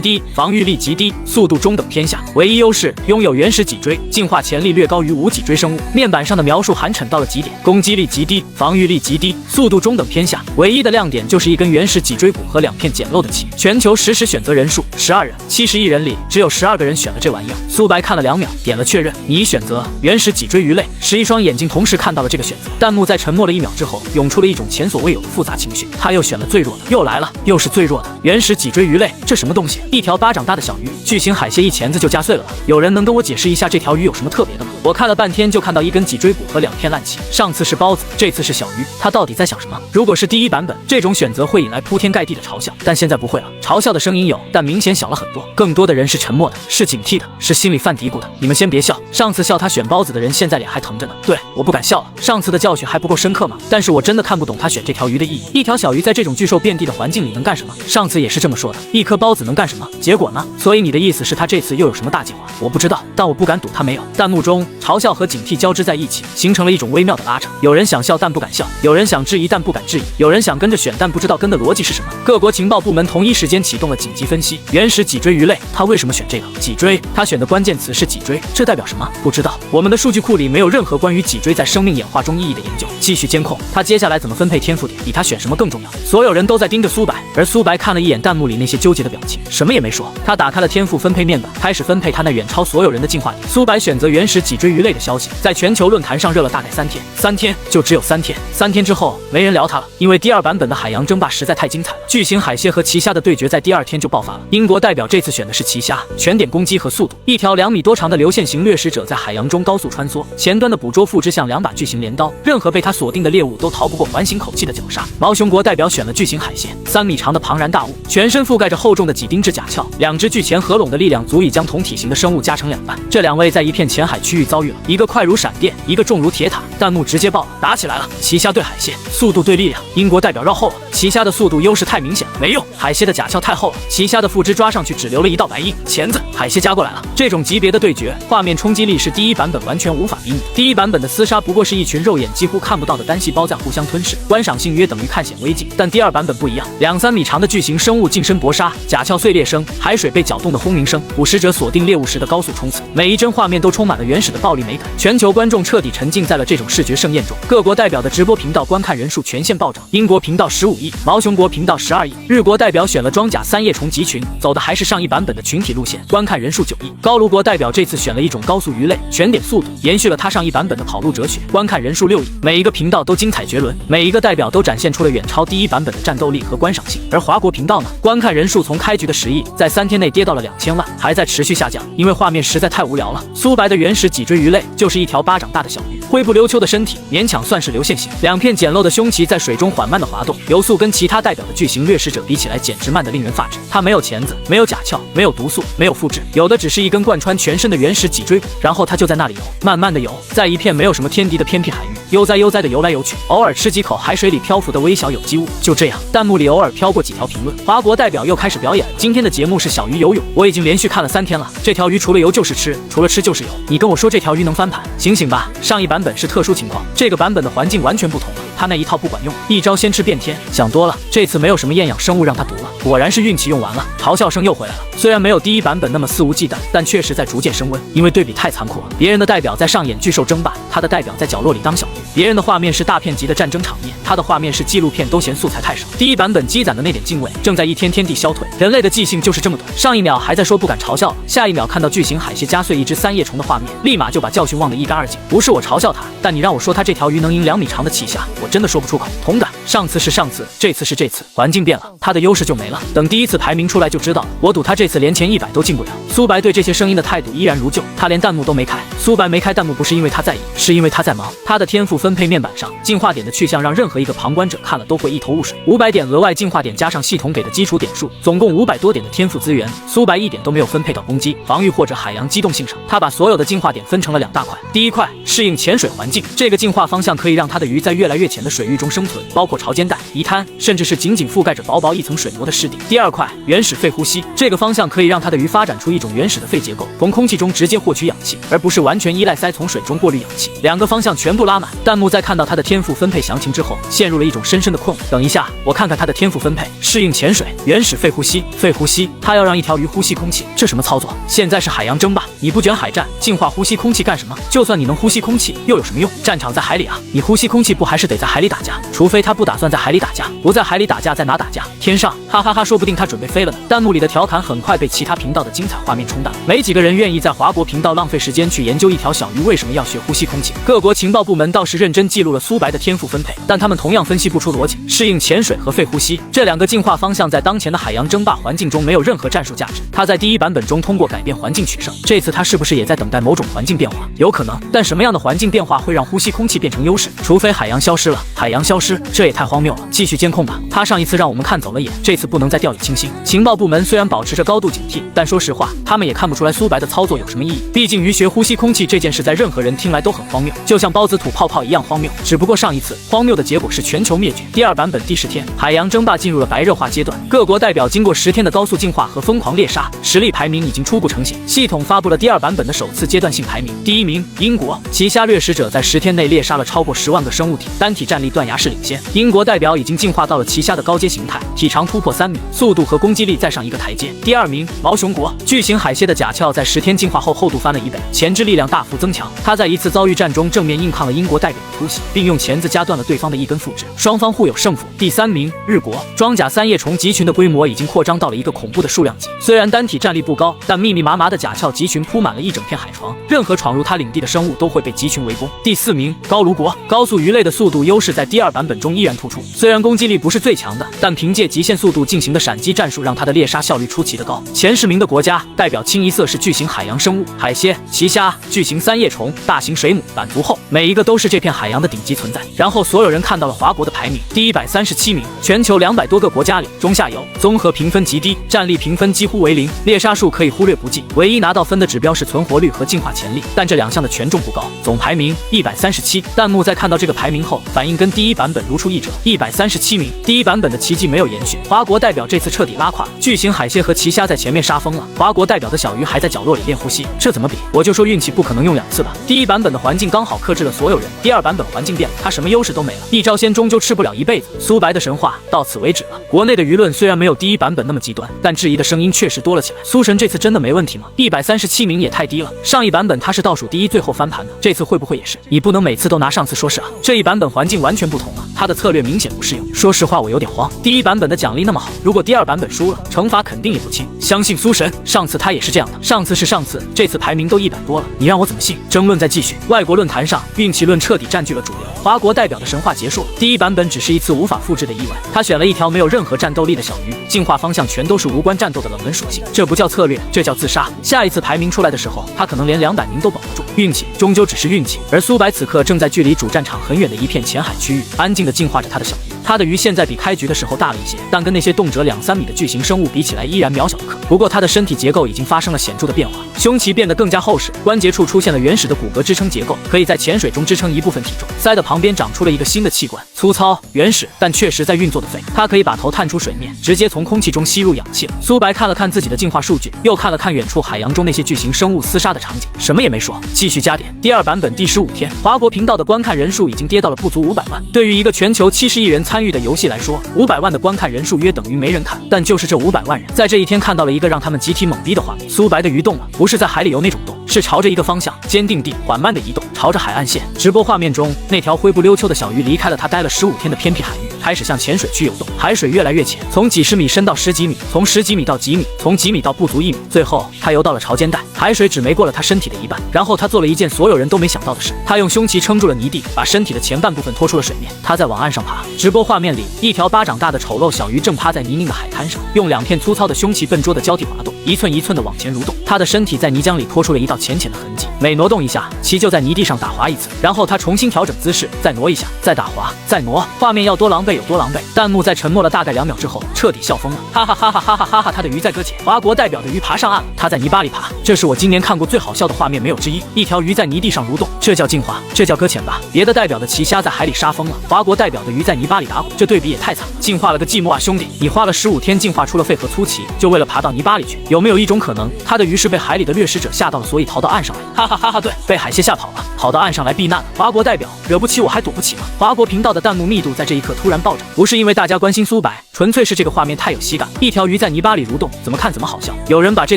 低，防御力极低，速度中等偏下，唯一优势拥有原始脊椎，进化潜力略高于无脊椎生物。面板上的描述寒碜到了极点，攻击力极低，防御力极低，速度中等偏下，唯一的亮点就是一根原始脊椎骨和2片简陋的鳍。全球实时选择人数12人，70亿人里只有12个人选了这玩意儿。苏白看了2秒，点了确认，你已选择原始脊椎鱼类。11双眼睛同时看到了这个选择，弹幕在沉默了1秒之后，涌出了一种前所未有的复杂情绪。他又选了最弱的，又来了，又是最弱的原始脊椎鱼类，这什么东西？一条巴掌大的小鱼，巨型海蟹一钳子就夹碎了吧？有人能跟我解释一下这条鱼有什么特别的吗？我看了半天就看到一根脊椎骨和2片烂鳍，上次是包子，这次是小鱼，他到底在想什么？如果是第一版本，这种选择会引来铺天盖地的嘲笑，但现在不会了，嘲笑的声音有，但明显小了很多，更多的人是沉默的，是警惕的，是心里犯嘀咕的。你们先别笑，上次笑他选包子的人现在脸还疼着呢。对，我不敢笑了，上次的教训还不够深刻吗？但是我真的看不懂他选这条鱼的意义。一条小鱼在这种巨兽遍地的环境里能干什么？上次也是这么说的，一颗包子能干什么？结果呢？所以你的意思是他这次又有什么大计划？我不知道，但我不敢赌他没有。弹幕中嘲笑和警惕交织在一起，形成了一种微妙的拉扯。有人想笑但不敢笑，有人想质疑但不敢质疑，有人想跟着选但不知道跟的逻辑是什么。各国情报部门同一时间启动了紧急分析。原始脊椎鱼类，他为什么选这个脊椎？他选的关键词是脊椎，这代表什么？不知道。我们的数据库里没有任何关于脊椎在生命演化中意义的研究。继续监控他接下来怎么分配天赋点，比他选什么更重要。所有人都在盯着苏白，而苏白看了一眼弹幕里那些纠结的表情，什么也没说。他打开了天赋分配面板，开始分配他那远超所有人的进化点。苏白选择原始脊椎鱼类的消息在全球论坛上热了大概3天，3天就只有3天。3天之后没人聊他了，因为第2版本的海洋争霸实在太精彩了，巨型海蟹和奇虾的对决在第2天就爆发了。英国代表这次选的是奇虾，全点攻击和速度，一条2米多长的流线型掠食者在海洋中高速穿梭，前端的捕捉副肢像2把巨型镰刀，任何被他锁定的猎物都逃不过环形口气的绞杀。毛熊国代表选了巨型海蟹，3米长的庞然大物，全身覆盖着厚重的几丁质甲壳，2只巨钳合拢的力量足以将同体型的生物夹成2半。这2位在一片浅海区域遭遇了，一个快如闪电，一个重如铁塔。弹幕直接爆了，打起来了！奇虾对海蟹，速度对力量。英国代表绕后了，奇虾的速度优势太明显了，没用。海蟹的甲壳太厚了，奇虾的副肢抓上去只留了一道白印。钳子，海蟹夹过来了。这种级别的对决，画面冲击力是第一版本完全无法比拟。第一版本的厮杀不过是一群肉眼几乎看不到的单细胞在互相吞噬，观赏性约等于看显微镜。但第2版本不一样，2-3米长的巨型生物近身搏杀，甲壳碎裂声，海水被搅动的轰鸣声，捕食者锁定猎物时的高速冲刺，每一帧画面都充满了原始的暴力美感。全球观众彻底沉浸在了这种视觉盛宴中，各国代表的直播频道观看人数全线暴涨，英国频道15亿，毛熊国频道12亿。日国代表选了装甲三叶虫集群，走的还是上一版本的群体路线，观看人数9亿。高卢国代表这次选了一种高速鱼类，全点速度，延续了他上一版本的跑路哲学，观看人数6亿。每一个频道都精彩绝伦，每一个代表都展现出了远超第一版本的战斗力和观赏性。而华国频道呢，观看人数从开局的10亿，在3天内跌到了2000万，还在持续下降，因为画面实在太无聊了。苏白的原始脊椎鱼类就是一条巴掌大的小鱼，灰不溜秋的身体勉强算是流线型，2片简陋的胸鳍在水中缓慢的滑动，游速跟其他代表的巨型掠食者比起来简直慢得令人发指。它没有钳子，没有甲壳，没有毒素，没有复制，有的只是一根贯穿全身的原始脊椎骨，然后它就在那里游，慢慢的游，在一片没有什么天敌的偏僻海域，悠哉悠哉的游来游去，偶尔吃几口海水里漂浮的微小有机物。就这样，弹幕里偶尔飘过几条评论。华国代表又开始表演，今天的节目是小鱼游泳，我已经连续看了3天了，这条鱼除了游就是吃，除了吃就是游，你跟我说这条鱼能翻盘？醒醒吧，上一版本是特殊情况，这个版本的环境完全不同了，他那一套不管用，一招先吃遍天，想多了，这次没有什么厌氧生物让他毒了，果然是运气用完了。嘲笑声又回来了，虽然没有第一版本那么肆无忌惮，但确实在逐渐升温，因为对比太残酷了。别人的代表在上演巨兽争霸，他的代表在角落里当小鱼，别人的画面是大片级的战争场面，他的画面是纪录片，都嫌素材太少。第一版本积攒的那点敬畏正在一天天地消退，人类的记性就是这么短，上一秒还在说不敢嘲笑，下一秒看到巨型海蟹夹碎一只三叶虫的画面，立马就把教训忘得一干二净。不是我嘲笑他，但你让我说他这条鱼能赢2米长的奇虾，我真的说不出口。同感，上次是上次，这次是这次，环境变了，他的优势就没了。等第一次排名出来就知道了，我赌他这次连前100都进不了。苏白对这些声音的态度依然如旧，他连弹幕都没开。苏白没开弹幕不是因为他在意，是因为他在忙。他的天赋分配面板上进化点的去向让任何一个旁观者看了都会一头雾水。500点额外进化点加上系统给的基础点数，总共500多点的天赋资源，苏白一点都没有分配到攻击、防御或者海洋机动性上。他把所有的进化点分成了2大块。第一块适应潜水环境，这个进化方向可以让他的鱼在越来越浅的水域中生存，包括潮间带、泥滩，甚至是仅仅覆盖着薄薄一层水膜的湿地。第二块原始肺呼吸，这个方向可以让他的鱼发展出一种原始的肺结构，从空气中直接获取氧气，而不是完全依赖鳃从水中过滤氧气。2个方向全部拉满。弹幕在看到他的天赋分配详情之后，陷入了一种深深的困惑。等一下，我看看他的天赋分配：适应潜水、原始肺呼吸、肺呼吸。他要让一条鱼呼吸空气，这什么操作？现在是海洋争霸，你不卷海战，进化呼吸空气干什么？就算你能呼吸空气，又有什么用？战场在海里啊，你呼吸空气不还是得在海里打架？除非他不打算在海里打架，不在海里打架，在哪打架？天上，哈哈哈，说不定他准备飞了呢。弹幕里的调侃很快被其他频道的精彩画面冲淡，没几个人愿意在华国频道浪费时间去研究一条小鱼为什么要学呼吸空气。各国情报部门倒是认真记录了苏白的天赋分配，但他们同样分析不出逻辑。适应潜水和肺呼吸这2个进化方向在当前的海洋争霸环境中没有任何战术价值。他在第1版本中通过改变环境取胜，这次他是不是也在等待某种环境变化？有可能，但什么样的环境变化会让呼吸空气变成优势？除非海洋消失了。海洋消失，这也太荒谬了。继续监控吧，他上一次让我们看走了眼，这次不能再掉以轻心。情报部门虽然保持着高度警惕，但说实话，他们也看不出来苏白的操作有什么意义。毕竟鱼学呼吸空气这件事在任何人听来都很荒谬，就像包子吐泡泡一样荒谬。只不过上一次荒谬的结果是全球灭绝。第2版本第10天，海洋争霸进入了白热化阶段，各国代表经过10天的高速进化和疯狂猎杀，实力排名已经初步成型。系统发布了第2版本的首次阶段性排名，第1名英国，其虾掠食者在10天内猎杀了超过10万个生物体，单体战力断崖式领先。英国代表已经进化到了其虾的高阶形态，体长突破3米，速度和攻击力再上一个台阶。第2名毛熊国，巨型海蝎的甲壳在10天进化后厚度翻了1倍，钳制力量大幅增强。他在一次遭遇战中正面硬抗了英国代表的突袭，并用钳子夹断了对方的一根腹肢，双方互有胜负。第3名日国，装甲三叶虫集群的规模已经扩张到了一个恐怖的数量级，虽然单体战力不高，但密密麻麻的甲壳集群铺满了一整片海床，任何闯入他领地的生物都会被集群围攻。第4名高卢国，高速鱼类的速度优势在第2版本中依然突出，虽然攻击力不是最强的，但凭借极限速度进行的闪击战术让他的猎杀效率出奇的高。前10名的国家代表清一色是巨型海洋生物，海蝎、奇虾、巨型三叶虫、大型水母、板足后，每一个都是这片海洋的顶级存在。然后所有人看到了华国的排名，第137名，全球200多个国家里中下游，综合评分极低，战力评分几乎为0，猎杀数可以忽略不计，唯一拿到分的指标是存活率和进化潜力，但这2项的权重不高，总排名137。弹幕在看到这个排名后，反应跟第1版本如出一辙，137名。第1版本的奇迹没有延续，华国代表这次彻底拉胯，巨型海蝎和奇虾在前面杀疯了，华国代表的小鱼还在角落里练呼吸，这怎么比？我就说运气不可能用2次吧。第1版本的环境刚好克制了所有人，第2版本环境变了，他什么优势都没了，一招鲜终究吃不了一辈子。苏白的神话到此为止了。国内的舆论虽然没有第1版本那么极端，但质疑的声音确实多了起来。苏神这次真的没问题吗？137名也太低了，上一版本他是倒数第1最后翻盘的，这次会不会也是？你不能每次都拿上次说事啊，这一版本环境完全不同了，他的策略明显不适用。说实话我有点慌，第1版本的奖励那么好，如果第2版本输了，惩罚肯定也不轻。相信苏神，上次他也是这样的，上次是上次，这次排名都100多了，你让我怎么信？争论在继续，外国论坛上运气论彻底占据了主流，华国代表的神话结束了。第1版本只是一次无法复制的意外，他选了一条没有任何战斗力的小鱼，进化方向全都是无关战斗的冷门属性，这不叫策略，这叫自杀。下一次排名出来的时候，他可能连200名都保不住。运气终究只是运气，而苏白此刻正在距离主战场很远的一片浅海区域，安静地进化着他的小鱼。他的鱼现在比开局的时候大了一些，但跟那些动辄2-3米的巨型生物比起来，依然渺小不可。不过他的身体结构已经发生了显著的变化，胸鳍变得更加厚实，关节处出现了原始的骨骼支撑结构，可以在潜水中支撑一部分体重。鳃的旁边长出了一个新的器官，粗糙原始，但确实在运作的肺。它可以把头探出水面，直接从空气中吸入氧气了。苏白看了看自己的进化数据，又看了看远处海洋中那些巨型生物厮杀的场景，什么也没说，继续加点。第2版本第15天，华国频道的观看人数已经跌到了不足500万。对于一个全球70亿人参与的游戏来说，500万的观看人数约等于没人看，但就是这500万人，在这一天看到了一个让他们集体懵逼的画面。苏白的鱼动了，不是在海里游那种动，是朝着一个方向坚定地缓慢地移动，朝着海岸线。直播画面中，那条灰不溜秋的小鱼离开了他待了15天的偏僻海域，开始向浅水区游动。海水越来越浅，从几十米深到10几米，从10几米到几米，从几米到不足1米，最后他游到了潮间带，海水只没过了他身体的一半。然后他做了一件所有人都没想到的事，他用胸鳍撑住了泥地，把身体的前半部分拖出了水面，他在往岸上爬。直播画面里，一条巴掌大的丑陋小鱼正趴在泥泞的海滩上，用2片粗糙的胸鳍笨拙地交替滑动。一寸一寸的往前蠕动。它的身体在泥浆里拖出了一道浅浅的痕迹，每挪动一下，其就在泥地上打滑一次。然后它重新调整姿势，再挪一下，再打滑，再挪。画面要多狼狈有多狼狈。弹幕在沉默了大概2秒之后，彻底笑疯了，哈哈哈哈哈哈哈哈！他的鱼在搁浅，华国代表的鱼爬上岸了，他在泥巴里爬，这是我今年看过最好笑的画面没有之一。一条鱼在泥地上蠕动，这叫进化，这叫搁浅吧？别的代表的奇虾在海里杀疯了，华国代表的鱼在泥巴里打滚，这对比也太惨，进化了个寂寞啊，兄弟！你花了15天进化出了肺和粗鳍，就为了爬到泥巴里去？有没有一种可能，他的鱼是被海里的掠食者吓到了，所以逃到岸上来？哈哈哈哈！对，被海蟹吓跑了，跑到岸上来避难了。华国代表，惹不起我还躲不起吗？华国频道的弹幕密度在这一刻突然暴涨，不是因为大家关心苏白，纯粹是这个画面太有喜感。一条鱼在泥巴里蠕动，怎么看怎么好笑。有人把这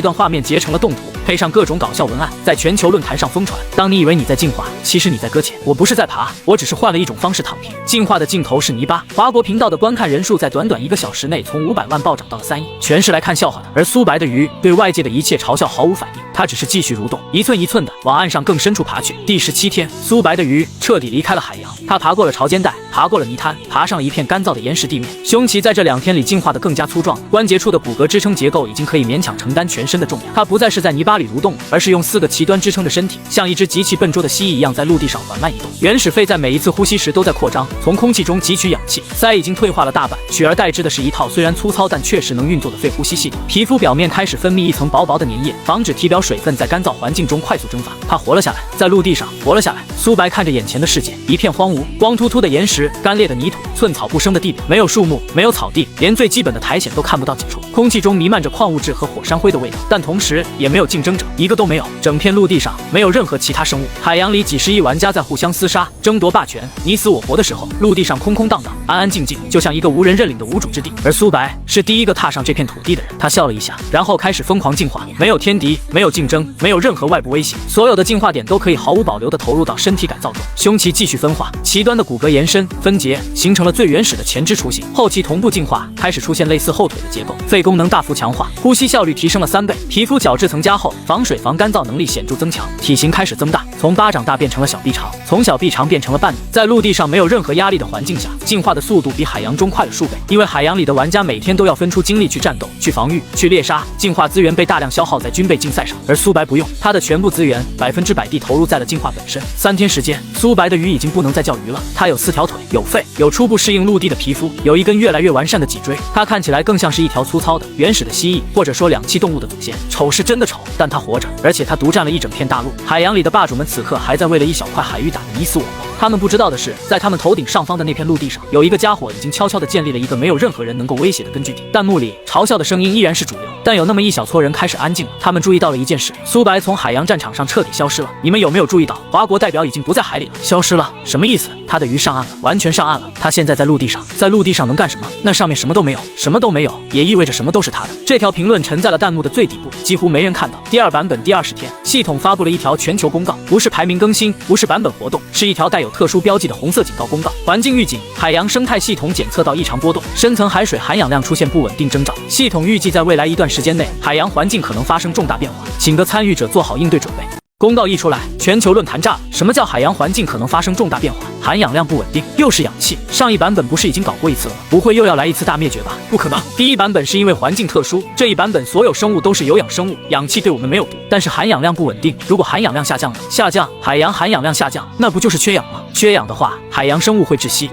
段画面截成了动图，配上各种搞笑文案，在全球论坛上疯传。当你以为你在进化，其实你在搁浅。我不是在爬，我只是换了一种方式躺平。进化的尽头是泥巴。华国频道的观看人数在短短1个小时内从500万暴涨到了3亿，全是来看笑话的。而苏白的鱼对外界的一切嘲笑毫无反应，它只是继续蠕动，一寸一寸的往岸上更深处爬去。第17天，苏白的鱼彻底离开了海洋，它爬过了潮间带，爬过了泥滩，爬上了一片干燥的岩石地面。胸鳍在这2天里进化的更加粗壮，关节处的骨骼支撑结构已经可以勉强承担全身的重量。它不再是在泥巴里蠕动，而是用4个鳍端支撑着身体，像一只极其笨拙的蜥蜴一样在陆地上缓慢移动。原始肺在每一次呼吸时都在扩张，从空气中汲取氧气。鳃已经退化了大半，取而代之的是一套虽然粗糙但确实能运作的肺呼吸系统。皮肤表面开始分泌一层薄薄的粘液，防止体表水分在干燥环境中快速蒸发。它活了下来，在陆地上活了下来。苏白看着眼前的世界，一片荒芜，光秃秃的岩石，干裂的泥土，寸草不生的地表，没有树木，没有草地，连最基本的苔藓都看不到几处。空气中弥漫着矿物质和火山灰的味道，但同时也没有竞争者，一个都没有。整片陆地上没有任何其他生物。海洋里几十亿玩家在互相厮杀，争夺霸权，你死我活的时候，陆地上空空荡荡，安安静静，就像一个无人认领的无主之地。而苏白是第一个踏上这片土地的人，他笑了一下，然后开始疯狂进化。没有天敌，没有竞争，没有任何外部威胁，所有的进化点都可以毫无保留地投入到身体改造中。胸鳍继续分化，鳍端的骨骼延伸分解，形成了最原始的前肢雏形。后鳍同步进化，开始出现类似后腿的结构。肺功能大幅强化，呼吸效率提升了3倍，皮肤角质层加厚，防水防干燥能力显著增强。体型开始增大，从巴掌大变成了小臂长，从小臂长变成了半米。在陆地上没有任何压力的环境下，进化的速度比海洋中快了数倍。因为海洋里的玩家每天都要分出精力去战斗、去防御、去猎杀，进化资源被大量消耗在军备竞赛上。而苏白不用，他的全部资源100%地投入在了进化本身。3天时间，苏白的鱼已经不能再叫鱼了。它有4条腿，有肺，有初步适应陆地的皮肤，有一根越来越完善的脊椎。它看起来更像是一条粗糙的原始的蜥蜴，或者说两栖动物的祖先。丑是真的丑，但它活着，而且它独占了一整片大陆。海洋里的霸主们此刻还在为了一小块海域打得你死我活。他们不知道的是，在他们头顶上方的那片陆地上，有一个家伙已经悄悄地建立了一个没有任何人能够威胁的根据地。弹幕里嘲笑的声音依然是主流，但有那么一小撮人开始安静了。他们注意到了一件事：苏白从海洋战场上彻底消失了。你们有没有注意到，华国代表已经不在海里了？消失了，什么意思？他的鱼上岸了，完全上岸了。他现在在陆地上，在陆地上能干什么？那上面什么都没有，什么都没有，也意味着什么都是他的。这条评论沉在了弹幕的最底部，几乎没人看到。第2版本第20天，系统发布了一条全球公告，不是排名更新，不是版本活动，是一条带有特殊标记的红色警告公告。环境预警：海洋生态系统检测到异常波动，深层海水含氧量出现不稳定征兆。系统预计在未来一段时间内，海洋环境可能发生重大变化，请各参与者做好应对准备。公告一出来，全球论坛炸了。什么叫海洋环境可能发生重大变化？含氧量不稳定，又是氧气。上一版本不是已经搞过一次了吗？不会又要来一次大灭绝吧？不可能。第1版本是因为环境特殊，这一版本所有生物都是有氧生物，氧气对我们没有毒，但是含氧量不稳定。如果含氧量下降了，下降，海洋含氧量下降，那不就是缺氧吗？缺氧的话，海洋生物会窒息。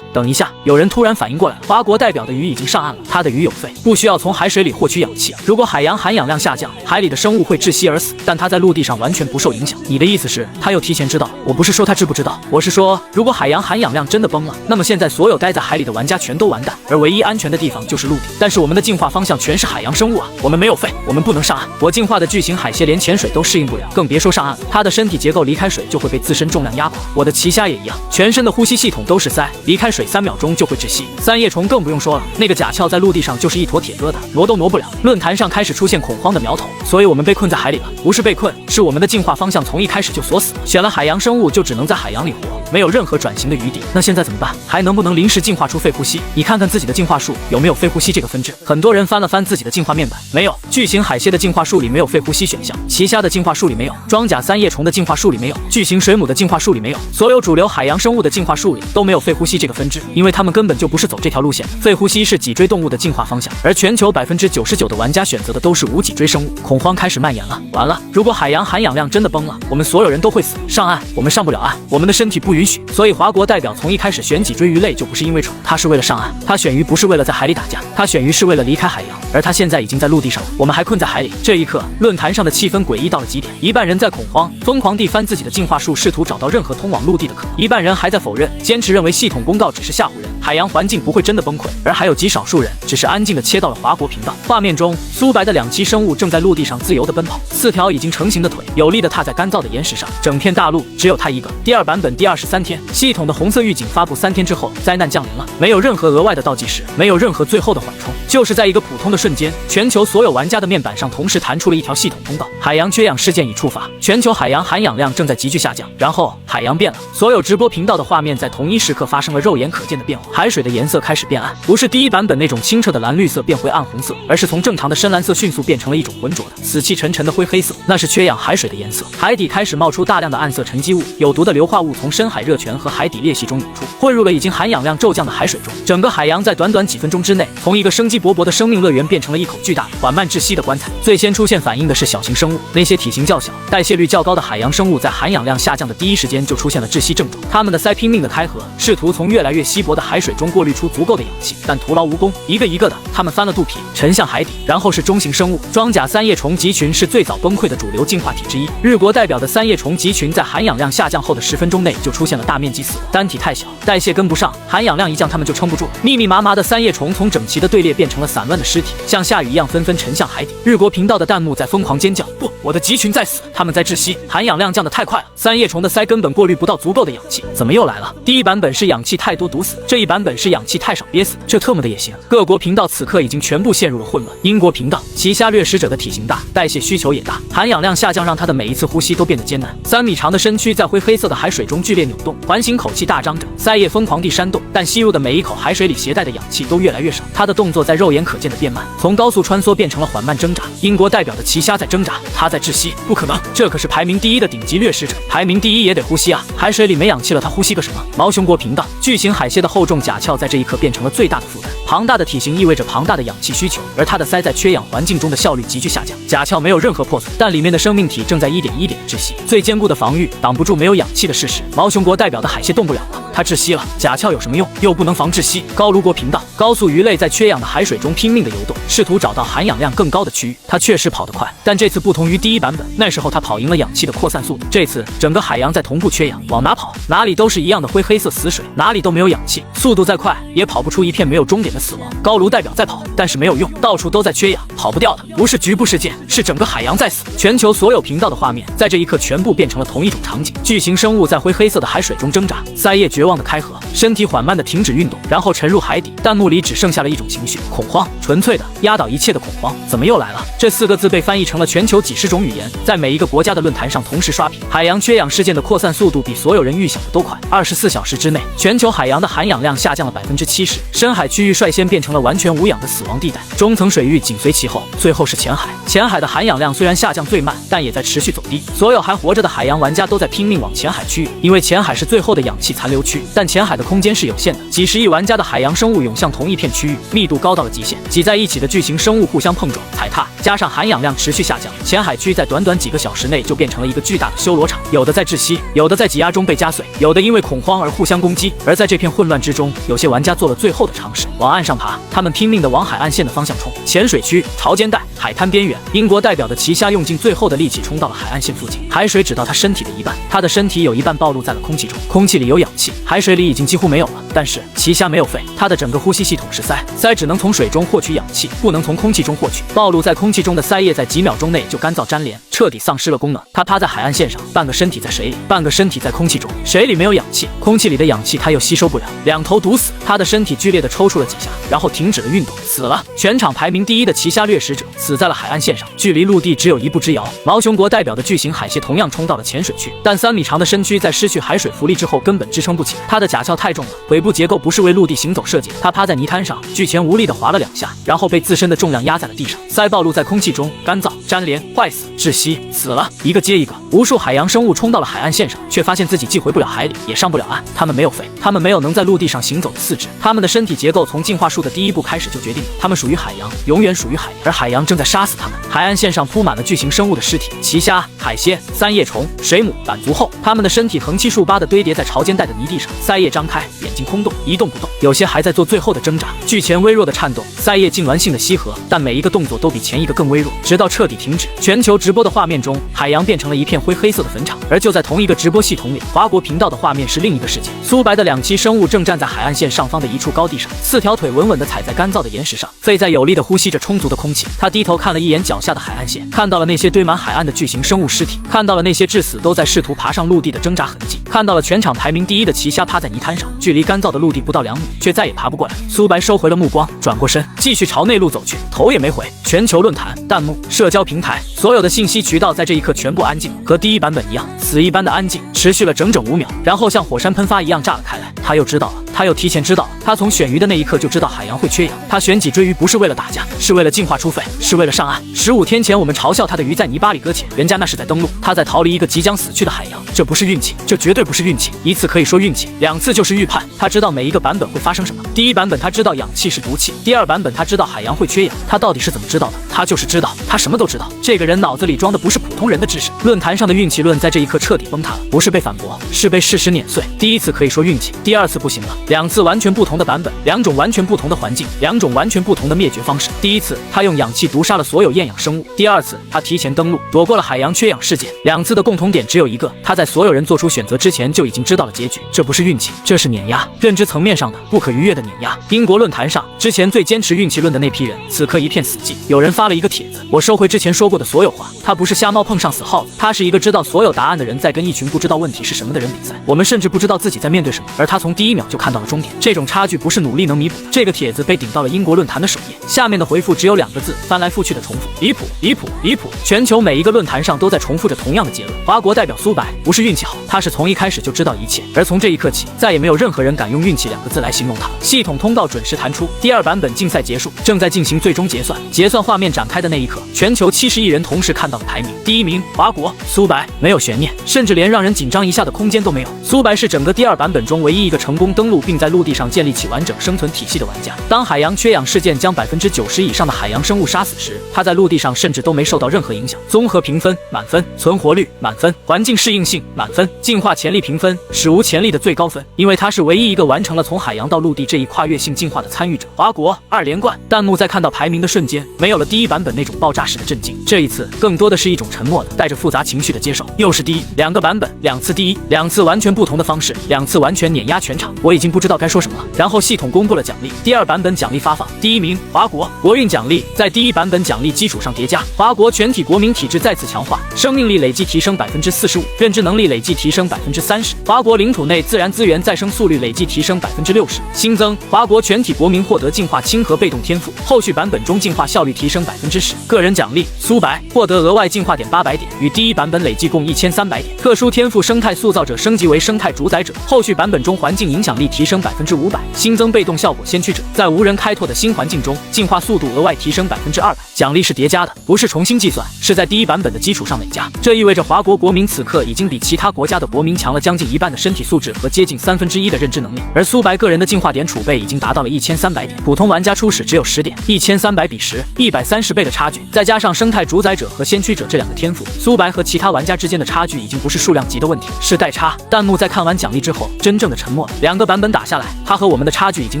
等一下，有人突然反应过来了，华国代表的鱼已经上岸了，他的鱼有肺，不需要从海水里获取氧气。如果海洋含氧量下降，海里的生物会窒息而死，但他在陆地上完全不受影响。你的意思是，他又提前知道？我不是说他知不知道，我是说，如果海洋含氧量真的崩了，那么现在所有待在海里的玩家全都完蛋，而唯一安全的地方就是陆地。但是我们的进化方向全是海洋生物啊，我们没有肺，我们不能上岸。我进化的巨型海蟹连潜水都适应不了，更别说上岸了。它的身体结构离开水就会被自身重量压垮。我的鳍虾也一样，全身的呼吸系统都是鳃，离开水3秒钟就会窒息。3叶虫更不用说了，那个甲壳在陆地上就是一坨铁疙瘩，挪都挪不了。论坛上开始出现恐慌的苗头，所以我们被困在海里了。不是被困，是我们的进化化方向从一开始就锁死了，选了海洋生物就只能在海洋里活，没有任何转型的余地。那现在怎么办？还能不能临时进化出肺呼吸？你看看自己的进化树有没有肺呼吸这个分支？很多人翻了翻自己的进化面板，没有。巨型海蝎的进化树里没有肺呼吸选项，奇虾的进化树里没有，装甲三叶虫的进化树里没有，巨型水母的进化树里没有，所有主流海洋生物的进化树里都没有肺呼吸这个分支，因为它们根本就不是走这条路线。肺呼吸是脊椎动物的进化方向，而全球99%的玩家选择的都是无脊椎生物。恐慌开始蔓延了，完了，如果海洋含氧量真的崩了，我们所有人都会死。上岸，我们上不了岸，我们的身体不允许。所以华国代表从一开始选脊椎鱼类就不是因为丑，他是为了上岸。他选鱼不是为了在海里打架，他选鱼是为了离开海洋，而他现在已经在陆地上了，我们还困在海里。这一刻，论坛上的气氛诡异到了极点，一半人在恐慌，疯狂地翻自己的进化树，试图找到任何通往陆地的可能；一半人还在否认，坚持认为系统公告只是吓唬人，海洋环境不会真的崩溃。而还有极少数人只是安静地切到了华国频道。画面中，苏白的两栖生物正在陆地上自由地奔跑，4条已经成型的腿有力地踏在干燥的岩石上，整片大陆只有他一个。第二版本第23天，系统的红色预警发布3天之后，灾难降临了，没有任何额外的倒计时，没有任何最后的缓冲，就是在一个普通的瞬间，全球所有玩家的面板上同时弹出了一条系统通告：海洋缺氧事件已触发，全球海洋含氧量正在急剧下降。然后海洋变了，所有直播频道的画面在同一时刻发生了肉眼可见的变化，海水的颜色开始变暗，不是第一版本那种清澈的蓝绿色变回暗红色，而是从正常的深蓝色迅速变成了一种浑浊的死气沉沉的灰黑色，那是缺氧海水的颜色。海底开始冒出大量的暗色沉积物，有毒的硫化物从深海热泉和海底裂隙中涌出，混入了已经含氧量骤降的海水中。整个海洋在短短几分钟之内，从一个生机勃勃的生命乐园变成了一口巨大缓慢窒息的棺材。最先出现反应的是小型生物，那些体型较小、代谢率较高的海洋生物在含氧量下降的第一时间就出现了窒息症状，它们的鳃拼命的开合，试图从越来越稀薄的海水中过滤出足够的氧气，但徒劳无功。一个一个的，它们翻了肚皮，沉向海底。然后是中型生物，装甲三叶虫集群是最早崩溃的主流进化体之一。日国代表的三叶虫集群在含氧量下降后的10分钟内就出现了大面积死亡，单体太小，代谢跟不上，含氧量一降，它们就撑不住。密密麻麻的三叶虫从整齐的队列变成了散乱的尸体，像下雨一样纷纷沉向海底。日国频道的弹幕在疯狂尖叫：不，我的集群在死，它们在窒息，含氧量降得太快了，三叶虫的鳃根本过滤不到足够的氧气。怎么又来了？第一版本是氧气太多毒死，这一版本是氧气太少憋死，这特么的也行。各国频道此刻已经全部陷入了混乱。英国频道，奇虾掠食者的体型大，代谢需求也大，含氧量下降让它的每一次呼吸都变得艰难。3米长的身躯在灰黑色的海水中剧烈扭动，环形口气大张着，鳃叶疯狂地扇动，但吸入的每一口海水里携带的氧气都越来越少。它的动作在肉眼可见的变慢，从高速穿梭变成了缓慢挣扎。英国代表的奇虾在挣扎，它在窒息，不可能，这可是排名第1的顶级掠食者，排名第1也得呼吸啊！海水里没氧气了，它呼吸个什么？毛熊国频道，巨型海蝎的厚重甲壳在这一刻变成了最大的负担。庞大的体型意味着庞大的氧气需求，而它的鳃在缺氧环境中的效率急剧下降。甲壳没有任何破损，但里面的生命体正在一点一点的窒息。最坚固的防御挡不住没有氧气的事实。毛熊国代表的海蟹动不了了，它窒息了。甲壳有什么用？又不能防窒息。高卢国频道，高速鱼类在缺氧的海水中拼命的游动，试图找到含氧量更高的区域。它确实跑得快，但这次不同于第一版本，那时候它跑赢了氧气的扩散速度。这次整个海洋在同步缺氧，往哪跑？哪里都是一样的灰黑色死水，哪里都没有氧气，速度再快也跑不出一片没有终点的死亡。高卢代表在跑，但是没有用，到处都在缺氧，跑不掉的不是局部事件，是整个海洋在死。全球所有频道的画面在这一刻全部变成了同一种场景，巨型生物在灰黑色的海水中挣扎，鳃叶绝望的开合，身体缓慢的停止运动，然后沉入海底。弹幕里只剩下了一种情绪：恐慌，纯粹的压倒一切的恐慌。怎么又来了？这4个字被翻译成了全球几十种语言，在每一个国家的论坛上同时刷屏。海洋缺氧事件的扩散速度比所有人预想的都快，24小时之内，全球海洋的含氧量下降了70%，深海区域率先变成了完全无氧的死亡地带，中层水域紧随其后，最后是浅海。浅海的含氧量虽然下降最慢，但也在持续走低。所有还活着的海洋玩家都在拼命往浅海区域，因为浅海是最后的氧气残留区，但浅海的空间是有限的，几十亿玩家的海洋生物涌向同一片区域，密度高到了极限，挤在一起的巨型生物互相碰撞、踩踏，加上含氧量持续下降，浅海区在短短几个小时内就变成了一个巨大的修罗场，有的在窒息，有的在挤压中被夹碎，有的因为恐慌而互相攻击。而在这片混乱之中，有些玩家做了最后的尝试，往岸上爬，他们拼命地往海岸线的方向冲。浅水区、潮间带、海滩边缘，英国代表的奇虾用尽最后的力气冲到了海岸线附近，海水只到他身体的一半，他的身体有一半暴露在了空气中，空气里有氧气，海水里已经几乎没有了。但是奇虾没有肺，它的整个呼吸系统是鳃，鳃只能从水中获取氧气，不能从空气中获取。暴露在空气中的鳃液在几秒钟内就干燥粘连，彻底丧失了功能。他趴在海岸线上，半个身体在水里，半个身体在空气中。水里没有氧气，空气里的氧气他又吸收不了，两头堵死。他的身体剧烈的抽搐了几下，然后停止了运动，死了。全场排名第一的奇虾掠食者死在了海岸线上，距离陆地只有1步之遥。毛熊国代表的巨型海蟹同样冲到了浅水区，但3米长的身躯在失去海水浮力之后根本支撑不起来。它的甲壳太重了，尾部结构不是为陆地行走设计。它趴在泥滩上，巨前无力地滑了2下，然后被自身的重量压在了地上，鳃暴露在空气中，干燥、粘连、坏死、窒息，死了。一个接一个，无数海洋生物冲到了海岸线上，却发现自己既回不了海里，也上不了岸。它们没有肺，它们没有能在陆地上行走的四肢，它们的身体结构从进化树的第1步开始就决定了，它们属于海洋，永远属于海洋，而海洋正在杀死它们。海岸线上铺满了巨型生物的尸体，奇虾、海蝎、三叶虫、水母、板足后，它们的身体横七竖八地堆叠在潮间带的泥地上，鳃叶张开，眼睛空洞，一动不动，有些还在做最后的挣扎。巨前微弱的颤动，鳃叶痉挛性的吸合，但每一个动作都比前一个更微弱，直到彻底停止。全球直播的画面中，海洋变成了一片灰黑色的坟场，而就在同一个直播系统里，华国频道的画面是另一个世界。苏白的2栖生物正站在海岸线上方的一处高地上，4条腿稳稳地踩在干燥的岩石上，肺在有力地呼吸着充足的空气。他低头看了一眼脚下的海岸线，看到了那些堆满海岸的巨型生物尸体，看到了那些至死都在试图爬上陆地的挣扎痕迹，看到了全场排名第1的奇虾趴在泥滩上，距离干燥的陆地不到2米，却再也爬不过来。苏白收回了目光，转过身，继续朝内陆走去，头也没回。全球论坛、弹幕、社交平台，所有的信息渠道在这一刻全部安静，和第1版本一样，死一般的安静，持续了整整5秒，然后像火山喷发一样炸了开来。他又知道了，他又提前知道了。他从选鱼的那一刻就知道海洋会缺氧。他选脊椎鱼不是为了打架，是为了进化出肺，是为了上岸。15天前我们嘲笑他的鱼在泥巴里搁浅，人家那是在登陆，他在逃离一个即将死去的海洋。这不是运气，这绝对不是运气。1次可以说运气，2次就是预判。他知道每一个版本会发生什么。第1版本他知道氧气是毒气，第2版本他知道海洋会缺氧。他到底是怎么知道的？他就是知道，他什么都知道。这个人脑子里装的不是普通人的知识。论坛上的运气论在这一刻彻底崩塌了，不是被反驳，是被事实碾碎。第1次可以说运气，第2次不行了。2次完全不同的版本，2种完全不同的环境，2种完全不同的灭绝方式。第1次他用氧气毒杀了所有厌氧生物，第2次他提前登陆，躲过了海洋缺氧事件。2次的共同点只有一个，他在所有人做出选择之前就已经知道了结局。这不是运气，这是碾压，认知层面上的不可逾越的碾压。英国论坛上，之前最坚持运气论的那批人，此刻一片死寂。有人发了一个帖子，我收回之前说过的所有话，他不是瞎猫碰上死耗子，他是一个知道所有答案的人在跟一群不知道问题是什么的人比赛。我们甚至不知道自己在面对什么，而他从第1秒就看到了终点。这种差距不是努力能弥补。这个帖子被顶到了英国论坛的首页，下面的回复只有2个字，翻来覆去的重复：离谱，离谱，离谱。全球每一个论坛上都在重复着同样的结论。华国代表苏白不是运气好，他是从一开始就知道一切，而从这一刻起，再也没有任何人敢用运气2个字来形容他。系统通告准时弹出，第2版本竞赛结束，正在进行最终结算。结算画面展开的那一刻，全球70亿人同时看到了排名。第1名华国苏白，没有悬念，甚至连让人紧张一下的空间都没有。苏白是整个第2版本中唯一一个成功登陆并在陆地上建立起完整生存体系的玩家。当海洋缺氧事件将90%以上的海洋生物杀死时，他在陆地上甚至都没受到任何影响。综合评分满分，存活率满分，环境适应性满分，进化潜力评分史无前例的最高分，因为他是唯一一个完成了从海洋到陆地这一跨越性进化的参与者。华国2连冠。弹幕在看到排名的瞬间，没有了第1版本那种爆炸式的震惊，这一次更多的是一种沉默的、带着复杂情绪的接受。又是第1，2个版本，2次第1，2次完全不同的方式，2次完全碾压全场。我已经不知道该说什么了。然后系统公布了奖励，第2版本奖励发放，第1名华国国运奖励，在第1版本奖励基础上叠加，华国全体国民体质再次强化，生命力累计提升45%，认知能力累计提升30%，华国领土内自然资源再生速率累计提升60%。新增华国全体国民获得进化亲和被动天赋，后续版本中进化效率提升10%。个人奖励，苏白获得额外进化点800点，与第1版本累计共1300点。特殊天赋生态塑造者升级为生态主宰者，后续版本中环境影响力提升500%。新增被动效果先驱者，在无人开拓的新环境中，进化速度额外提升200%。奖励是叠加的，不是重新计算，是在第1版本的基础上累加。这意味着华国国民此刻已经比其他国家的国民强了将近1半的身体素质和接近1/3的认知能力。而苏白个人的进化点储备已经达到了1300点，普通玩家初始只有10点，1300比10，130倍的差距。再加上生态主宰者和先驱者这2个天赋，苏白和其他玩家之间的差距已经不是数量级的问题，是代差。弹幕在看完奖励之后，真正的沉默了。2个版本本打下来，他和我们的差距已经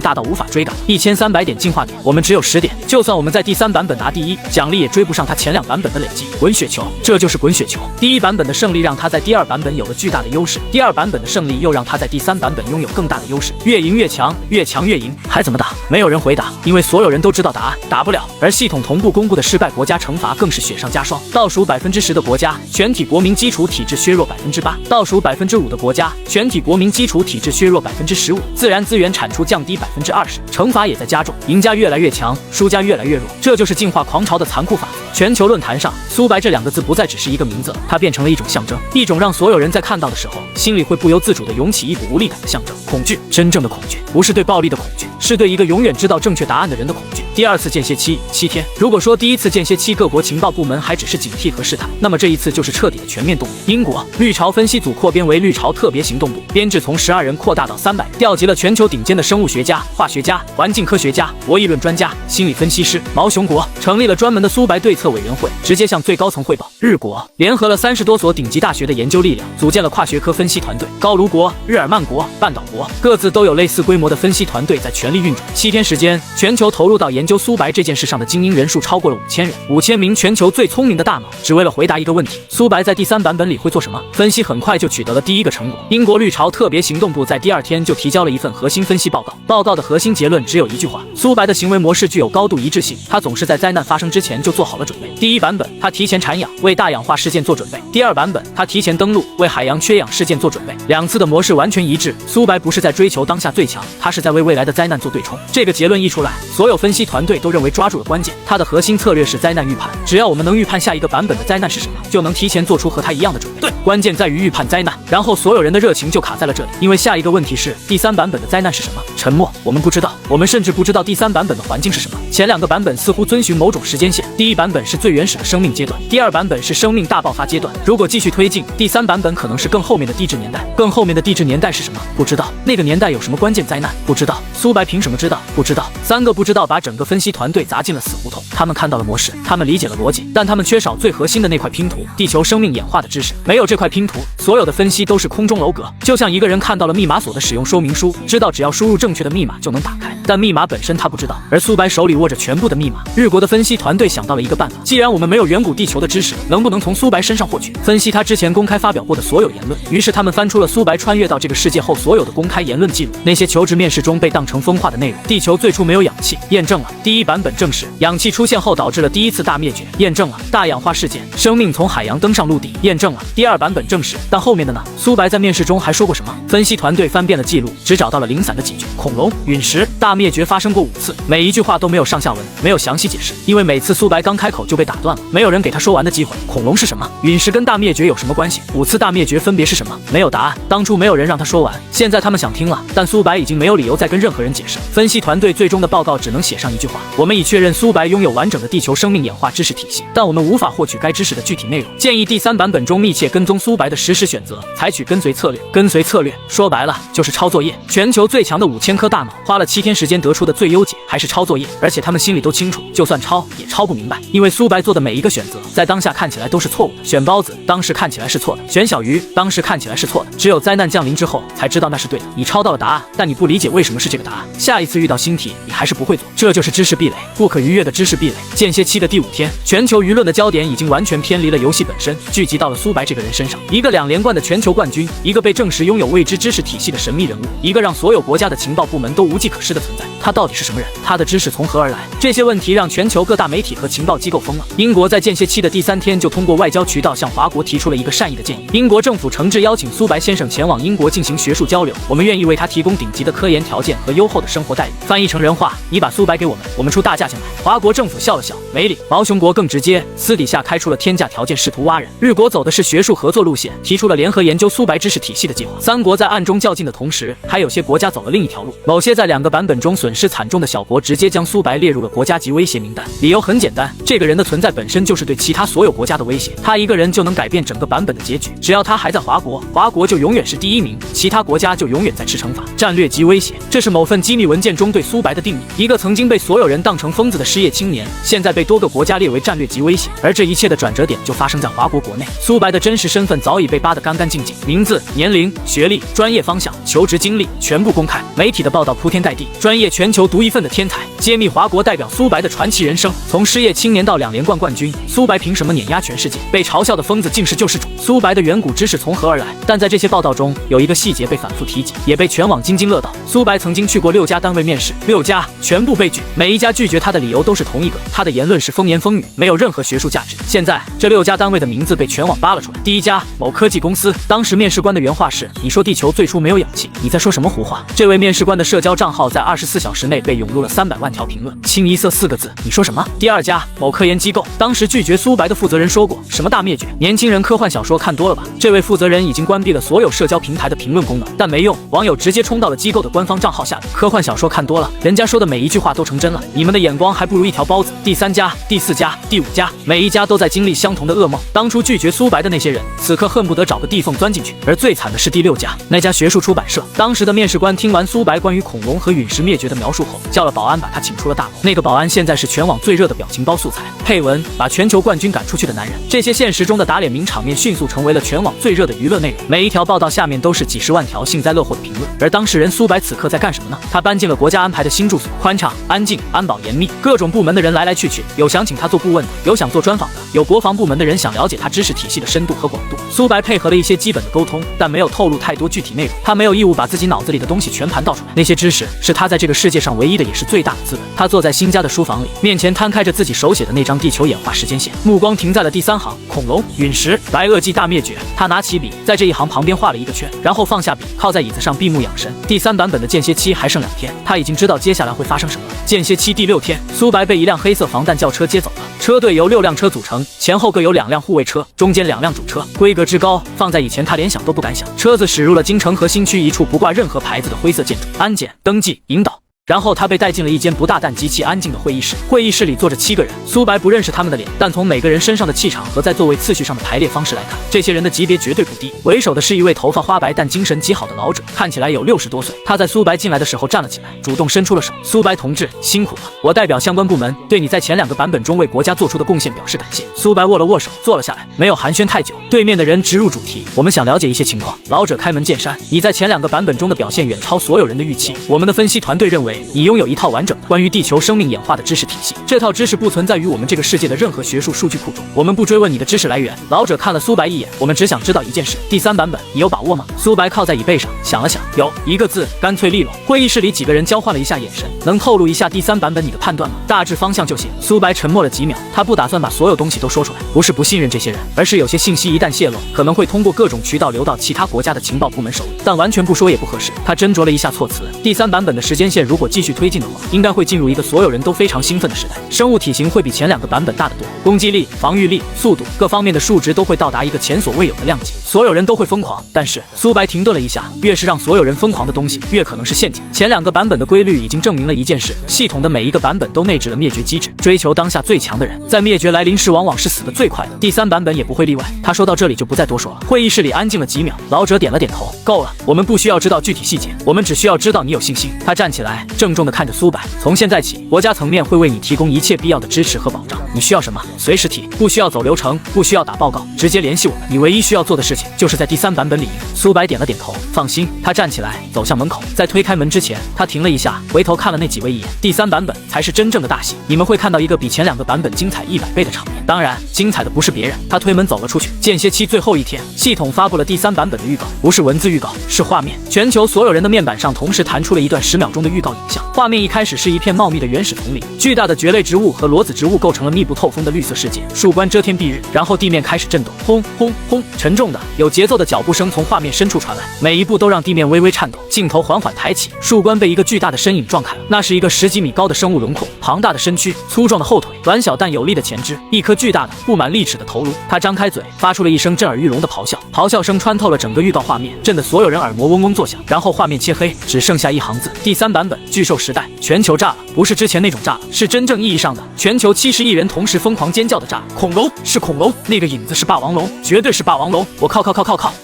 大到无法追赶了。1300点进化点，我们只有10点。就算我们在第3版本拿第1，奖励也追不上他前2版本的累积。滚雪球，这就是滚雪球。第1版本的胜利让他在第2版本有了巨大的优势，第2版本的胜利又让他在第3版本拥有更大的优势。越赢越强，越强越赢，还怎么打？没有人回答，因为所有人都知道答案，打不了。而系统同步公布的失败国家惩罚更是雪上加霜。倒数10%的国家，全体国民基础体质削弱8%；倒数5%的国家，全体国民基础体质削弱15%；自然资源产出降低20%，惩罚也在加重，赢家越来越强，输家越来越弱，这就是进化狂潮的残酷法则。全球论坛上，苏白这2个字不再只是一个名字，它变成了一种象征，一种让所有人在看到的时候，心里会不由自主地涌起一股无力感的象征。恐惧，真正的恐惧，不是对暴力的恐惧，是对一个永远知道正确答案的人的恐惧。第2次间歇期7天，如果说第1次间歇期各国情报部门还只是警惕和试探，那么这一次就是彻底的全面动员。英国绿潮分析组扩编为绿潮特别行动部，编制从12人扩大到300人，调集了全球顶尖的生物学家、化学家、环境科学家、博弈论专家、心理分析师。毛熊国成立了专门的苏白对策委员会，直接向最高层汇报。日国联合了30多所顶级大学的研究力量，组建了跨学科分析团队。高卢国、日耳曼国、半岛国各自都有类似规模的分析团队在全力运转。7天时间，全球投入到研究苏白这件事上的精英人数超过了5000人，5000名全球最聪明的大脑，只为了回答一个问题：苏白在第3版本里会做什么？分析很快就取得了第1个成果。英国绿潮特别行动部在第2天就提交了一份核心分析报告，报告的核心结论只有一句话：苏白的行为模式具有高度一致性，他总是在灾难发生之前就做好了准备。第1版本，他提前产氧，为大氧化事件做准备；第2版本，他提前登陆，为海洋缺氧事件做准备。2次的模式完全一致，苏白不是在追求当下最强，他是在为未来的灾难做对冲。这个结论一出来，所有分析团队都认为抓住了关键，他的核心策略是灾难预判。只要我们能预判下一个版本的灾难是什么，就能提前做出和他一样的准备。对，关键在于预判灾难。然后所有人的热情就卡在了这里，因为下一个问题是第3版本的灾难是什么？沉默，我们不知道，我们甚至不知道第3版本的环境是什么。前2个版本似乎遵循某种时间线，第1版本是最原始的生命阶段，第2版本是生命大爆发阶段。如果继续推进，第3版本可能是更后面的地质年代。更后面的地质年代是什么？不知道。那个年代有什么关键灾难？不知道。苏白凭什么知道？不知道。3个不知道把整个分析团队砸进了死胡同。他们看到了模式，他们理解了逻辑，但他们缺少最核心的那块拼图——地球生命演化的知识。没有这块拼图，所有的分析都是空中楼阁。就像一个人看到了密码锁的使用说明书，知道只要输入正确的密码就能打开，但密码本身他不知道。而苏白手里握着全部的密码。日国的分析团队想到了一个办法：既然我们没有远古地球的知识，能不能从苏白身上获取？分析他之前公开发表过的所有言论。于是他们翻出了苏白穿越到这个世界后所有的公开言论记录，那些求职面试中被当成疯话的内容。地球最初没有氧气，验证了。第1版本证实，氧气出现后导致了第1次大灭绝，验证了。大氧化事件，生命从海洋登上陆地，验证了。第2版本证实，但后面的呢？苏白在面试中还说过什么？分析团队翻遍了记录，只找到了零散的几句：恐龙、陨石、大灭绝发生过5次，每一句话都没有上下文，没有详细解释，因为每次苏白刚开口就被打断了，没有人给他说完的机会。恐龙是什么？陨石跟大灭绝有什么关系？5次大灭绝分别是什么？没有答案。当初没有人让他说完，现在他们想听了，但苏白已经没有理由再跟任何人解释。分析团队最终的报告只能写上一句话：我们已确认苏白拥有完整的地球生命演化知识体系，但我们无法获取该知识的具体内容。建议第3版本中密切跟踪苏白的实时选择，采取跟随策略。跟随策略说白了就是抄作业。全球最强的5000颗大脑花了7天时间得出的最优解还是抄作业，而且他们心里都清楚，就算抄也抄不明白，因为苏白做的每一个选择在当下看起来都是错误的。选包子当时看起来是错的，选小鱼当时看起来是错的，只有灾难降临之后才知道那是对的。你抄到了答案，但你不理解为什么是这个答案，下一次遇到新题你还是不会做，这就是知识壁垒，不可逾越的知识壁垒。间歇期的第5天，全球舆论的焦点已经完全偏离了游戏本身，聚集到了苏白这个人身上，一个2连冠的全球冠军，一个被证实拥有未知知识体系的神秘人物，一个让所有国家的情报部门都无计可施的存在。他到底是什么人？他的知识从何而来？这些问题让全球各大媒体和情报机构疯了。英国在间歇期的第3天就通过外交渠道向华国提出了一个善意的建议，英国政府诚挚邀请苏白先生前往英国进行学术交流，我们愿意为他提供顶级的科研条件和优厚的生活待遇。翻译成人话，你把苏白给我们，我们出大价钱买。华国政府笑了笑，没理。毛熊国更直接，私底下开出了天价条件，试图挖人。日国走的是学术合作路线，提出了联合研究苏白知识体系的计划。3国在暗中较劲的同时，还有些国家走了另一条路。某些在2个版本中损失惨重的小国直接将苏白列入了国家级威胁名单，理由很简单，这个人的存在本身就是对其他所有国家的威胁，他一个人就能改变整个版本的结局。只要他还在华国，华国就永远是第1名，其他国家就永远在吃惩罚。战略级威胁，这是某份机密秘文件中对苏白的定义：一个曾经被所有人当成疯子的失业青年，现在被多个国家列为战略级威胁。而这一切的转折点就发生在华国国内。苏白的真实身份早已被扒得干干净净，名字、年龄、学历、专业方向、求职经历全部公开，媒体的报道铺天盖地，专业全球独一份的天才，揭秘华国代表苏白的传奇人生，从失业青年到2连冠冠军，苏白凭什么碾压全世界？被嘲笑的疯子竟是救世主，苏白的远古知识从何而来？但在这些报道中，有一个细节被反复提及，也被全网津津乐道。苏白曾经去过6家单位面试，6家全部被拒，每一家拒绝他的理由都是同一个，他的言论是风言风语，没有任何学术价值。现在这6家单位的名字被全网扒了出来。第一家某科技公司，当时面试官的原话是：“你说地球最初没有氧气，你在说什么胡话？”这位面试官的社交账号在24小时内被涌入了300万条评论，清一色4个字：你说什么？第二家某科研机构，当时拒绝苏白的负责人说过：“什么大灭绝，年轻人科幻小说看多了吧？”这位负责人已经关闭了所有社交平台的评论功能，但没用，网友直接冲到了机构的官方账号下面：“科幻小说看多了，人家说的每一句话都成真了，你们的眼光还不如一条包子。”第3家、第4家、第5家，每一家都在经历相同的噩梦。当初拒绝苏白的那些人，此刻恨不得找个地缝钻进去。而最惨的是第6家，那家学术出版社，当时的面试官听完苏白关于恐龙和陨石灭绝的描述后，叫了保安把他请出了大楼。那个保安现在是全网最热的表情包素材，配文：把全球冠军赶出去的男人。这些现实中的打脸名场面迅速成为了全网最热的娱乐内容，每一条报道下面都是几十万条幸灾乐祸的评论。而当事人苏白此刻在干什么呢？他搬进了国家安排的新住所，宽敞安静，安保严密，各种部门的人来来去去，有想请他做顾问的，有想做专访的，有国防部门的人想了解他知识体系的深度和广度。苏白配合了一些基本的沟通，但没有透露太多具体内容。他没有义务把自己脑子里的东西全盘道出来，那些知识是他在这个世界上唯一的也是最大的资本。他坐在新家的书房里，面前摊开着自己手写的那张地球演化时间线，目光停在了第3行：恐龙、陨石、白垩纪大灭绝。他拿起笔，在这一行旁边画了一个圈，然后放下笔，靠在椅子上闭目养神。第3版本的间歇期还剩2天，他已经知道接下来会发生什么了。间歇期第6天，苏白被一辆黑色防弹轿车接走了。车队由6辆车组成，前后各有2辆护卫车，中间2辆主车，规格之高，放在以前他连想都不敢想。车子驶入了京城核心区一处不挂任何牌子的灰色建筑，安检、登记、引导。然后他被带进了一间不大但极其安静的会议室，会议室里坐着7个人，苏白不认识他们的脸，但从每个人身上的气场和在座位次序上的排列方式来看，这些人的级别绝对不低。为首的是一位头发花白但精神极好的老者，看起来有60多岁。他在苏白进来的时候站了起来，主动伸出了手：“苏白同志，辛苦了，我代表相关部门对你在前2个版本中为国家做出的贡献表示感谢。”苏白握了握手，坐了下来，没有寒暄太久。对面的人直入主题：“我们想了解一些情况。”老者开门见山：“你在前2个版本中的表现远超所有人的预期，我们的分析团队认为你拥有一套完整的关于地球生命演化的知识体系，这套知识不存在于我们这个世界的任何学术数据库中，我们不追问你的知识来源。”老者看了苏白一眼：“我们只想知道一件事，第3版本你有把握吗？”苏白靠在椅背上想了想，有1个字：干脆利落。会议室里几个人交换了一下眼神：“能透露一下第3版本你的判断吗？大致方向就行。”苏白沉默了几秒，他不打算把所有东西都说出来，不是不信任这些人，而是有些信息一旦泄露，可能会通过各种渠道流到其他国家的情报部门手里，但完全不说也不合适。他斟酌了一下措辞：第3版本的时间线如果继续推进的话，应该会进入一个所有人都非常兴奋的时代，生物体型会比前2个版本大得多，攻击力、防御力、速度各方面的数值都会到达一个前所未有的量级，所有人都会疯狂。但是苏白停顿了一下，越是让所有人疯狂的东西，越可能是陷阱。前2个版本的规律已经证明了一件事：系统的每一个版本都内置了灭绝机制，追求当下最强的人，在灭绝来临时往往是死得最快的。第3版本也不会例外。他说到这里就不再多说了。会议室里安静了几秒，老者点了点头：“够了，我们不需要知道具体细节，我们只需要知道你有信心。”他站起来，郑重地看着苏白：“从现在起，国家层面会为你提供一切必要的支持和保障，你需要什么随时提，不需要走流程，不需要打报告，直接联系我们。你唯一需要做的事情就是在第3版本里赢。”苏白点了点头：“放心。”他站起来走向门口，在推开门之前，他停了一下，回头看了那几位一眼。第3版本才是真正的大戏，你们会看到一个比前2个版本精彩100倍的场面。当然，精彩的不是别人。他推门走了出去。间歇期最后1天，系统发布了第3版本的预告，不是文字预告，是画面。全球所有人的面板上同时弹出了一段10秒钟的预告影像。画面一开始是一片茂密的原始丛林，巨大的蕨类植物和裸子植物构成了密不透风的绿色世界，树冠遮天蔽日。然后地面开始震动，轰轰轰，沉重的有节奏的脚步声从画面深处传来，每一步都让地面微微颤抖。镜头缓缓抬起，树冠被一个巨大的身影撞开了，那是一个10几米高的生物轮廓，庞大的身躯，粗壮的后腿，短小但有力的前肢，一颗巨大的布满利齿的头颅。他张开嘴，发出了一声震耳欲聋的咆哮，咆哮声穿透了整个预告画面，震得所有人耳膜嗡嗡作响。然后画面切黑，只剩下一行字：第3版本巨兽时代，全球炸了。不是之前那种炸了，是真正意义上的全球70亿人同时疯狂尖叫的炸。恐龙是恐龙，那个影子是霸王龙，绝对是霸王龙！我靠！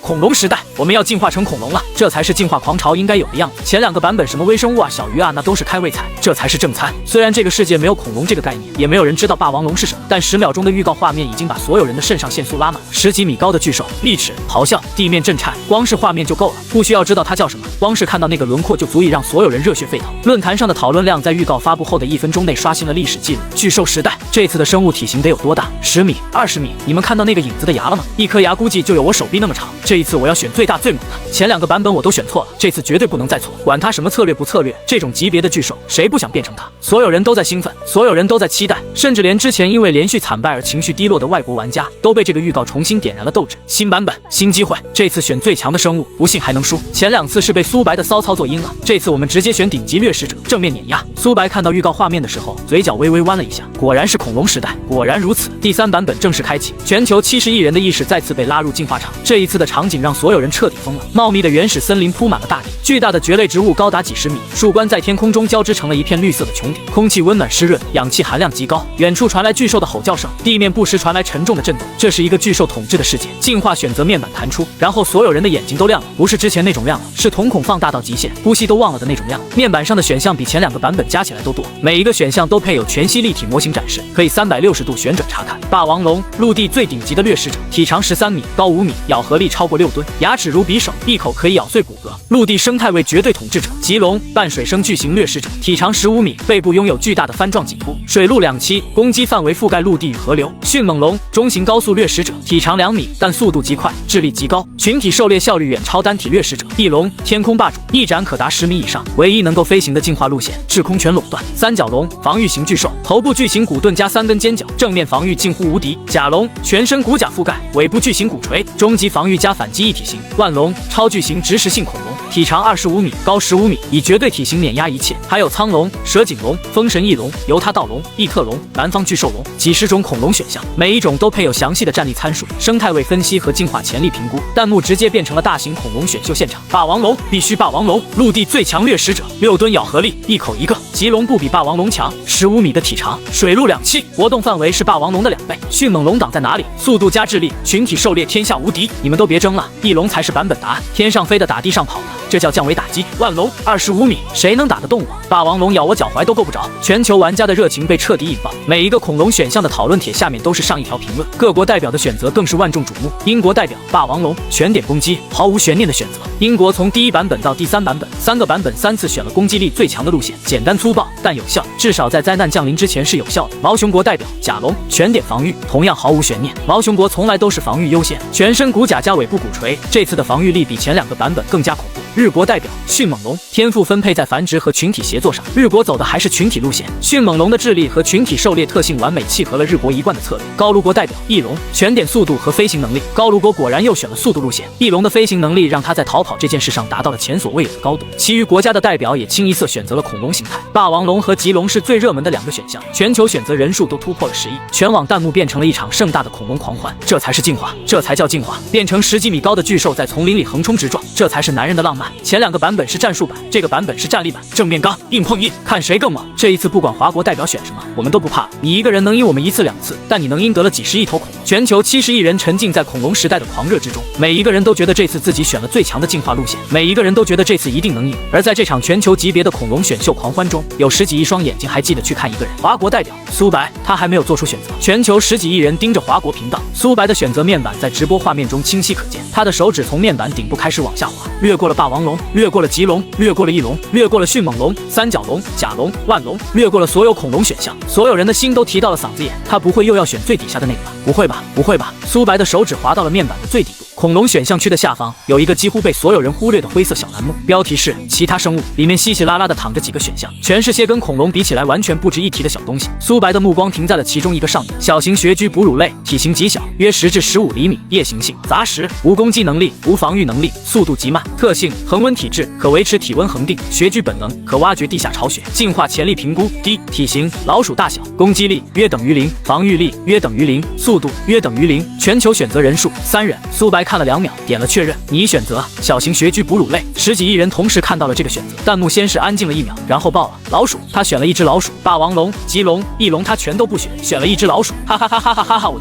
恐龙时代，我们要进化成恐龙了，这才是进化狂潮应该有的样子。前2个版本什么微生物啊、小鱼啊，那都是开胃菜，这才是正餐。虽然这个世界没有恐龙这个概念，也没有人知道霸王龙是什么，但10秒钟的预告画面已经把所有人的肾上腺素拉满。10几米高的巨兽，利齿咆哮，地面震颤，光是画面就够了，不需要知道它叫什么，光是看到那个轮廓就足以让所有人热血沸腾。论坛上的讨论量在预告发布后的1分钟内刷新了历史记录。巨兽时代，这次的生物体型得有多大？10米、20米？你们看到那个影子的牙了吗？一颗牙估计就有我手臂那么长。这一次我要选最大最猛的，前2个版本我都选错了，这次绝对不能再错。管他什么策略不策略，这种级别的巨兽，谁不想变成它？所有人都在兴奋，所有人都在期待，甚至连之前因为连续惨败而情绪低落的外国玩家，都被这个预告重新点燃了斗志。新版本，新机会，这次选最强的生物，不信还能输。前2次是被苏白的骚操作阴了，这次我们直接选顶级掠食者，正面碾压。苏白看到预告画面的时候，嘴角微微弯了一下，果然是恐龙时代，果然如此。第3版本正式开启，全球70亿人的意识再次被拉入进化场，这一次的场景让所有人彻底疯了。茂密的原始森林铺满了大地，巨大的蕨类植物高达几十米，树冠在天空中交织成了一片绿色的穹顶，空气温暖湿润，氧气含量极高。远处传来巨兽的吼叫声，地面不时传来沉重的震动。这是一个巨兽统治的世界。进化选择面板弹出，然后所有人的眼睛都亮了，不是之前那种亮了，是瞳孔放大到极限，呼吸都忘了的那种亮了。面板上的选项比前2个版本加起来都多，每一个选项都配有全息立体模型展示，可以360度旋转查看。霸王龙，陆地最顶级的掠食者，体长13米，高5米，咬合力超过6吨，牙齿如匕首，一口可以咬碎骨骼。陆地生态位绝对统治者。棘龙，半水生巨型掠食者，体长15米，背部拥有巨大的帆状颈部，水陆两栖，攻击范围覆盖陆地与河流。迅猛龙，中型高速掠食者，体长2米，但速度极快，智力极高，群体狩猎效率远超单体掠食者。翼龙，天空霸主，翼展可达10米以上，唯一能够飞行的进化路线，制空权垄断。三角龙，防御型巨兽，头部巨型骨盾加3根尖角，正面防御近乎无敌。甲龙，全身骨甲覆盖，尾部巨型骨锤，终极防御加反击一体型。万龙，超巨型植食性恐龙，体长25米，高15米，以绝对体型碾压一切。还有苍龙、蛇颈龙、风神翼龙、犹他盗龙、异特龙、南方巨兽龙，几十种恐龙选项，每一种都配有详细的战力参数、生态位分析和进化潜力评估。弹幕直接变成了大型恐龙选秀现场。霸王龙，必须霸王龙，陆地最强掠食者，6吨咬合力，一口一个。棘龙不比霸王龙强，15米的体长，水陆两栖，活动范围是霸王龙的2倍。迅猛龙挡在哪里？速度加智力，群体狩猎天下无敌。你们都别争了，翼龙才是版本答案，天上飞的打地上跑的，这叫降维打击。万龙25米，谁能打得动我？霸王龙咬我脚踝都够不着。全球玩家的热情被彻底引爆，每一个恐龙选项的讨论帖下面都是上1条评论，各国代表的选择更是万众瞩目。英国代表霸王龙，全点攻击，毫无悬念的选择。英国从第1版本到第3版本，3个版本3次选了攻击力最强的路线，简单粗暴但有效，至少在灾难降临之前是有效的。毛熊国代表甲龙，全点防御，同样毫无悬念。毛熊国从来都是防御优先，全身骨甲加尾部骨锤，这次的防御力比前2个版本更加恐怖。日国代表迅猛龙，天赋分配在繁殖和群体协作上，日国走的还是群体路线。迅猛龙的智力和群体狩猎特性完美契合了日国一贯的策略。高卢国代表翼龙，全点速度和飞行能力，高卢国果然又选了速度路线。翼龙的飞行能力让他在逃跑这件事上达到了前所未有的高度。其余国家的代表也清一色选择了恐龙形态。霸王龙和棘龙是最热门的2个选项，全球选择人数都突破了10亿，全网弹幕变成了一场盛大的恐龙狂欢。这才是进化，这才叫进化，变成10几米高的巨兽在丛林里横冲直撞，这才是男人的浪漫。前2个版本是战术版，这个版本是战力版，正面刚，硬碰硬，看谁更猛。这一次不管华国代表选什么，我们都不怕。你一个人能赢我们1次2次，但你能赢得了几十亿头恐龙。全球70亿人沉浸在恐龙时代的狂热之中，每一个人都觉得这次自己选了最强的进化路线，每一个人都觉得这次一定能赢。而在这场全球级别的恐龙选秀狂欢中，有10几亿双眼睛还记得去看一个人，华国代表苏白，他还没有做出选择。全球10几亿人盯着华国频道，苏白的选择面板在直播画面中清晰可见，他的手指从面板顶部开始往下滑，掠过了霸王龙，掠过了棘龙，掠过了翼龙，掠过了迅猛龙、三角龙、甲龙、万龙，掠过了所有恐龙选项。所有人的心都提到了嗓子眼，他不会又要选最底下的那个吧？不会吧，不会吧！苏白的手指滑到了面板的最底部。恐龙选项区的下方有一个几乎被所有人忽略的灰色小栏目，标题是其他生物，里面稀稀拉拉的躺着几个选项，全是些跟恐龙比起来完全不值一提的小东西。苏白的目光停在了其中一个上面，小型穴居哺乳类，体型极小，约10至15厘米，夜行性，杂食，无攻击能力，无防御能力，速度极慢，特性恒温体质，可维持体温恒定；穴居本能，可挖掘地下巢穴。进化潜力评估：低体型，老鼠大小，攻击力约等于0，防御力约等于0，速度约等于0。全球选择人数3人。苏白看了2秒，点了确认。你已选择小型穴居哺乳类。10几亿人同时看到了这个选择，弹幕先是安静了1秒，然后爆了。老鼠，他选了一只老鼠。霸王龙、棘龙、翼龙他全都不选，选了一只老鼠。哈哈哈哈哈哈！我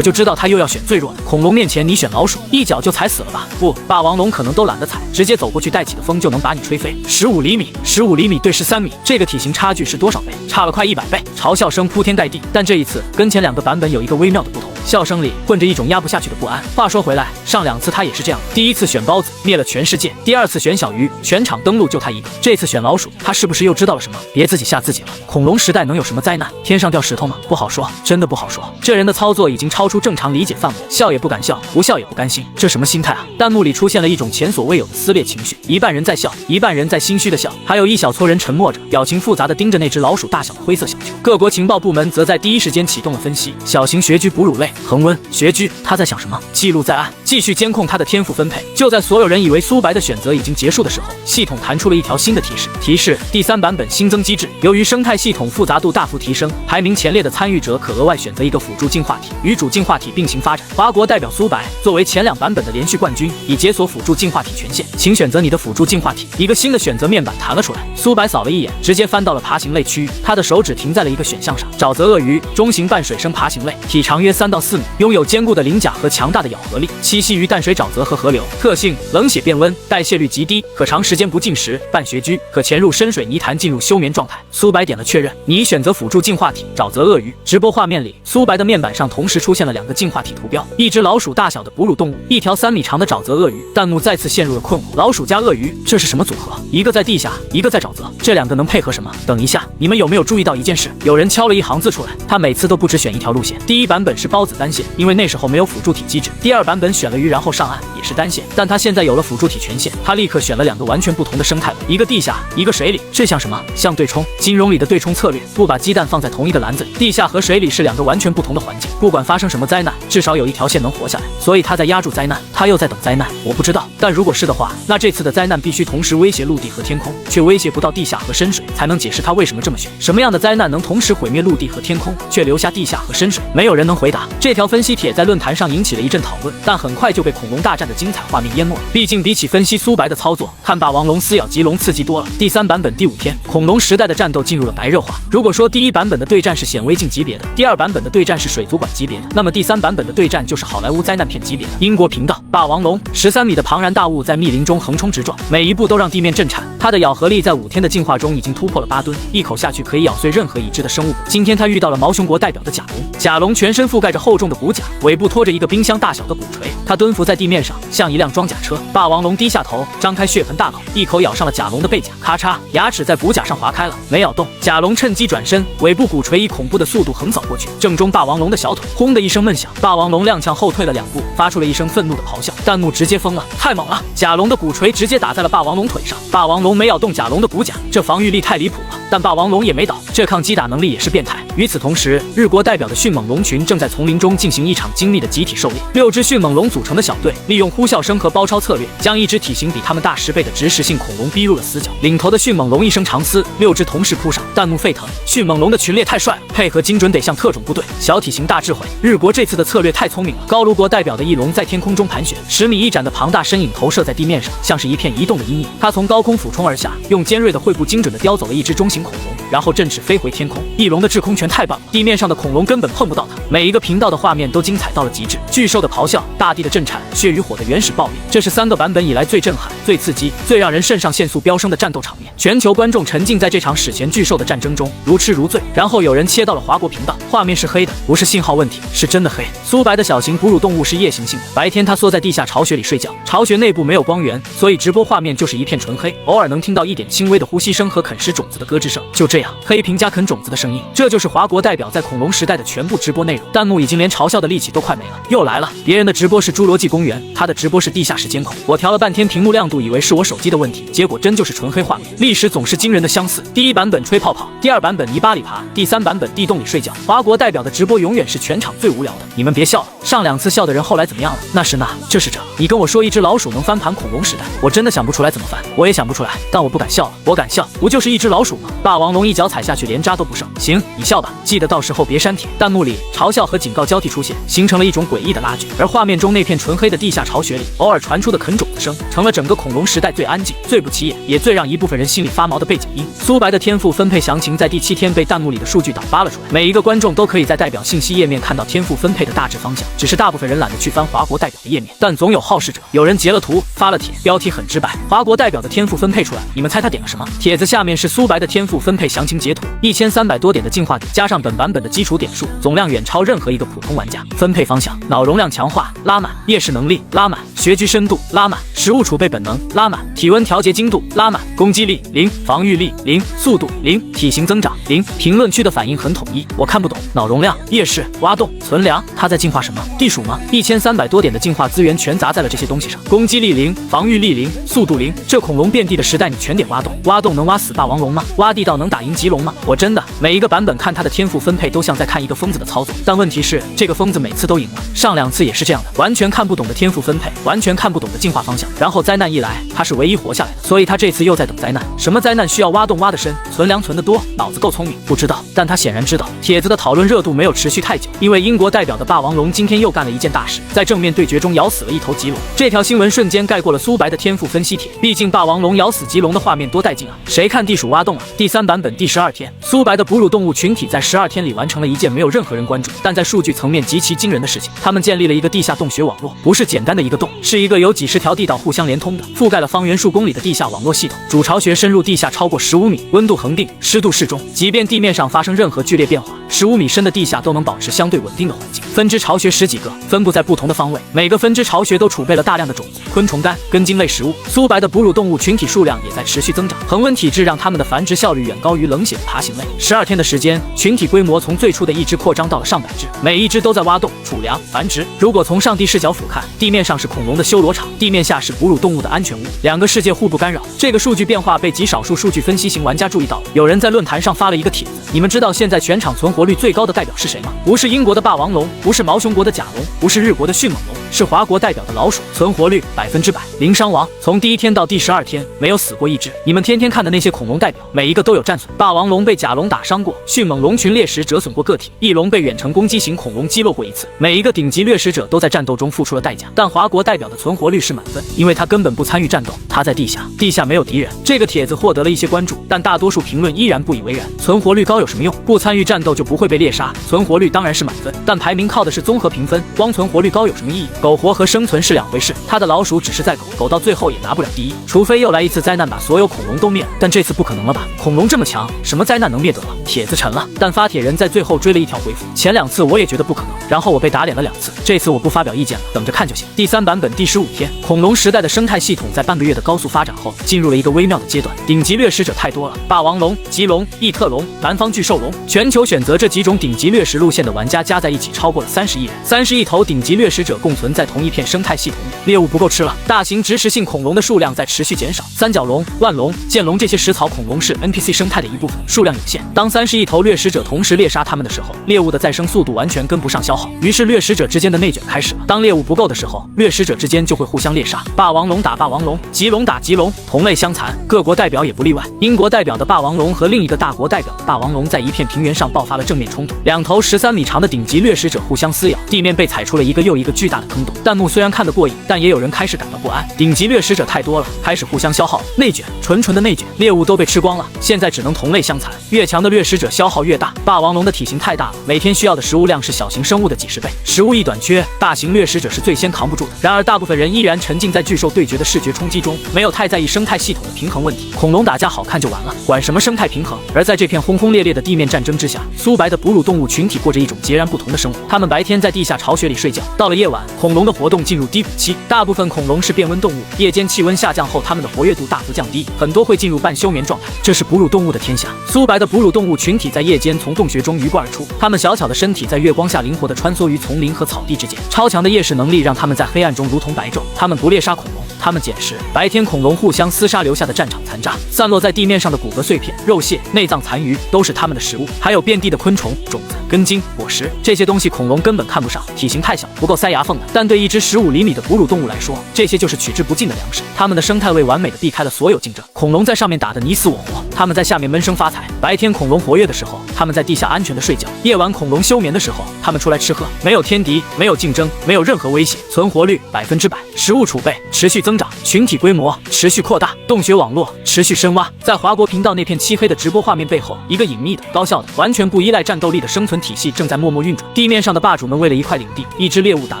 就知道他又要选最弱的。恐龙面前你选老鼠，一脚就踩死了吧？不，霸王龙可能都懒得踩，直接走过去带起的风就能把你吹飞。15厘米，15厘米对13米，这个体型差距是多少倍？差了快100倍。嘲笑声铺天盖地，但这一次跟前2个版本有一个微妙的不同。笑声里混着一种压不下去的不安。话说回来，上2次他也是这样，第一次选包子灭了全世界，第2次选小鱼，全场登陆就他一个，这次选老鼠，他是不是又知道了什么？别自己吓自己了。恐龙时代能有什么灾难？天上掉石头吗？不好说，真的不好说。这人的操作已经超出正常理解范围，笑也不敢笑，不笑也不甘心，这什么心态啊？弹幕里出现了一种前所未有的撕裂情绪，一半人在笑，一半人在心虚的笑，还有一小撮人沉默着，表情复杂的盯着那只老鼠大小的灰色小球。各国情报部门则在第一时间启动了分析。小型穴居哺乳类，恒温穴居，他在想什么？记录在案，继续监控他的天赋分配。就在所有人以为苏白的选择已经结束的时候，系统弹出了一条新的提示：第3版本新增机制，由于生态系统复杂度大幅提升，排名前列的参与者可额外选择一个辅助进化体，与主进化体并行发展。华国代表苏白作为前2版本的连续冠军，已解锁辅助进化体权限，请选择你的辅助进化体。一个新的选择面板弹了出来，苏白扫了一眼，直接翻到了爬行类区域，他的手指停在了一个选项上：沼泽鳄鱼，中型半水生爬行类，体长约3到4米，拥有坚固的鳞甲和强大的咬合力，栖息于淡水沼泽和河流。特性：冷血变温，代谢率极低，可长时间不进食。半穴居，可潜入深水泥潭进入休眠状态。苏白点了确认，你已选择辅助进化体沼泽鳄鱼。直播画面里，苏白的面板上同时出现了2个进化体图标，一只老鼠大小的哺乳动物，一条3米长的沼泽鳄鱼。弹幕再次陷入了困惑，老鼠加鳄鱼，这是什么组合？一个在地下，一个在沼泽，这2个能配合什么？等一下，你们有没有注意到一件事？有人敲了一行字出来，他每次都不只选一条路线。第1版本是包子单线，因为那时候没有辅助体机制。第2版本选了鱼然后上岸，也是单线，但他现在有了辅助体权限，他立刻选了2个完全不同的生态，一个地下，一个水里。这像什么？像对冲。金融里的对冲策略，不把鸡蛋放在同一个篮子里。地下和水里是2个完全不同的环境，不管发生什么灾难，至少有一条线能活下来。所以他在压住灾难，他又在等灾难。我不知道，但如果是的话，那这次的灾难必须同时威胁陆地和天空，却威胁不到地下和深水，才能解释他为什么这么选。什么样的灾难能同时毁灭陆地和天空，却留下地下和深水？没有人能回答。这条分析帖在论坛上引起了一阵讨论，但很快就被恐龙大战的精彩画面淹没了。毕竟比起分析苏白的操作，看霸王龙撕咬棘龙刺激多了。第3版本第5天，恐龙时代的战斗进入了白热化。如果说第1版本的对战是显微镜级别的，第2版本的对战是水族馆级别的，那么第3版本的对战就是好莱坞灾难片级别的。英国频道，霸王龙13米的庞然大物在密林中横冲直撞，每一步都让地面震颤。它的咬合力在5天的进化中已经突破了8吨，一口下去可以咬碎任何已知的生物。今天它遇到了毛熊国代表的甲龙，甲龙全身覆盖着厚重的骨甲，尾部拖着一个冰箱大小的鼓槌，它蹲伏在地面上，像一辆装甲车。霸王龙低下头，张开血盆大口，一口咬上了甲龙的背甲，咔嚓，牙齿在骨甲上划开了，没咬动。甲龙趁机转身，尾部鼓槌以恐怖的速度横扫过去，正中霸王龙的小腿，轰的一声闷响，霸王龙踉跄后退了2步，发出了一声愤怒的咆哮。弹幕直接疯了，太猛了！甲龙的鼓槌直接打在了霸王龙腿上，霸王龙没咬动甲龙的骨甲，这防御力太离谱了。但霸王龙也没倒，这抗击打能力也是变态。与此同时，日国代表的迅猛龙群正在丛林中进行一场精密的集体狩猎。6只迅猛龙组成的小队，利用呼啸声和包抄策略，将一只体型比他们大10倍的植食性恐龙逼入了死角。领头的迅猛龙一声长嘶，6只同时扑上，弹幕沸腾。迅猛龙的群猎太帅了，配合精准得像特种部队，小体型大智慧。日国这次的策略太聪明了。高卢国代表的翼龙在天空中盘旋，10米一展的庞大身影投射在地面上，像是一片移动的阴影。它从高空俯冲而下，用尖锐的喙部精准地叼走了一只中型恐龙，然后振翅飞回天空。翼龙的制空权太棒了，地面上的恐龙根本碰不到它。每一个频道的画面都精彩到了极致，巨兽的咆哮，大地的震颤，血与火的原始爆裂，这是3个版本以来最震撼、最刺激、最让人肾上腺素飙升的战斗场面。全球观众沉浸在这场史前巨兽的战争中，如痴如醉。然后有人切到了华国频道，画面是黑的，不是信号问题，是真的黑。苏白的小型哺乳动物是夜行性的，白天它缩在地下巢穴里睡觉，巢穴内部没有光源，所以直播画面就是一片纯黑，偶尔能听到一点轻微的呼吸声和啃食种子的咯吱声。就这样，黑屏加啃种子的声音，这就是华国代表在恐龙时代的全部直播内容。弹幕已经连嘲笑的力气都快没了。又来了，别人的直播是是侏罗纪公园，它的直播是地下室监控。我调了半天屏幕亮度，以为是我手机的问题，结果真就是纯黑画面。历史总是惊人的相似，第一版本吹泡泡，第二版本泥巴里爬，第三版本地洞里睡觉。华国代表的直播永远是全场最无聊的。你们别笑了，上2次笑的人后来怎么样了？那是那，这是这。你跟我说一只老鼠能翻盘恐龙时代，我真的想不出来怎么翻，我也想不出来，但我不敢笑了。我敢笑，不就是一只老鼠吗？霸王龙一脚踩下去，连渣都不剩。行，你笑吧，记得到时候别删帖。弹幕里嘲笑和警告交替出现，形成了一种诡异的拉锯。而画面中那片纯黑的地下巢穴里，偶尔传出的啃种子声，成了整个恐龙时代最安静、最不起眼，也最让一部分人心里发毛的背景音。苏白的天赋分配详情在第7天被弹幕里的数据党扒了出来，每一个观众都可以在代表信息页面看到天赋分配的大致方向，只是大部分人懒得去翻华国代表的页面，但总有好事者。有人截了图发了帖，标题很直白，华国代表的天赋分配出来，你们猜他点了什么？帖子下面是苏白的天赋分配详情截图，1300多点的进化点，加上本版本的基础点数，总量远超任何一个普通玩家。分配方向：脑容量强化拉满，夜视能力拉满，穴居深度拉满，食物储备本能拉满，体温调节精度拉满，攻击力0，防御力0，速度0，体型增长0。评论区的反应很统一，我看不懂。脑容量、夜视、挖洞、存粮，他在进化什么？地鼠吗？1300多点的进化资源全砸在了这些东西上，攻击力0，防御力0，速度0。这恐龙遍地的时代，你全点挖洞，挖洞能挖死霸王龙吗？挖地道能打赢棘龙吗？我真的每一个版本看他的天赋分配都像在看一个疯子的操作，但问题是这个疯子每次都赢了，上2次也是这样的，完全看不懂的天赋分配，完全看不懂的进化方向，然后灾难一来，他是唯一活下来的，所以他这次又在等灾难。什么灾难需要挖洞挖得深，存粮存得多，脑子够聪明？不知道，但他显然知道。帖子的讨论热度没有持续太久，因为英国代表的霸王龙今天又干了一件大事，在正面对决中咬死了一头棘龙。这条新闻瞬间盖过了苏白的天赋分析帖，毕竟霸王龙咬死棘龙的画面多带劲啊！谁看地鼠挖洞啊？第3版本第12天，苏白的哺乳动物群体在12天里完成了一件没有任何人关注，但在数据层面极其惊人的事情。他们建立了一个地下洞穴网络，不是简单的一个洞，是一个有几十条地道互相连通的，覆盖了方圆数公里的地下网络系统。主巢穴深入地下超过15米，温度恒定，湿度适中，即便地面上发生任何剧烈变化，15米深的地下都能保持相对稳定的环境。分支巢穴10几个，分布在不同的方位，每个分支巢穴都储备了大量的种子、昆虫干、根茎类食物。苏白的哺乳动物群体数量也在持续增长，恒温体质让它们的繁殖效率远高于冷血的爬行类。12天的时间，群体规模从最初的1只扩张到了上百只，每一只都在挖洞、储粮、繁殖。如果从上帝视角俯瞰，地面上是恐龙的修罗场，地面下是哺乳动物的安全屋，两个世界互不干扰。这个数据变化被极少数数据分析型玩家注意到了。有人在论坛上发了一个帖子，你们知道现在全场存活率最高的代表是谁吗？不是英国的霸王龙，不是毛熊国的甲龙，不是日国的迅猛龙，是华国代表的老鼠，存活率100%，零伤亡。从第1天到第12天，没有死过一只。你们天天看的那些恐龙代表，每一个都有战损。霸王龙被甲龙打伤过，迅猛龙群猎食折损过个体，翼龙被远程攻击型恐龙击落过一次。每一个顶级掠食者都在战斗中付出了代价，但华国代表的存活率是满分，因为他根本不参与战斗，他在地下，地下没有敌人。这个帖子获得了一些关注，但大多数评论依然不以为然。存活率高有什么用？不参与战斗就不会被猎杀，存活率当然是满分，但排名靠的是综合评分，光存活率高有什么意义？苟活和生存是两回事，他的老鼠只是在苟，苟到最后也拿不了第一，除非又来一次灾难把所有恐龙都灭了，但这次不可能了吧？恐龙这么强，什么灾难能灭得了？帖子沉了，但发帖人在最后追了一条回复，前2次我也觉得不可能，然后我被打脸了2次，这次我不发表意见了，等着看就行。第3版本第15天，恐龙时代的生态系统在半个月的高速发展后，进入了一个微妙的阶段，顶级掠食者太多了，霸王龙、棘龙、异特龙、南方巨兽龙，全球选择这几种顶级掠食路线的玩家加在一起超过了30亿人，30亿头顶级掠食者共存在同一片生态系统里，猎物不够吃了，大型植食性恐龙的数量在持续减少，三角龙、万龙、剑龙这些食草恐龙是 NPC 生态的一部分，数量有限。当30亿头掠食者同时猎杀它们的时候，猎物的再生速度完全跟不上消耗，于是掠食者之间的内卷开始了。当猎物不够的时候，掠食者之间就会互相猎杀，霸王龙打霸王龙，棘龙打棘龙，同类相残，各国代表也不例外。英国代表的霸王龙和另一个大国代表的霸王龙在一片平原上爆发了正面冲突，两头13米长的顶级掠食者互相撕咬，地面被踩出了一个又一个巨大的坑洞。弹幕虽然看得过瘾，但也有人开始感到不安，顶级掠食者太多了，开始互相消耗，内卷，纯的内卷，猎物都被吃光了，现在只能同类相残，越强的掠食者消耗越大。霸王龙的体型太大了，每天需要的食物量是小型生物的几10倍，食物一短缺，大型掠食者是最先扛不住的。然而大部分人依然沉浸在巨兽对决的视觉冲击中，没有太在意生态系统的平衡问题，恐龙打架好看就完了，管什么生态平衡。而在这片轰轰烈烈的地面战争之下，苏白的哺乳动物群体过着一种截然不同的生活，他们白天在地下巢穴里睡觉，到了夜晚，恐恐龙的活动进入低谷期，大部分恐龙是变温动物，夜间气温下降后，它们的活跃度大幅降低，很多会进入半休眠状态。这是哺乳动物的天下。苏白的哺乳动物群体在夜间从洞穴中鱼贯而出，它们小巧的身体在月光下灵活地穿梭于丛林和草地之间，超强的夜视能力让它们在黑暗中如同白昼。它们不猎杀恐龙，它们捡食。白天恐龙互相厮杀留下的战场残渣，散落在地面上的骨骼碎片、肉屑、内脏残余都是它们的食物，还有遍地的昆虫、种子、根茎、果实，这些东西恐龙根本看不上，体型太小，不够塞牙缝的。但对一只15厘米的哺乳动物来说，这些就是取之不尽的粮食。它们的生态位完美的避开了所有竞争，恐龙在上面打得你死我活，它们在下面闷声发财。白天恐龙活跃的时候，它们在地下安全的睡觉；夜晚恐龙休眠的时候，它们出来吃喝。没有天敌，没有竞争，没有任何威胁，存活率100%，食物储备持续增长，群体规模持续扩大，洞穴网络持续深挖。在华国频道那片漆黑的直播画面背后，一个隐秘的、高效的、完全不依赖战斗力的生存体系正在默默运转。地面上的霸主们为了一块领地，一只猎物打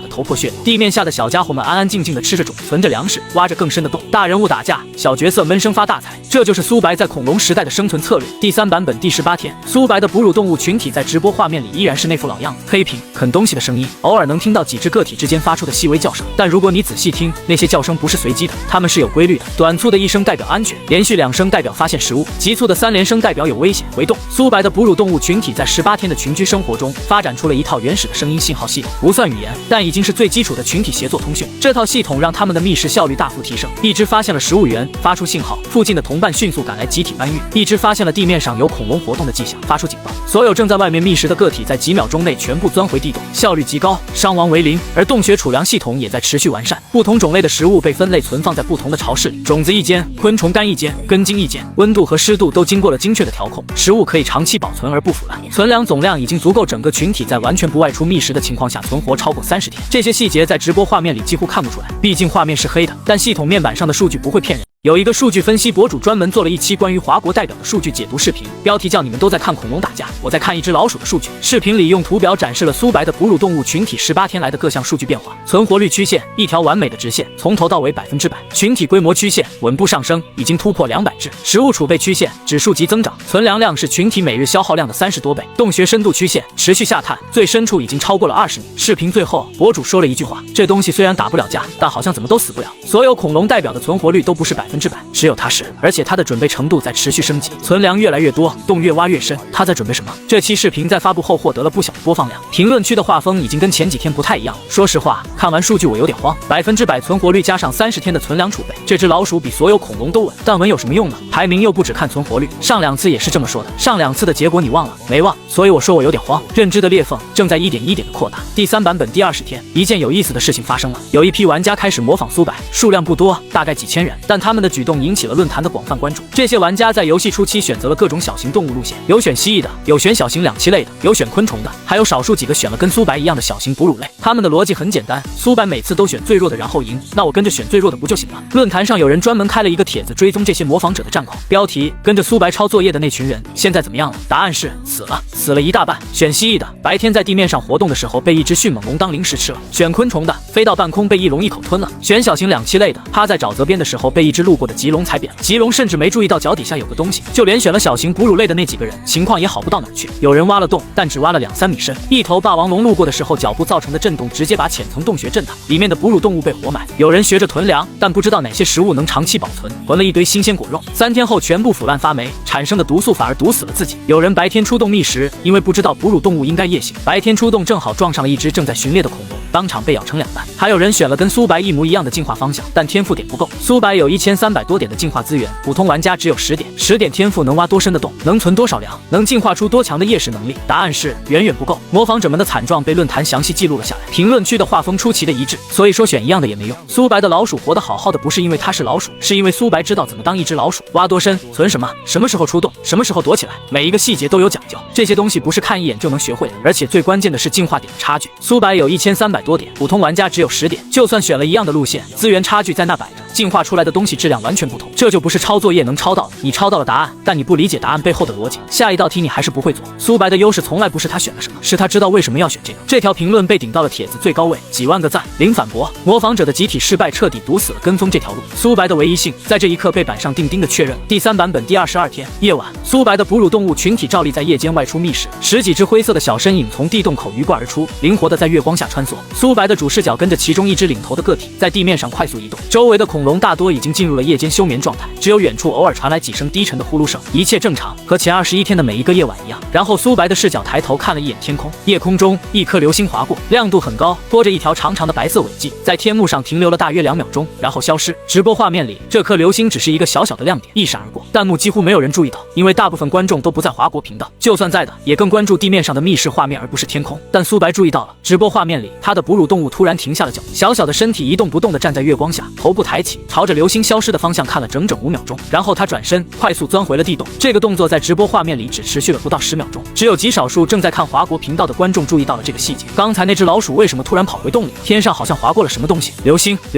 得头破血流；地面下的小家伙们安安静静地吃着种，存着粮食，挖着更深的洞。大人物打架，小角色闷声发大财，这就是苏白在恐龙时代的生存策略。第3版本第18天，苏白的哺乳动物群体在直播画面里依然是那副老样子，黑屏啃东西的声音，偶尔能听到几只个体之间发出的细微叫声，但如果你仔细听，那些叫声不是随机的，它们是有规律的。短促的1声代表安全，连续2声代表发现食物，急促的3连声代表有危险回动。苏白的哺乳动物群体在18天的群居生活中发展出了一套原始的声音信号系统，不算语言，但已经是最基础的群体协作通讯。这套系统让他们的觅食效率大幅提升。一只发现了食物源，发出信号，附近的同伴迅速赶来集体搬运；一只发现了地面上有恐龙活动的迹象，发出警报。所有正在外面觅食的个体在几秒钟内全部钻回地洞，效率极高，伤亡为0。而洞穴储粮系统也在持续完善，不同种类的食物被分类存放在不同的巢室里，种子一间，昆虫干一间，根茎一间，温度和湿度都经过了精确的调控，食物可以长期保存而不腐烂，存粮总量已经足够整个群体在完全不外出觅食的情况下存活超过30天。这些细节在直播画面里几乎看不出来，毕竟画面是黑的，但系统面板上的数据不会骗人。有一个数据分析博主专门做了一期关于华国代表的数据解读视频，标题叫你们都在看恐龙打架，我在看一只老鼠的数据。视频里用图表展示了苏白的哺乳动物群体18天来的各项数据变化。存活率曲线一条完美的直线，从头到尾100%；群体规模曲线稳步上升，已经突破200只；食物储备曲线指数级增长，存粮量是群体每日消耗量的30多倍；洞穴深度曲线持续下探，最深处已经超过了20米。视频最后，博主说了一句话：这东西虽然打不了架，但好像怎么都死不了。所有恐龙代表的存活率都不是100%，只有它是，而且它的准备程度在持续升级，存粮越来越多，洞越挖越深。它在准备什么？这期视频在发布后获得了不小的播放量，评论区的画风已经跟前几天不太一样。说实话，看完数据我有点慌，100%存活率加上30天的存粮储备，这只老鼠比所有恐龙都稳。但稳有什么用呢？排名又不只看存活率，上2次也是这么说的，上2次的结果你忘了没忘？所以我说我有点慌，认知的裂缝正在一点一点的扩大。第3版本第20天，一件有意思的事情发生了，有一批玩家开始模仿苏白，数量不多，大概几千人，但他们的举动引起了论坛的广泛关注。这些玩家在游戏初期选择了各种小型动物路线，有选蜥蜴的，有选小型两栖类的，有选昆虫的，还有少数几个选了跟苏白一样的小型哺乳类。他们的逻辑很简单，苏白每次都选最弱的然后赢，那我跟着选最弱的不就行了？论坛上有人专门开了一个帖子追踪这些模仿者的战况，标题跟着苏白抄作业的那群人现在怎么样了？答案是死了，死了一大半。选蜥蜴的，白天在地面上活动的时候被一只迅猛龙当零食吃了；选昆虫的，飞到半空被翼龙一口吞了；选小型两栖类的，趴在沼泽边的时候被一只路过的棘龙踩扁了，棘龙甚至没注意到脚底下有个东西。就连选了小型哺乳类的那几个人，情况也好不到哪去。有人挖了洞，但只挖了2-3米深，一头霸王龙路过的时候，脚步造成的震动直接把浅层洞穴震塌，里面的哺乳动物被活埋。有人学着囤粮，但不知道哪些食物能长期保存，囤了一堆新鲜果肉，3天后全部腐烂发霉，产生的毒素反而毒死了自己。有人白天出动觅食，因为不知道哺乳动物应该夜行，白天出动正好撞上了一只正在寻猎的恐龙，当场被咬成2半。还有人选了跟苏白一模一样的进化方向，但天赋点不够。苏白有1300多点的进化资源，普通玩家只有10点，10点天赋能挖多深的洞，能存多少粮，能进化出多强的夜视能力？答案是远远不够。模仿者们的惨状被论坛详细记录了下来，评论区的画风出奇的一致，所以说选一样的也没用。苏白的老鼠活得好好的，不是因为它是老鼠，是因为苏白知道怎么当一只老鼠，挖多深，存什么，什么时候出动，什么时候躲起来，每一个细节都有讲究。这些东西不是看一眼就能学会的，而且最关键的是进化点的差距。苏白有1300多点，普通玩家只有10点，就算选了一样的路线，资源差距在那摆着。进化出来的东西质量完全不同，这就不是抄作业能抄到的。你抄到了答案，但你不理解答案背后的逻辑，下一道题你还是不会做。苏白的优势从来不是他选了什么，是他知道为什么要选这个。这条评论被顶到了帖子最高位，几万个赞，零反驳。模仿者的集体失败彻底堵死了跟风这条路，苏白的唯一性在这一刻被板上钉钉的确认。第3版本第22天夜晚，苏白的哺乳动物群体照例在夜间外出觅食，10几只灰色的小身影从地洞口鱼贯而出，灵活的在月光下穿梭。苏白的主视角跟着其中一只领头的个体在地面上快速移动，周围的恐龙大多已经进入了夜间休眠状态，只有远处偶尔传来几声低沉的呼噜声，一切正常，和前21天的每一个夜晚一样。然后苏白的视角抬头看了一眼天空，夜空中一颗流星划过，亮度很高，拖着一条长长的白色尾迹，在天幕上停留了大约2秒钟，然后消失。直播画面里，这颗流星只是一个小小的亮点，一闪而过。弹幕几乎没有人注意到，因为大部分观众都不在华国频道，就算在的，也更关注地面上的密室画面而不是天空。但苏白注意到了，直播画面里他的哺乳动物突然停下了脚，小小的身体一动不动地站在月光下，头部抬起，朝着流星消失的方向看了整整5秒钟，然后他转身快速钻回了地洞。这个动作在直播画面里只持续了不到10秒钟，只有极少数正在看华国频道的观众注意到了这个细节。刚才那只老鼠为什么突然跑回洞里？天上好像划过了什么东西。流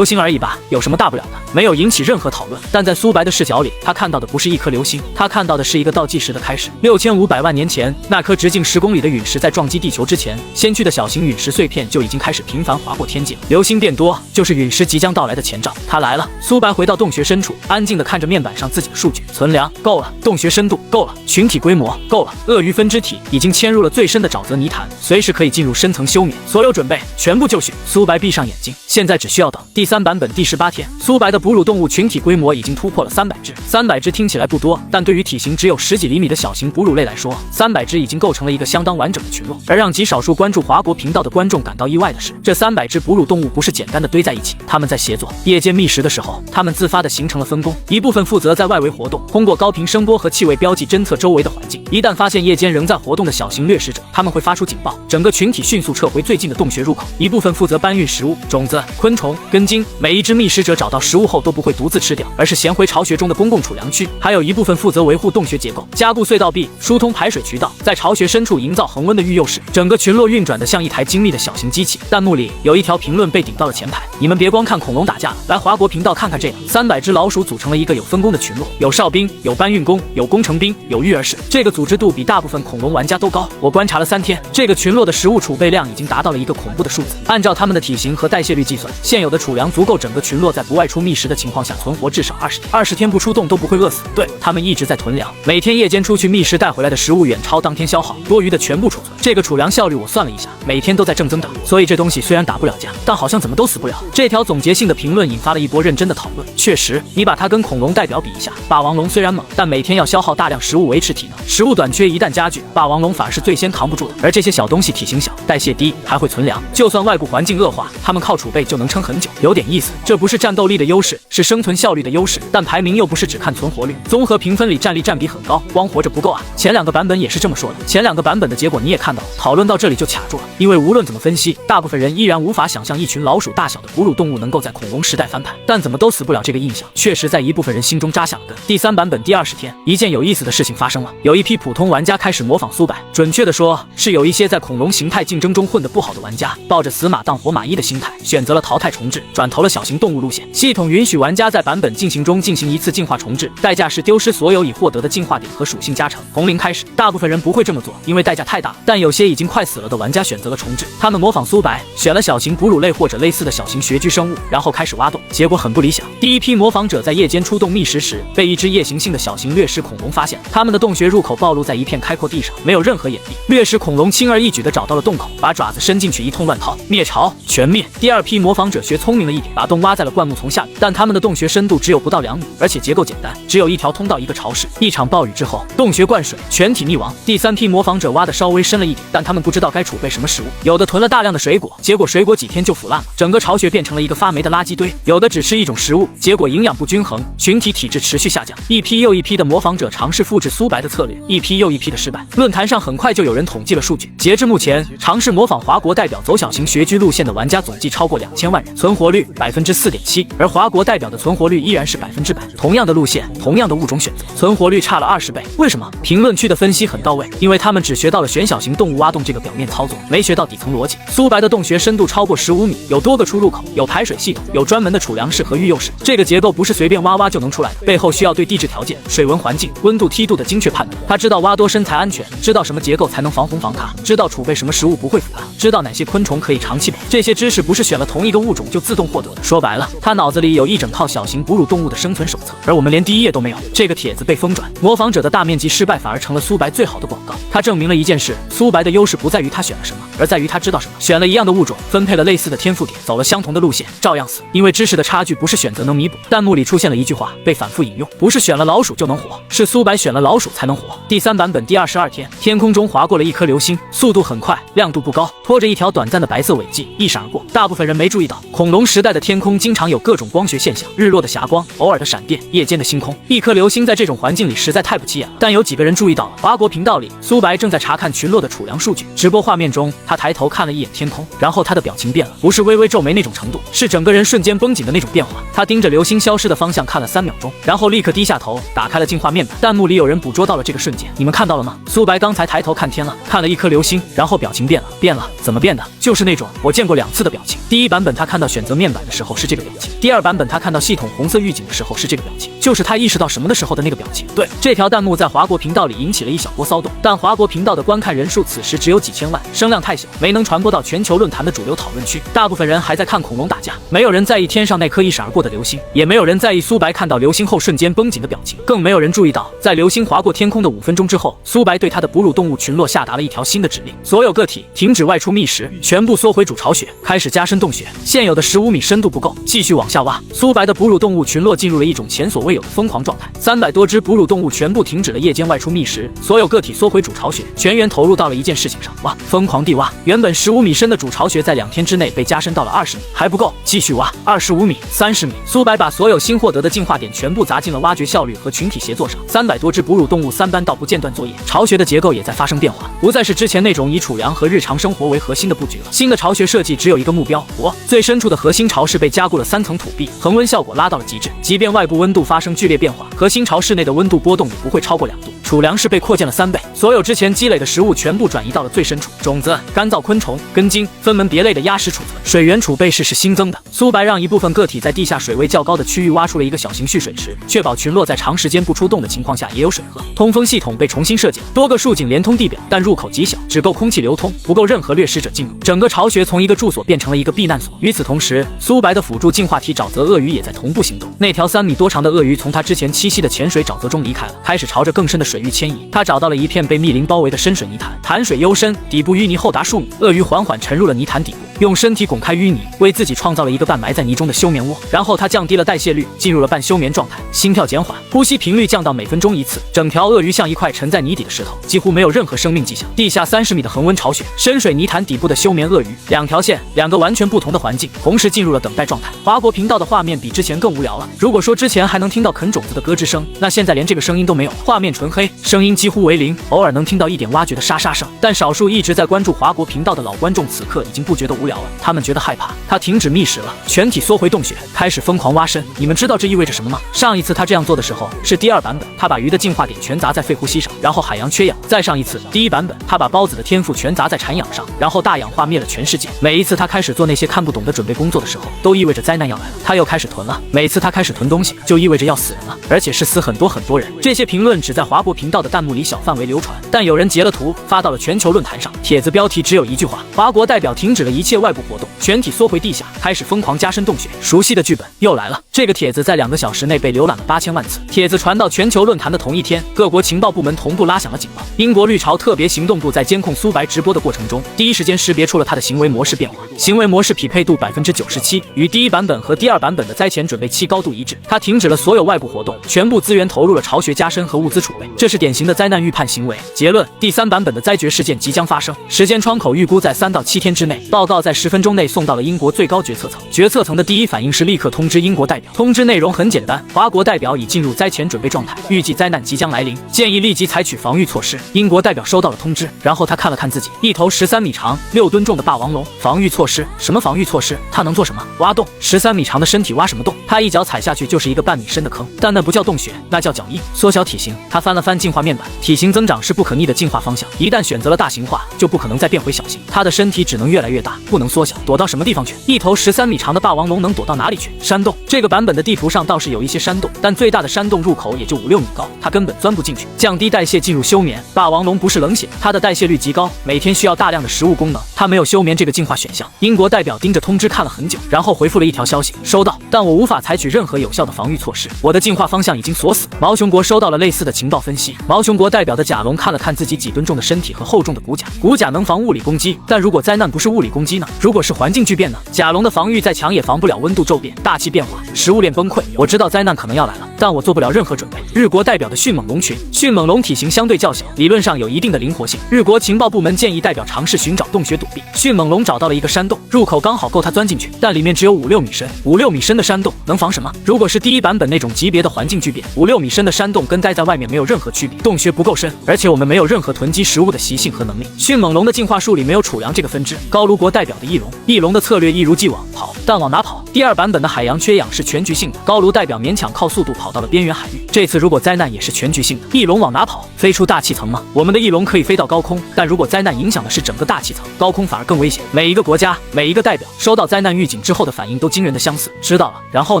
星而已吧，有什么大不了的？没有引起任何讨论。但在苏白的视角里，他看到的不是一颗流星，他看到的是一个倒计时的开始。6500万年前，那颗直径10公里的陨石在撞击地球之前，先驱的小型陨石碎片就已经开始频繁划过天界。流星变多，就是陨石即将到来的前兆。它来了。苏白回到洞穴深处，安静地看着面板上自己的数据。存粮够了，洞穴深度够了，群体规模够了，鳄鱼分支体已经嵌入了最深的沼泽泥潭，随时可以进入深层休眠。所有准备全部就绪。苏白闭上眼睛，现在只需要等。第3版本第18天，苏白的哺乳动物群体规模已经突破了300只。300只听起来不多，但对于体型只有10几厘米的小型哺乳类来说，300只已经构成了一个相当完整的群落。而让极少数关注华国频道的观众感到意外的是，这300只哺乳动物不是简单的堆在一起，它们在协作。夜间觅食的时候，它们自发地形成了分工，一部分负责在外围活动，通过高频声波和气味标记侦测周围的环境。一旦发现夜间仍在活动的小型掠食者，他们会发出警报，整个群体迅速撤回最近的洞穴入口。一部分负责搬运食物、种子、昆虫、根茎，每一只觅食者找到食物后都不会独自吃掉，而是衔回巢穴中的公共储粮区。还有一部分负责维护洞穴结构，加固隧道壁，疏通排水渠道，在巢穴深处营造恒温的育幼室。整个群落运转得像一台精密的小型机器。弹幕里有一条评论被顶到了前排，你们别光看恐龙打架了，来华国频道看看这个。300只老鼠组成了一个有分工的群落，有哨兵，有搬运工，有工程兵，有育儿室。这个组织度比大部分恐龙玩家都高。我观察了3天，这个群落的食物储备量已经达到了一个恐怖的数字。按照他们的体型和代谢率计算，现有的储粮足够整个群落在不外出觅食的情况下存活至少20天。20天不出动都不会饿死。对，他们一直在囤粮，每天夜间出去觅食带回来的食物远超当天消耗，多余的全部储存。这个储粮效率我算了一下，每天都在正增长。所以这东西虽然打不了架，但好像怎么都死不了。这条总结性的评论引发了一波认真的讨论。确实，你把它跟恐龙代表比一下，霸王龙虽然猛，但每天要消耗大量食物维持体能，食物短缺一旦加剧，霸王龙反而是最先扛不住的。而这些小东西体型小，代谢低，还会存粮，就算外部环境恶化，它们靠储备就能撑很久。有点意思，这不是战斗力的优势，是生存效率的优势。但排名又不是只看存活率，综合评分里战力占比很高，光活着不够啊。前2个版本也是这么说的，前2个版本的结果你也看到，讨论到这里就卡住了。因为无论怎么分析，大部分人依然无法想象一群老鼠大小的哺乳动物能够在恐龙时代翻盘，但怎么都死不了这个印象，确实在一部分人心中扎下了根。第3版本第20天，一件有意思的事情发生了，有一批普通玩家开始模仿苏白，准确的说，是有一些在恐龙形态竞争中混得不好的玩家，抱着死马当活马医的心态，选择了淘汰重置，转投了小型动物路线。系统允许玩家在版本进行中进行一次进化重置，代价是丢失所有已获得的进化点和属性加成，从零开始。大部分人不会这么做，因为代价太大，但有些已经快死了的玩家选择了重置，他们模仿苏白，选了小型哺乳类或者类似的小型穴居生物，然后开始挖洞，结果很不理想。第一批模仿者在夜间出动觅食时，被一只夜行性的小型掠食恐龙发现，他们的洞穴入口暴露在一片开阔地上，没有任何掩蔽。掠食恐龙轻而易举地找到了洞口，把爪子伸进去一通乱掏，灭巢全灭。第2批模仿者学聪明了一点，把洞挖在了灌木丛下面，但他们的洞穴深度只有不到2米，而且结构简单，只有一条通道一个巢室。一场暴雨之后，洞穴灌水，全体溺亡。第3批模仿者挖的稍微深了一点，但他们不知道该储备什么食物，有的囤了大量的水果，结果水果几天就腐烂了，整个巢穴变成了一个发霉的垃圾堆；有的只吃一种食物，结果营养不均衡，群体体质持续下降。一批又一批的模仿者尝试复制苏白的策略，一批又一批的失败。论坛上很快就有人统计了数据，截至目前，尝试模仿华国代表走小型穴居路线的玩家总计超过2000万人，存活率4.7%，而华国代表的存活率依然是100%。同样的路线，同样的物种选择，存活率差了20倍。为什么？评论区的分析很到位，因为他们只学到了选小型动物挖洞这个表面操作，没学到底层逻辑。苏白的洞穴深度超过15米，有多个出入口，有排水系统，有专门的储粮室。室和育幼室。这个结构不是随便挖就能出来的，背后需要对地质条件、水文环境、温度梯度的精确判断。他知道挖多深才安全，知道什么结构才能防洪防卡，知道储备什么食物不会腐烂，知道哪些昆虫可以长期保。这些知识不是选了同一个物种就自动获得的。说白了，他脑子里有一整套小型哺乳动物的生存手册，而我们连第一页都没有。这个帖子被疯转，模仿者的大面积失败反而成了苏白最好的广告。他证明了一件事：苏白的优势不在于他选了什么，而在于他知道什么。选了一样的物种，分配了类似的天赋点，走了相同的路线，照样死。因为知识的差距不是选择能弥补。弹幕里出现了一句话，被反复引用：不是选了老鼠就能活，是苏白选了老鼠才能活。第3版本第22天，天空中划过了一颗流星，速度很快，亮度不高，拖着一条短暂的白色尾迹，一闪而过。大部分人没注意到，恐龙时代的天空经常有各种光学现象，日落的霞光，偶尔的闪电，夜间的星空。一颗流星在这种环境里实在太不起眼了，但有几个人注意到了。华国频道里，苏白正在查看群落的储粮数据。直播画面中，他抬头看了一眼天空，然后他的表情变了，不是微微皱眉那种程度，是整个人瞬间绷紧的那种变化。他盯着流星消失的方向看了3秒钟，然后立刻低下头，打开了进化面板。弹幕里有人捕捉到了这个瞬间，你们看到了吗？苏白刚才抬头看天了，看了一颗流星，然后表情变了，怎么变的？就是那种我见过2次的表情。第1版本他看到选择面板的时候是这个表情，第2版本他看到系统红色预警的时候是这个表情，就是他意识到什么的时候的那个表情。对，这条弹幕在华国频道里引起了一小波骚动，但华国频道的观看人数此时只有几千万，声量太小，没能传播到全球论坛的主流讨论区。大部分人还在看恐龙打架，没有人在意天上那颗一闪而过的流星，也没有人在意苏白看到流星后瞬间绷紧的表情，更没有人注意到，在流星划过天空的5分钟之后，苏白对他的哺乳动物群落下达了一条新的指令：所有个体停止外出觅食，全部缩回主巢穴，开始加深洞穴。现有的15米深度不够，继续往下挖。苏白的哺乳动物群落进入了一种前所未有的疯狂状态，300多只哺乳动物全部停止了夜间外出觅食，所有个体缩回主巢穴，全员投入到了一件事情上：挖，疯狂地挖。原本15米深的主巢穴在2天之内被加深到了20米，还不够，继续挖，25米、30米。苏白把所有新获得的进化点全部砸进了挖掘效率和群体协作上，300多只哺乳动物3班倒不间断作业，巢穴的结构也在发生变化，不再是之前那种以储粮和日常生活为核心的布局了。新的巢穴设计只有一个目标：活。最深处的核心巢室被加固了3层土壁，恒温效果拉到了极致，即便外部温度发生剧烈变化，核心巢室内的温度波动也不会超过2度。储粮室被扩建了3倍，所有之前积累的食物全部转移到了最深处，种子、干燥昆虫、根茎分门别类的压实储存。水源储备室是新增的，苏白让一部分个体在地下水位较高的区域挖出了一个小型蓄水池，确保群落在长时间不出动的情况下也有水喝。通风系统被重新设计，多个竖井连通地表，但入口极小，只够空气流通，不够任何掠食者进入。整个巢穴从一个住所变成了一个避难所。与此同时，苏白的辅助进化体沼泽鳄鱼也在同步行动。那条3米多长的鳄鱼从它之前栖息的潜水沼泽中离开了，开始朝着更深的水域迁移。它找到了一片被密林包围的深水泥潭，潭水幽深，底部淤泥厚达数米。鳄鱼缓缓沉入了泥潭底部，用身体拱开淤泥，为自己创造了一个半埋在泥中的休眠窝。然后它降低了代谢率，进入了半休眠状态，心跳减缓，呼吸频率降到每分钟1次。整条鳄鱼像一块沉在泥底的石头，几乎没有任何生命迹象。地下30米的恒温巢穴，深水泥潭底部的休眠鳄鱼，2条线，2个完全不同的环境，同时进入了等待状态。华国频道的画面比之前更无聊了。如果说之前还能听到啃种子的咯吱声，那现在连这个声音都没有，画面纯黑，声音几乎为零，偶尔能听到一点挖掘的沙沙声。但少数一直在关注华国频道的老观众此刻已经不觉得无聊了，他们觉得害怕。他停止觅食了，全体缩回洞穴，开始疯狂挖深。你们知道这意味着什么吗？上一次他这样做的时候是第2版本，他把鱼的进化点全砸在肺呼吸上，然后海洋缺氧。再上一次第1版本，他把孢子的天赋全砸在产氧上，然后大氧化灭了全世界。每一次他开始做那些看不懂的准备工作的时候，都意味着灾难要来了。他又开始囤了，每次他开始囤东西，就意味着要死人了，而且是死很多人。这些评论只在华国频道的弹幕里小范围流传，但有人截了图发到了全球论坛上。帖子标题只有一句话：华国代表停止了一切外部活动，全体缩回地下，开始疯狂加深洞穴。熟悉的剧本又来了。这个帖子在2个小时内被浏览了8000万次。帖子传到全球论坛的同一天，各国情报部门同步拉响了警报。英国绿潮特别行动部在监控苏白直播的过程中，第一时间识别出了他的行为模式变化，行为模式匹配度97%，与第1版本和第2版本的灾前准备期高度一致。他停止了所有外部活动，全部资源投入了巢穴加深和物资储备，这是典型的灾难预判行为。结论：第3版本的灾绝事件即将发生，时间窗口预估在3到7天之内，报告在10分钟内送到了英国最高决策层。决策层的第一反应是立刻通知英国代表，通知内容很简单：华国代表已进入灾前准备状态，预计灾难即将来临，建议立即采取防御措施。英国代表收到了通知，然后他看了看自己，一头13米长、6吨重的霸王龙。防御措施？什么防御措施？他能做什么？挖洞。13米长的身体挖什么洞？他一脚踩下去就是一个半米深的坑，但那不叫洞穴，那叫脚印。缩小体型，他翻了翻进化面板，体型增长是不可逆的进化方向，一旦选择了大型化，就不可能再变回小型。他的身体只能越来越大，不能缩小，躲到什么地方去？一头13米长的霸王龙能躲到哪里去？山洞。这个版本的地图上倒是有一些山洞，但最大的山洞入口也就5、6米高，他根本钻不进去。降低代谢进入休眠，霸王龙不是冷血，它的代谢率极高，每天需要大量的食物功能，它没有休眠这个进化选项。英国代表盯着通知看了很久，然后回复了一条消息：收到，但我无法采取任何有效的防御措施，我的进化方向已经锁死。毛熊国收到了类似的情报分析。毛熊国代表的甲龙看了看自己几吨重的身体和厚重的骨甲，骨甲能防物理攻击，但如果灾难不是物理攻击呢？如果是环境巨变呢？甲龙的防御再强也防不了温度骤变、大气变化、食物链崩溃。我知道灾难可能要来了，但我做不了任何准备。日国代表的迅猛龙群，迅猛龙体型相对较小，理论上有一定的灵活性。日国情报部门建议代表尝试寻找洞穴躲避。迅猛龙找到了一个山洞，入口刚好够他钻进去，但里面只有5、6米深。5、6米深的山洞能防什么？如果是第一版本那种级别的环境巨变，5、6米深的山洞跟待在外面没有任何区别。洞穴不够深，而且我们没有任何囤积食物的习性和能力。迅猛龙的进化树里没有储粮这个分支。高卢国代表的翼龙，翼龙的策略一如既往跑，但往哪跑？第2版本的海洋缺氧是全局性的，高卢代表勉强靠速度跑到了边缘海域。这次如果灾难也是全局性的，翼龙往哪跑？飞出大气层吗？我们的翼龙可以飞到高空，但如果灾难影响的是整个大气层，高空反而更危险。每一个国家，每一个代表收到灾难预警之后的反应都惊人的相似。知道了，然后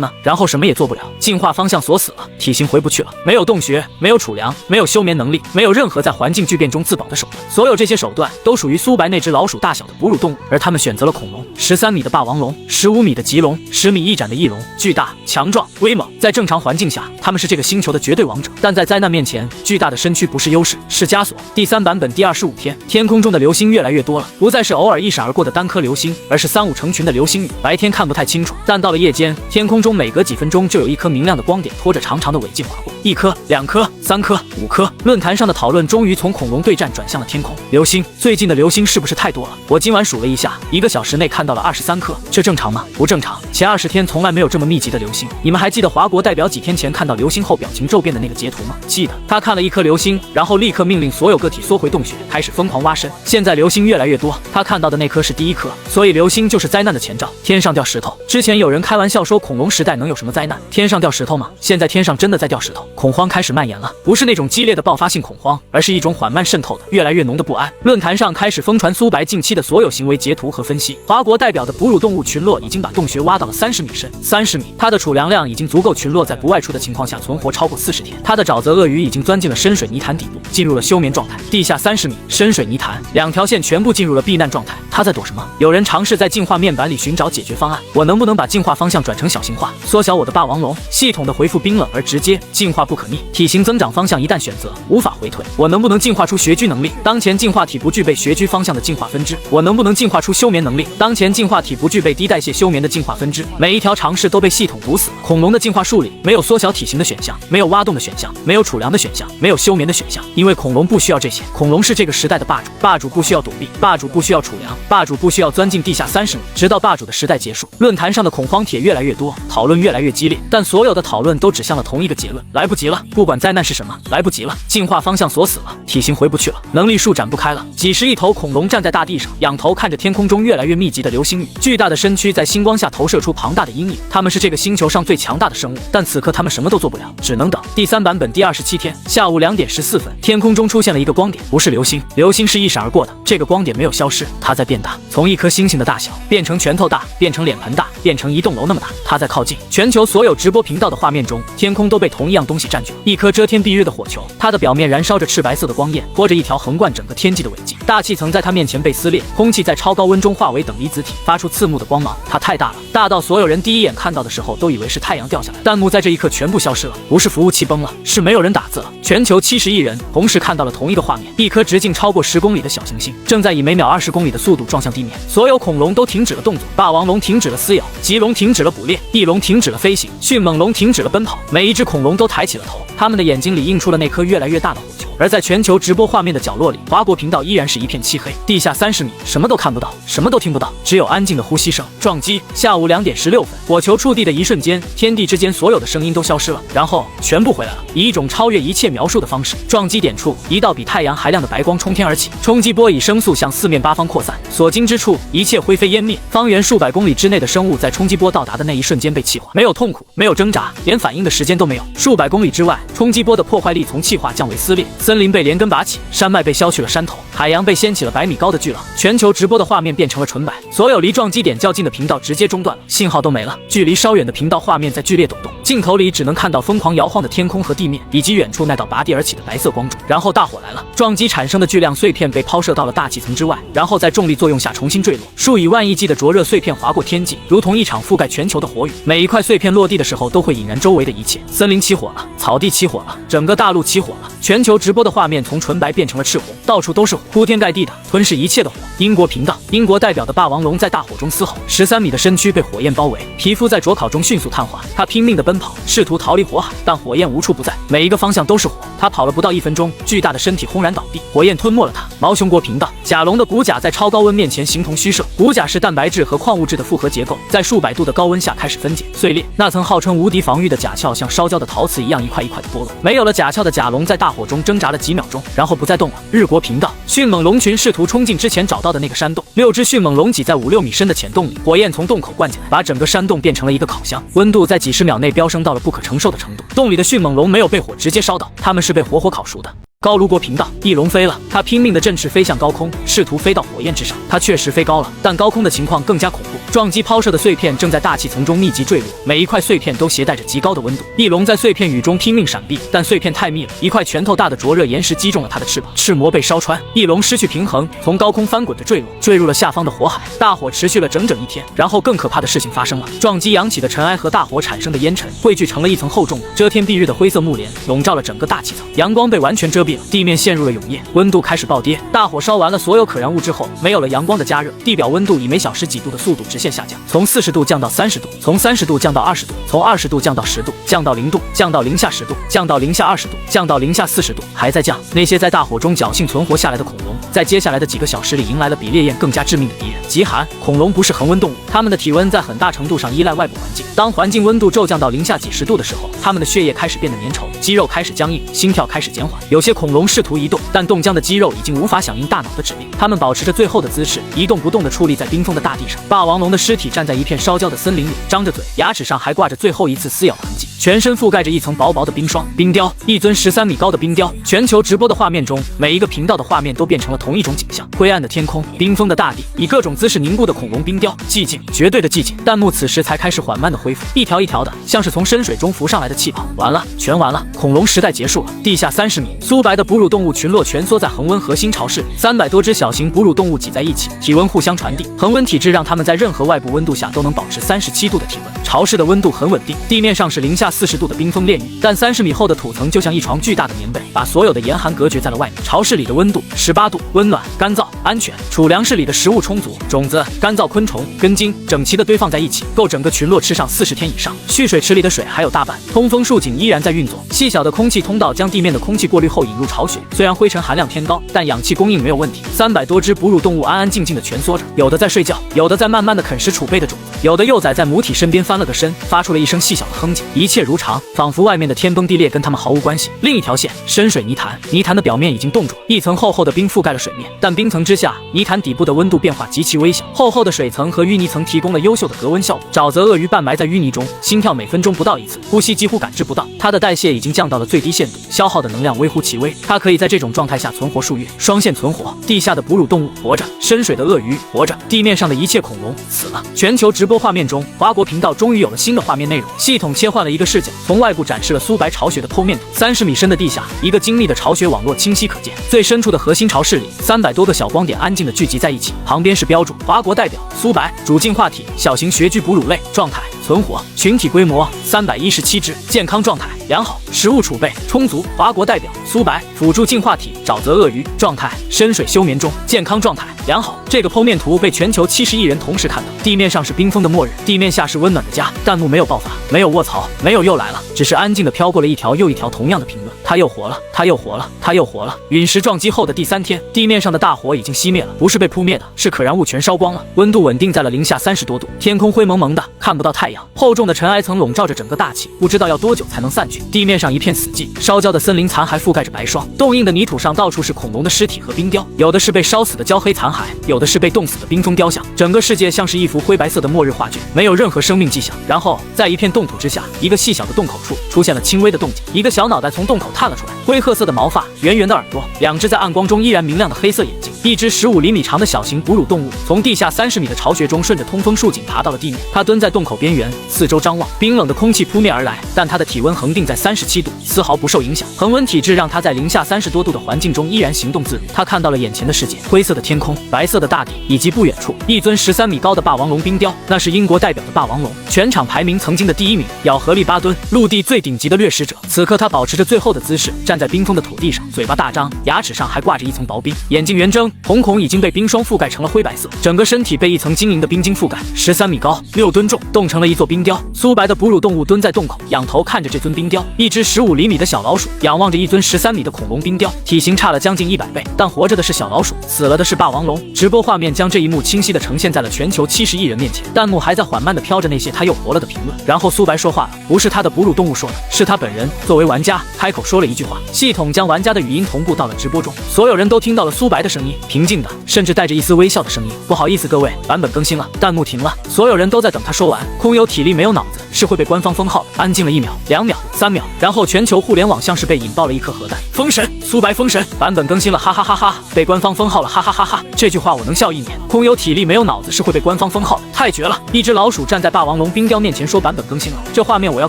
呢？然后什么也做不了，进化方向锁死了，体型回不去了，没有洞穴，没有储粮，没有休眠能力，没有任何在环境巨变中自保的手段。所有这些手段都属于苏白那只老鼠大小的哺乳动物，而他们选择了恐龙。13米的霸王龙，15米的棘龙，10米一展的翼龙，巨大、强壮、威猛。在正常环境下，他们是这个星球的绝对王者，但在灾难面前，巨大的身躯不是优势，是枷锁。第3版本第25天，天空中的流星越来越多了，不再是偶尔一闪而过的单颗流星，而是3、5成群的流星雨。白天看不太清楚，但到了夜间，天空中每隔几分钟就有一颗明亮的光点拖着长长的尾劲划过，1颗、2颗、3颗、5颗。论坛上的讨论终于从恐龙对战转向了天空。流星，最近的流星是不是太多了？我今晚数了一下，1个小时内看到了23颗，这正常吗？不正常。前20天从来没有这么密集的流星。你们还记得华国代表几天前看到流星后表情骤变的那个截图吗？记得。他看了1颗流星，然后立刻命令所有个体缩回洞穴，开始疯狂挖深。现在流星越来越多，他看到的那颗是第1颗，所以流星就是灾难的前兆。天上掉石头，之前有人开玩笑说恐龙时代能有什么灾难？天上掉石头吗？现在天上真的在掉石头，恐慌开始蔓延了，不是那种激烈的爆发性恐慌，而是一种缓慢渗透的、越来越浓的不安。论坛上开始疯传苏白近期的所有行为截图和分析。华国代表的哺乳动物群落已经把洞穴挖到了30米深，30米，它的储粮量已经足够群落在不外出的情况下存活超过40天。它的沼泽鳄鱼已经钻进了深水泥潭底部，进入了休眠状态。地下30米，深水泥潭，2条线全部进入了避难状态。它在躲什么？有人尝试在进化面板里寻找解决方案。我能不能把进化方向转成小型化，缩小我的霸王龙？系统的回复冰冷而直接，进化不可逆，体型增长方向一旦选择，无法回退。我能不能进化出穴居能力？当前进化体不具备穴居方向的进化分支。我能不能进化出休眠能力？当前进化体不具备低代谢休眠的进化分支。每一条尝试都被系统堵死。恐龙的进化树里没有缩小体型的选项，没有挖洞的选项，没有储粮的选项，没有休眠的选项，因为恐龙不需要这些。恐龙是这个时代的霸主，霸主不需要躲避，霸主不需要储粮，霸主不需要钻进地下30米，直到霸主的时代结束。论坛上的恐慌帖越来越多，讨论越来越激烈，但所有的讨论都指向了同一个结论：来不及了。不管灾难是什么，来不及了。进化方向锁死了，体型回不去了，能力树展不开了。几十亿头恐龙站在大地上，仰头看着天空中越来越密集的流星雨，巨大的身躯在星光下投射出庞大的阴影。他们是这个星球上最强大的生物，但此刻他们什么都做不了，只能等。第3版本第27天下午2点14分，天空中出现了一个光点，不是流星，流星是一闪而过的。这个光点没有消失，它在变大，从一颗星星的大小变成拳头大，变成脸盆大，变成一栋楼那么大。它在靠近。全球所有直播频道的画面中，天空都被同一样东西占据了，一颗遮天蔽日的火球，它的表面燃烧着赤白色的光焰，拖着一条横贯整个天际的尾迹。大气层在它面前被撕裂，空气在超高温中化为等离子体，发出刺目的光芒。它太大了，大到所有人第一眼看到的时候都以为是太阳掉下来。弹幕在这一刻全部消失了，不是服务器崩了，是没有人打字了。全球70亿人同时看到了同一个画面，一颗直径超过10公里的小行星正在以每秒20公里的速度撞向地面。所有恐龙都停止了动作，霸王龙停止了撕咬，棘龙停止了捕猎，翼龙停止了飞行，迅猛龙停止了奔跑。每一只恐龙都抬起了头，它们的眼睛里映出了那颗越来越大的火球。而在全球直播画面的角落里，华国频道依然是一片漆黑，地下30米，什么都看不到，什么都听不到，只有安静的呼吸声。撞击，下午2点16分，火球触地的一瞬间，天地之间所有的声音都消失了，然后全部回来了，以一种超越一切描述的方式。撞击点处，一道比太阳还亮的白光冲天而起，冲击波以声速向四面八方扩散，所经之处，一切灰飞烟灭。方圆数百公里之内的生物在冲击波到达的那一瞬间被气化，没有痛苦，没有挣扎，连反应的时间都没有。数百公里之外，冲击波的破坏力从气化降为撕裂，森林被连根拔起，山脉被削去了山头，海洋被掀起了100米高的巨浪。全球直播的画面变成了纯白，所有离撞击点较近的频道直接中断了，信号都没了。距离稍远的频道画面在剧烈抖动，镜头里只能看到疯狂摇晃的天空和地面，以及远处那道拔地而起的白色光柱。然后大火来了，撞击产生的巨量碎片被抛射到了大气层之外，然后在重力作用下重新坠落，数以万亿计的灼热碎片划过天际，如同一场覆盖全球的火雨。每一块碎片落地的时候都会引燃周围的一切，森林起火了，草地起火了，整个大陆起火了。全球直播的画面从纯白变成了赤红，到处都是火，铺天盖地的吞噬一切的火。英国频道，英国代表的霸王龙在大火中嘶吼，13米的身躯被火焰包围，皮肤在灼烤中迅速碳化，它拼命地奔跑，试图逃离火海，但火焰无处不在，每一个方向都是火。它跑了不到1分钟，巨大的身体轰然倒地，火焰吞没了它。毛熊国频道，甲龙的骨甲在超高温面前形同虚设，骨甲是蛋白质和矿物质的复合结构，在数百度的高温下开始分解碎裂，那层号称无敌防御的甲壳像烧焦的陶瓷一样一块一块的剥落。没有了甲壳的甲龙在大火中挣扎了几秒钟，然后不再动了。日国频道，迅猛龙群试图冲进之前找到的那个山洞，6只迅猛龙挤在5、6米深的浅洞里，火焰从洞口灌进来，把整个山洞变成了一个烤箱，温度在几十秒内飙升到了不可承受的程度。洞里的迅猛龙没有被火直接烧到，它们是被活活烤熟的。高卢国频道，翼龙飞了，它拼命地振翅飞向高空，试图飞到火焰之上。它确实飞高了，但高空的情况更加恐怖。撞击抛射的碎片正在大气层中密集坠落，每一块碎片都携带着极高的温度。翼龙在碎片雨中拼命闪避，但碎片太密了，一块拳头大的灼热岩石击中了它的翅膀，翅膜被烧穿。翼龙失去平衡，从高空翻滚着坠落，坠入了下方的火海。大火持续了整整1天，然后更可怕的事情发生了。撞击扬起的尘埃和大火产生的烟尘汇聚成了一层厚重的遮天蔽日的灰色幕帘，笼罩了整个大气层，阳光被完全遮蔽了，地面陷入了永夜，温度开始暴跌。大火烧完了所有可燃物之后，没有了阳光的加热，地表温度以每小时几度的速度直线下降，从40度降到30度，从30度降到20度，从20度降到10度，降到0度，降到零下10度，降到零下20度，降到零下40度，还在降。那些在大火中侥幸存活下来的恐龙，在接下来的几个小时里迎来了比烈焰更加致命的敌人——极寒。恐龙不是恒温动物，它们的体温在很大程度上依赖外部环境。当环境温度骤降到零下几十度的时候，它们的血液开始变得粘稠，肌肉开始僵硬，心跳开始减缓。有些恐龙试图移动，但冻僵的肌肉已经无法响应大脑的指令，它们保持着最后的姿势，一动不动地矗立在冰封的大地上。霸王龙的尸体站在一片烧焦的森林里，张着嘴，牙齿上还挂着最后一次撕咬的痕迹，全身覆盖着一层薄薄的冰霜。冰雕，一尊13米高的冰雕。全球直播的画面中，每一个频道的画面都变成了同一种景象：灰暗的天空，冰封的大地，以各种姿势凝固的恐龙冰雕，寂静，绝对的寂静。弹幕此时才开始缓慢的恢复，一条一条的，像是从深水中浮上来的气泡。完了，全完了，恐龙时代结束了。地下30米，苏白的哺乳动物群落蜷缩在恒温核心巢室，300多只小型哺乳动物挤在一起，体温互相传递。恒温体质让它们在任何外部温度下都能保持37度的体温。巢室的温度很稳定，地面上是零下40度的冰封炼狱，但30米厚的土层就像一床巨大的棉被，把所有的严寒隔绝在了外面。巢室里的温度18度，温暖、干燥、安全。储粮室里的食物充足，种子、干燥昆虫、根茎整齐地堆放在一起，够整个群落吃上40天以上。蓄水池里的水还有大半，通风竖井依然在运作，细小的空气通道将地面的空气过滤后引入巢穴。虽然灰尘含量偏高，但氧气供应没有问题。300多只哺乳动物安安静静地蜷缩着，有的在睡觉，有的在慢慢地啃食储备的种子，有的幼崽在母体身边翻了个身，发出了一声细小的哼唧。一切如常，仿佛外面的天崩地裂跟他们毫无关系。另一条线，深水泥潭，泥潭的表面已经冻住了，一层厚厚的冰覆盖了水面，但冰层之下，泥潭底部的温度变化极其微小。厚厚的水层和淤泥层提供了优秀的隔温效果。沼泽鳄鱼半埋在淤泥中，心跳每分钟不到1次，呼吸几乎感知不到。它的代谢已经降到了最低限度，消耗的能量微乎其微。它可以在这种状态下存活数月。双线存活，地下的哺乳动物活着，深水的鳄鱼活着，地面上的一切恐龙死了。全球直播画面中，华国频道终于有了新的画面内容，系统切换了一个视角，从外部展示了苏白巢穴的剖面图。30米深的地下，一个精密的巢穴网络清晰可见。最深处的核心巢室里，300多个小光点安静地聚集在一起，旁边是标注华国代表苏白，主进化体，小型穴居哺乳类，状态存活，群体规模317只，健康状态良好，食物储备充足。华国代表苏白，辅助进化体，沼泽鳄鱼，状态深水休眠中，健康状态良好。良好。这个剖面图被全球70亿人同时看到。地面上是冰封的末日，地面下是温暖的家。弹幕没有爆发，没有卧槽，没有又来了，只是安静的飘过了一条又一条同样的评论。他又活了，他又活了，他又活了。陨石撞击后的第3天，地面上的大火已经熄灭了，不是被扑灭的，是可燃物全烧光了。温度稳定在了零下30多度，天空灰蒙蒙的，看不到太阳，厚重的尘埃层笼罩着整个大气，不知道要多久才能散去。地面上一片死寂，烧焦的森林残骸覆盖着白霜，冻硬的泥土上到处是恐龙的尸体和冰雕，有的是被烧死的焦黑残骸，有的是被冻死的冰封雕像。整个世界像是一幅灰白色的末日画卷，没有任何生命迹象。然后在一片冻土之下，一个细小的洞口处出现了轻微的动静，一个小脑袋从洞口探了出来，灰褐色的毛发，圆圆的耳朵，2只在暗光中依然明亮的黑色眼睛，一只15厘米长的小型哺乳动物从地下30米的巢穴中顺着通风竖井爬到了地面。它蹲在洞口边缘，四周张望，冰冷的空气扑面而来，但它的体温恒定在37度，丝毫不受影响。恒温体质让它在零下30多度的环境中依然行动自如。它看到了眼前的世界，灰色的天空，白色的大地，以及不远处一尊13米高的霸王龙冰雕，那是英国代表的霸王龙，全场排名曾经的第1名，咬合力8吨，陆地最顶级的掠食者。此刻它保持着最后的姿势，站在冰封的土地上，嘴巴大张，牙齿上还挂着一层薄冰，眼睛圆睁，瞳孔已经被冰霜覆盖成了灰白色，整个身体被一层晶莹的冰晶覆盖。13米高，6吨重，冻成了一座冰雕。苏白的哺乳动物蹲在洞口，仰头看着这尊冰雕。一只15厘米的小老鼠仰望着一尊13米的恐龙冰雕，体型差了将近100倍，但活着的是小老鼠，死了的是霸王龙。直播画面将这一幕清晰地呈现在了全球70亿人面前，弹幕还在缓慢地飘着那些他又活了的评论。然后苏白说话了，不是他的哺乳动物说的，是他本人作为玩家开口说了一句话。系统将玩家的语音同步到了直播中，所有人都听到了苏白的声音，平静的，甚至带着一丝微笑的声音。不好意思各位，版本更新了。弹幕停了，所有人都在等他说完。空有体力没有脑子是会被官方封号的。安静了1秒、2秒、3秒，然后全球互联网像是被引爆了一颗核弹。封神，苏白封神，版本更新了，哈哈哈哈，被官方封号了，哈哈哈哈。这句话我能笑1年。空有体力没有脑子是会被官方封号的，太绝了！一只老鼠站在霸王龙冰雕面前说版本更新了，这画面我要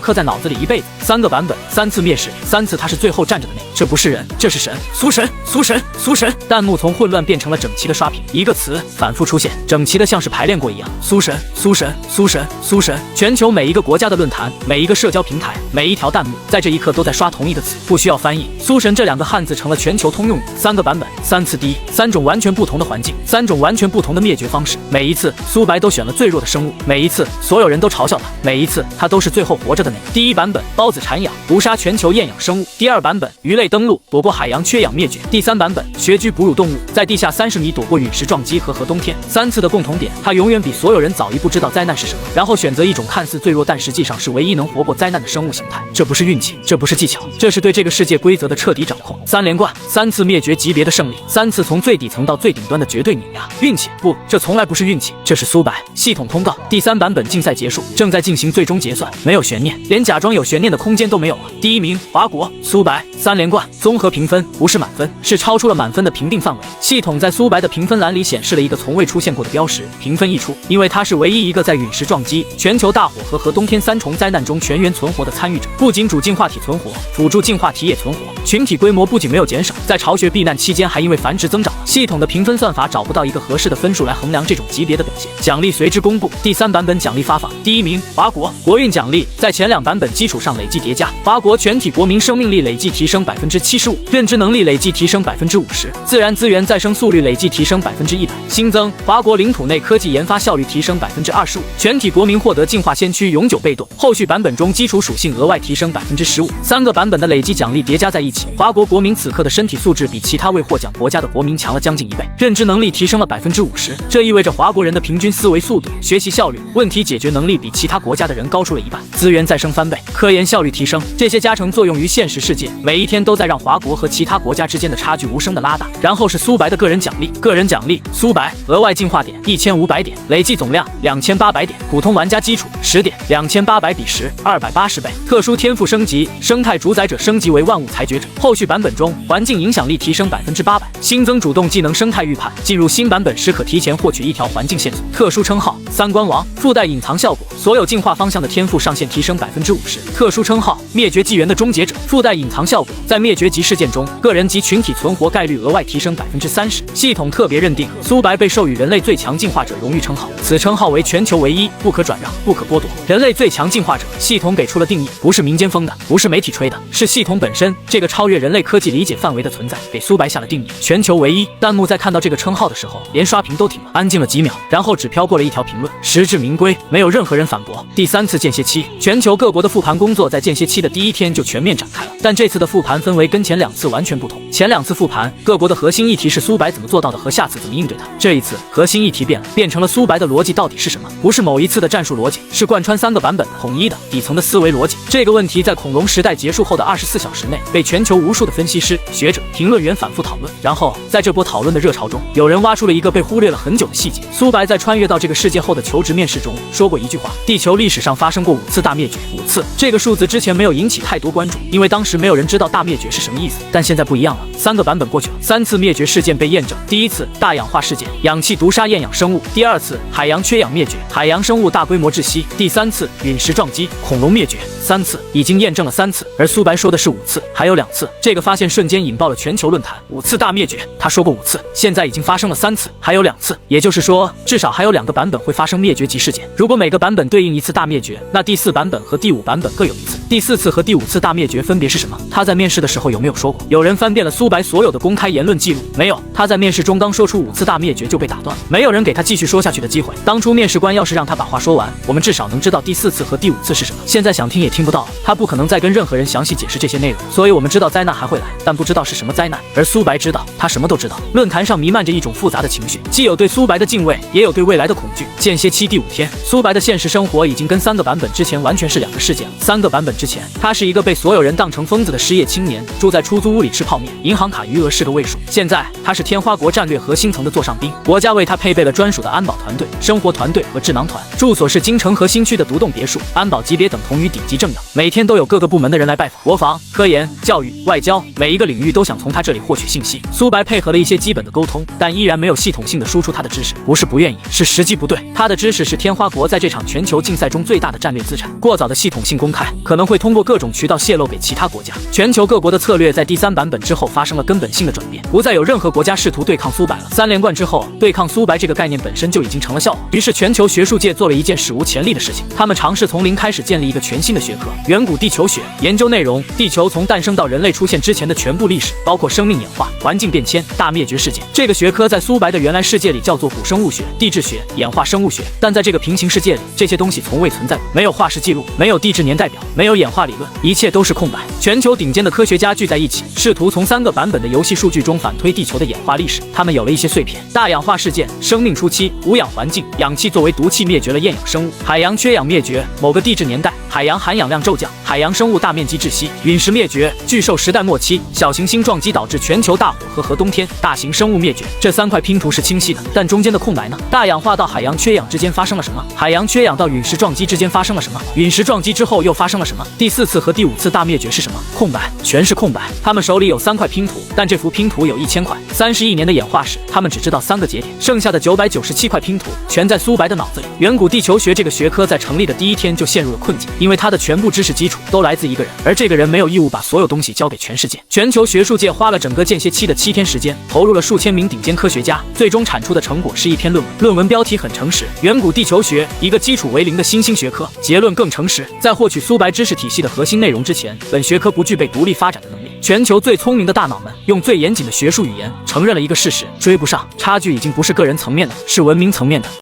刻在脑子里一辈子。3个版本，3次灭世，3次他是最后站着的那个，这不是人，这是神。苏神，苏神，苏神！弹幕从混乱变成了整齐的刷屏，一个词反复出现，整齐的像是排练过一样。苏神，苏神，苏神，苏神！全球每一个国家的论坛，每一个社交平台，每一条弹幕，在这一刻都在刷同一个词，不需要翻译。苏神这2个汉字成了全球通用语。3个版本，3次第一，3种完全不同的环境，3种完全不同的灭绝方式。每一次苏白都选了最弱的生物，每一次所有人都嘲笑他，每一次他都是最后活着的那个。第1版本孢子产氧，毒杀全球厌氧生物。第2版本鱼类登陆，躲过海洋缺氧灭绝。第3版本穴居哺乳动物，在地下30米躲过陨石撞击和核冬天。3次的共同点，他永远比所有人早一步知道灾难是什么，然后选择一种看似最弱但实际上是唯一能活过灾难的生物形态。这不是运气，这不是技巧，这是对这个世界规则的彻底掌控。3连冠，3次灭绝级别的胜利，3次从最底层到最顶端的绝对碾压。运气？不，这从来不是运气，这是苏白。系统通告，第3版本竞赛结束，正在进行最终结算，没有悬念，连假装有悬念的空间都没有了。第1名华国苏白3连冠，综合评分不是满分，是超出了满分的评定范围。系统在苏白的评分栏里显示了一个从未出现过的标识，评分溢出，因为他是唯一一个在陨石撞击、全球大火和核冬天3重灾难中全员存活的参与者。不仅主进化体存活，辅助进化体也存活，群体规模不仅没有减少，在巢穴避难期间还因为繁殖增长了。系统的评分算法找不到一个合适的分数来衡量这种级别的表现。奖励随之公布，第3版本奖励发放，第1名华国国运奖励，在前2版本基础上累计叠加，华国全体国民生命力累计提升75%，认知能力累计提升50%，自然资源再生速率累计提升100%。新增华国领土内科技研发效率提升25%，全体国民获得进化先驱永久被动。后续版本中基础属性额外提升15%，3个版本的累计奖励叠加在一起，华国国民此刻的身体素质比其他未获奖国家的国民强了将近1倍，认知能力提升了50%，这意味着华国人的平均思维速度、学习效率、问题解决能力比其他国家的人高出了1半，资源再生翻倍，科研效率提升，这些加成作用于现实世界，每一天都在让华国和其他国家之间的差距无声的拉大。然后是苏白的个人奖励，个人奖励苏白额外进化点1500点，累计总量2800点，普通玩家基础10点，2800比10 280倍，特殊天赋升级，生态主宰者升级为万物裁决者。后续版本中环境影响力提升800%，新增主动技能生态预判，进入新版本时可提前获取1条环境线索。特殊称号3官王，附带隐藏效果，所有进化方向的天赋上限提升50%。特殊称号灭绝纪元的终结者，附带隐藏效果，在灭绝级事件中个人及群体存活概率额外提升30%。系统特别认定苏白被授予人类最强进化者荣誉称号，此称号为全球唯一，不可转让，不可剥夺。人类最最强进化者。系统给出了定义，不是民间风的，不是媒体吹的，是系统本身这个超越人类科技理解范围的存在给苏白下了定义，全球唯一。弹幕在看到这个称号的时候，连刷屏都停了，安静了几秒，然后只飘过了一条评论，实至名归，没有任何人反驳。第3次间歇期，全球各国的复盘工作在间歇期的第1天就全面展开了，但这次的复盘氛围跟前2次完全不同。前2次复盘，各国的核心议题是苏白怎么做到的和下次怎么应对它，这一次核心议题变了，变成了苏白的逻辑到底是什么？不是某一次的战术逻辑，是贯穿3个版本统一的底层的思维逻辑。这个问题在恐龙时代结束后的24小时内，被全球无数的分析师、学者、评论员反复讨论。然后在这波讨论的热潮中，有人挖出了一个被忽略了很久的细节：苏白在穿越到这个世界后的求职面试中说过一句话：地球历史上发生过5次大灭绝，5次。这个数字之前没有引起太多关注，因为当时没有人知道大灭绝是什么意思。但现在不一样了，3个版本过去了，3次灭绝事件被验证。第1次大氧化事件，氧气毒杀厌氧生物；第2次海洋缺氧灭绝，海洋生物大规模窒息；第3次陨石撞击，恐龙灭绝。3次已经验证了3次，而苏白说的是5次，还有2次。这个发现瞬间引爆了全球论坛，5次大灭绝，他说过5次，现在已经发生了3次，还有2次，也就是说至少还有2个版本会发生灭绝级事件。如果每个版本对应1次大灭绝，那第4版本和第5版本各有1次。第4次和第5次大灭绝分别是什么？他在面试的时候有没有说过？有人翻遍了苏白所有的公开言论记录，没有。他在面试中刚说出5次大灭绝就被打断了，没有人给他继续说下去的机会。当初面试官要是让他把话说完，我们至少能知道第4次和第5次是什么。现在想听也听不到了，他不可能再跟任何人详细解释这些内容，所以我们知道灾难还会来，但不知道是什么灾难。而苏白知道，他什么都知道。论坛上弥漫着一种复杂的情绪，既有对苏白的敬畏，也有对未来的恐惧。间歇期第5天，苏白的现实生活已经跟3个版本之前完全是2个世界了。3个版本之前，他是一个被所有人当成疯子的失业青年，住在出租屋里吃泡面，银行卡余额是个位数。现在他是天花国战略核心层的座上宾，国家为他配备了专属的安保团队、生活团队和智囊团。住所是京城核心区的独栋别墅，安保级别等同于顶级政要，每天都有各个部门的人来拜访，国防、科研、教育、外交，每一个领域都想从他这里获取信息。苏白配合了一些基本的沟通，但依然没有系统性的输出他的知识，不是不愿意，是时机不对。他的知识是天花国在这场全球竞赛中最大的战略资产，过早的系统性公开可能会通过各种渠道泄露给其他国家。全球各国的策略在第3版本之后发生了根本性的转变，不再有任何国家试图对抗苏白了。3连冠之后，对抗苏白这个概念本身就已经成了笑话。于是全球学术界做了一件史无前例的事情，他们尝试从零开始建立一个全新的学科——远古地球学。研究内容：地球从诞生到人类出现之前的全部历史，包括生命演化、环境变迁、大灭绝事件。这个学科在苏白的原来世界里叫做古生物学、地质学、演化生物学，但在这个平行世界里，这些东西从未存在过，没有化石记录，没有地质年代表，没有演化理论，一切都是空白。全球顶尖的科学家聚在一起，试图从3个版本的游戏数据中反推地球的演化历史。他们有了一些碎片：大氧化事件，生命初期，无氧环境，氧气作为毒气灭绝了厌氧生物；海洋缺氧灭绝，某个地质年代，海洋含氧量骤降，海洋生物大面积窒息；陨石灭绝，巨兽时代末期，小行星撞击导致全球大火和核冬天，大型生物灭绝。这3块拼图是清晰的，但中间的空白呢？大氧化到海洋缺氧之间发生了什么？海洋缺氧到陨石撞击之间发生了什么？陨石撞击之后又发生了什么？第4次和第5次大灭绝是什么？空白，全是空白。他们手里有3块拼图，但这幅拼图有1000块，30亿年的演化史，他们只知道3个节点，剩下的997块拼图全在苏白的脑子里。远古地球学这个学科在成立的第1天就陷入了困境，因为它的全部知识基础都来自一个人，而这个人没有义务把所有东西交给全世界。全球学术界花了整个间歇期的7天时间，投入了数千名顶尖科学家，最终产出的成果是一篇论文。论文标题很诚实：远古地球学，一个基础为零的新兴学科。结论更诚实，在获取苏白知识体系的核心内容之前，本学科不具备独立发展的能力。全球最聪明的大脑们用最严谨的学术语言承认了一个事实：追不上，差距已经不是个人层面的，是文明层面的。